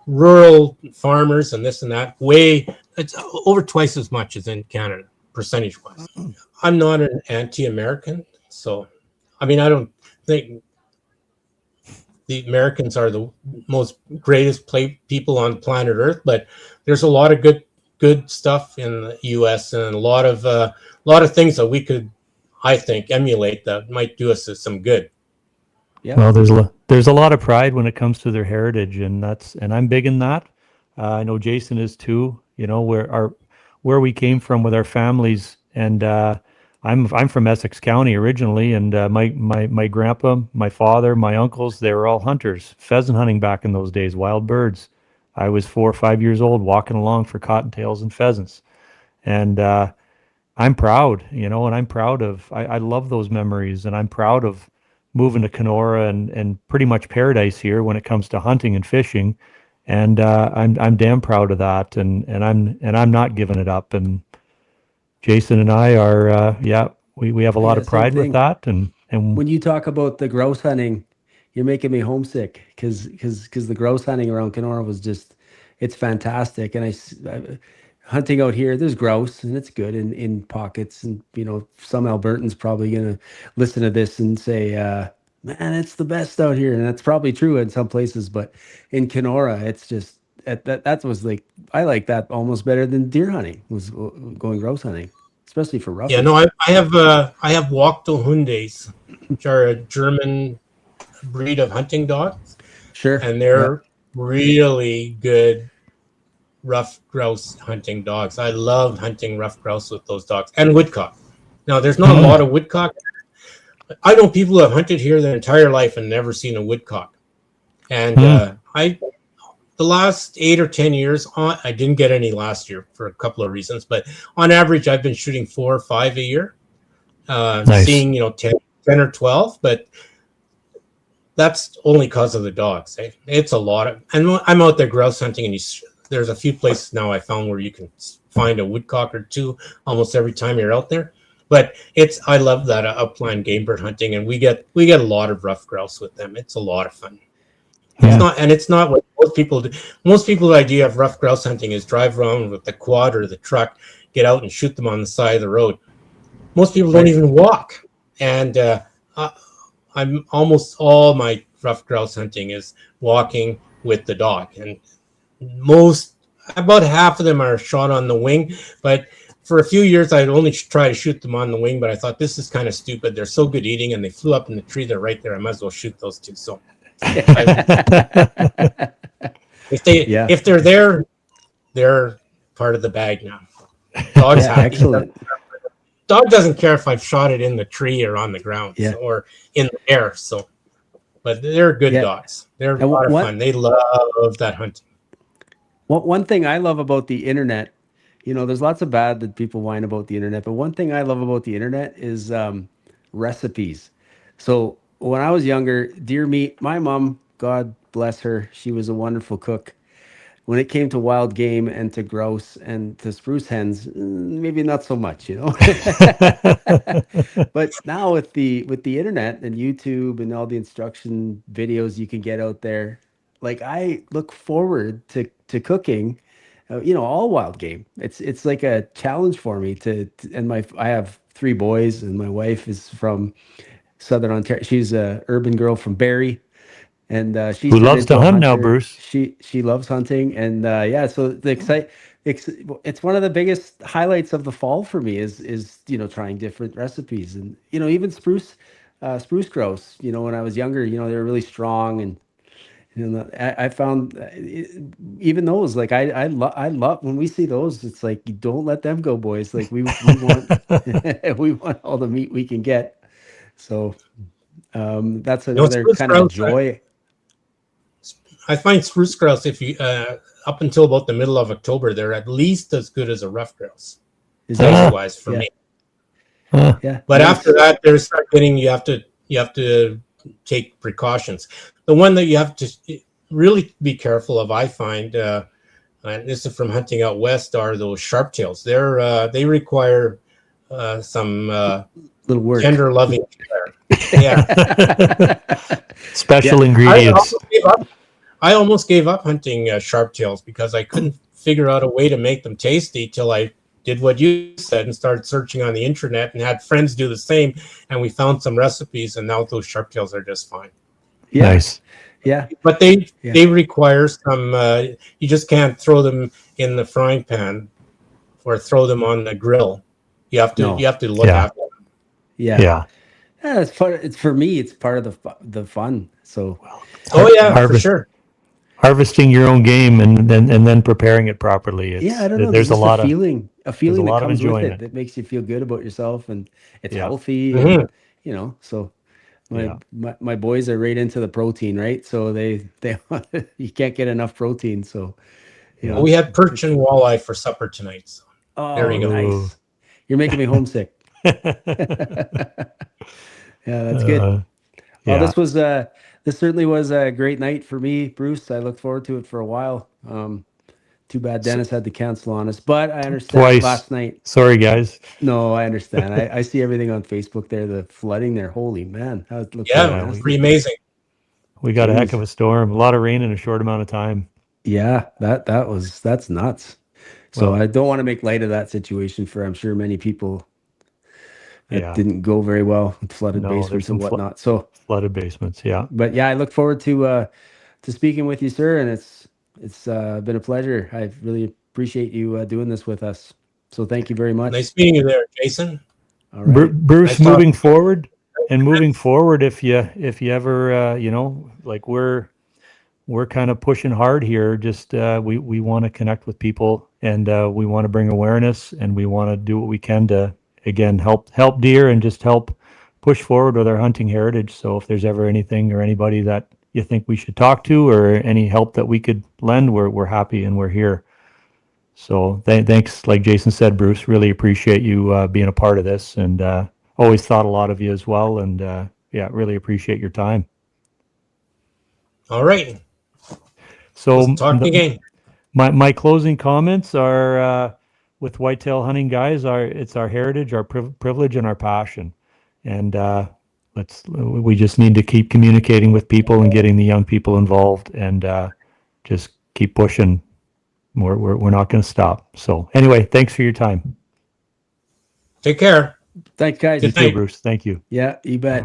rural farmers and this and that. It's over twice as much as in Canada, percentage-wise. I'm not an anti-American, so I don't think the Americans are the most greatest people on planet Earth, but there's a lot of good stuff in the U.S. and a lot of things that we could, I think, emulate that might do us some good. Yeah. Well, there's a lot of pride when it comes to their heritage, and I'm big in that. I know Jason is too. Where we came from with our families, and I'm from Essex County originally, and my grandpa, my father, my uncles, they were all hunters, pheasant hunting back in those days, wild birds. I was 4 or 5 years old walking along for cottontails and pheasants, and I'm proud, and I'm proud of. I love those memories, and I'm proud of moving to Kenora and pretty much paradise here when it comes to hunting and fishing, and I'm damn proud of that, and I'm not giving it up. And Jason and I are, we have a lot of pride with that. And when you talk about the grouse hunting, you're making me homesick because the grouse hunting around Kenora was just, it's fantastic. And I hunting out here, there's grouse and it's good in pockets. And, some Albertans probably going to listen to this and say, man, it's the best out here. And that's probably true in some places, but in Kenora, it's just, that was like, I like that almost better than deer hunting, was going grouse hunting, especially for rough. Yeah, no, I have Wachtelhundes, which are a German breed of hunting dogs. Sure. And they're really good rough grouse hunting dogs. I love hunting rough grouse with those dogs, and woodcock. Now, there's not a lot of woodcock. I know people who have hunted here their entire life and never seen a woodcock. And the last 8 or 10 years, I didn't get any last year for a couple of reasons, but on average, I've been shooting 4 or 5 a year, Nice. seeing 10 or 12, but that's only because of the dogs. It's a lot of, and I'm out there grouse hunting, and there's a few places now I found where you can find a woodcock or two almost every time you're out there. But I love that upland game bird hunting, and we get a lot of rough grouse with them. It's a lot of fun. Yeah. It's not what most people do. Most people's idea of rough grouse hunting is drive around with the quad or the truck, get out and shoot them on the side of the road. Most people don't even walk. And I'm almost all my rough grouse hunting is walking with the dog, and about half of them are shot on the wing. But for a few years, I'd only try to shoot them on the wing, but I thought this is kind of stupid. They're so good eating, and they flew up in the tree. They're right there. I might as well shoot those two. So Yeah. if they're there, they're part of the bag now. Dog's Yeah, happy. excellent. Dog doesn't care if I've shot it in the tree or on the ground, Yeah. or in the air. So, but they're good Yeah. dogs. They're a And lot of what- fun. They love that hunting. One thing I love about the internet, you know, there's lots of bad that people whine about the internet, but one thing I love about the internet is recipes. So when I was younger, deer meat, my mom, God bless her, she was a wonderful cook. When it came to wild game and to grouse and to spruce hens, maybe not so much, you know. But now with the internet and YouTube and all the instruction videos you can get out there, like I look forward to cooking, you know, all wild game. It's like a challenge for me and I have 3 boys, and my wife is from Southern Ontario. She's a urban girl from Barrie. And she's Who turned loves to into a hunt now, hunter. Bruce? She loves hunting, and yeah. So it's one of the biggest highlights of the fall for me is you know, trying different recipes, and you know, even spruce grouse. You know, when I was younger, you know, they were really strong, and you know, I found even those, like I love when we see those. It's like, you don't let them go, boys. Like we want we want all the meat we can get. So that's another spruce kind of a grouse, joy. I find spruce grouse, if you up until about the middle of October, they're at least as good as a rough grouse, Is taste wise for Yeah. me. Yeah. But nice. after that, they start getting, you have to take precautions. The one that you have to really be careful of, I find, and this is from hunting out west, are those sharptails. They require some Little work. tender loving care. Yeah. Special Yeah. ingredients. I almost gave up hunting sharptails because I couldn't figure out a way to make them tasty till I did what you said and started searching on the internet and had friends do the same, and we found some recipes, and now those sharptails are just fine. Yeah. Nice. Yeah. But they require some. You just can't throw them in the frying pan or throw them on the grill. You have to look Yeah. after them. Yeah. Yeah. Yeah, it's for me, it's part of the fun. So Oh yeah, for sure. Harvesting your own game and then preparing it properly. yeah, I don't know. There's a just lot of feeling a that lot of comes with enjoyment. it that makes you feel good about yourself, and it's Yeah. healthy, Mhm. and you know. So Yeah. my boys are right into the protein, right? So they you can't get enough protein. So you know. We had perch and walleye for supper tonight. So. Oh, There you go. nice. You're making me homesick. Yeah, that's good. Well, Yeah. this certainly was a great night for me, Bruce. I looked forward to it for a while. Too bad Dennis had to cancel on us, but I understand Twice. last night. Sorry, guys. No, I understand. I see everything on Facebook there, the flooding there. Holy man. How it looks Yeah, like pretty amazing. We got a heck Jeez. of a storm. A lot of rain in a short amount of time. Yeah, that's nuts. So Well, I don't want to make light of that situation for, I'm sure, many people. It Yeah. didn't go very well with flooded No, there's basements some and whatnot. So, flooded basements. Yeah. but yeah, I look forward to speaking with you, sir, and it's been a pleasure. I really appreciate you doing this with us. So thank you very much. Nice meeting you there, Jason. All right. Bruce, Nice talking. moving forward, if you ever, you know, like we're kind of pushing hard here. Just we want to connect with people, and we want to bring awareness, and we want to do what we can to, again, help deer and just help push forward with our hunting heritage. So if there's ever anything or anybody that you think we should talk to, or any help that we could lend, we're happy and we're here. So thanks, like Jason said, Bruce, really appreciate you being a part of this, and always thought a lot of you as well. And yeah, really appreciate your time. All right. So Let's talk again. my closing comments are with whitetail hunting, guys. It's our heritage, our privilege, and our passion. And we just need to keep communicating with people and getting the young people involved, and just keep pushing. We're not going to stop. So anyway, thanks for your time. Take care. Thanks, guys. Good You too, night. Bruce. Thank you. Yeah, you bet.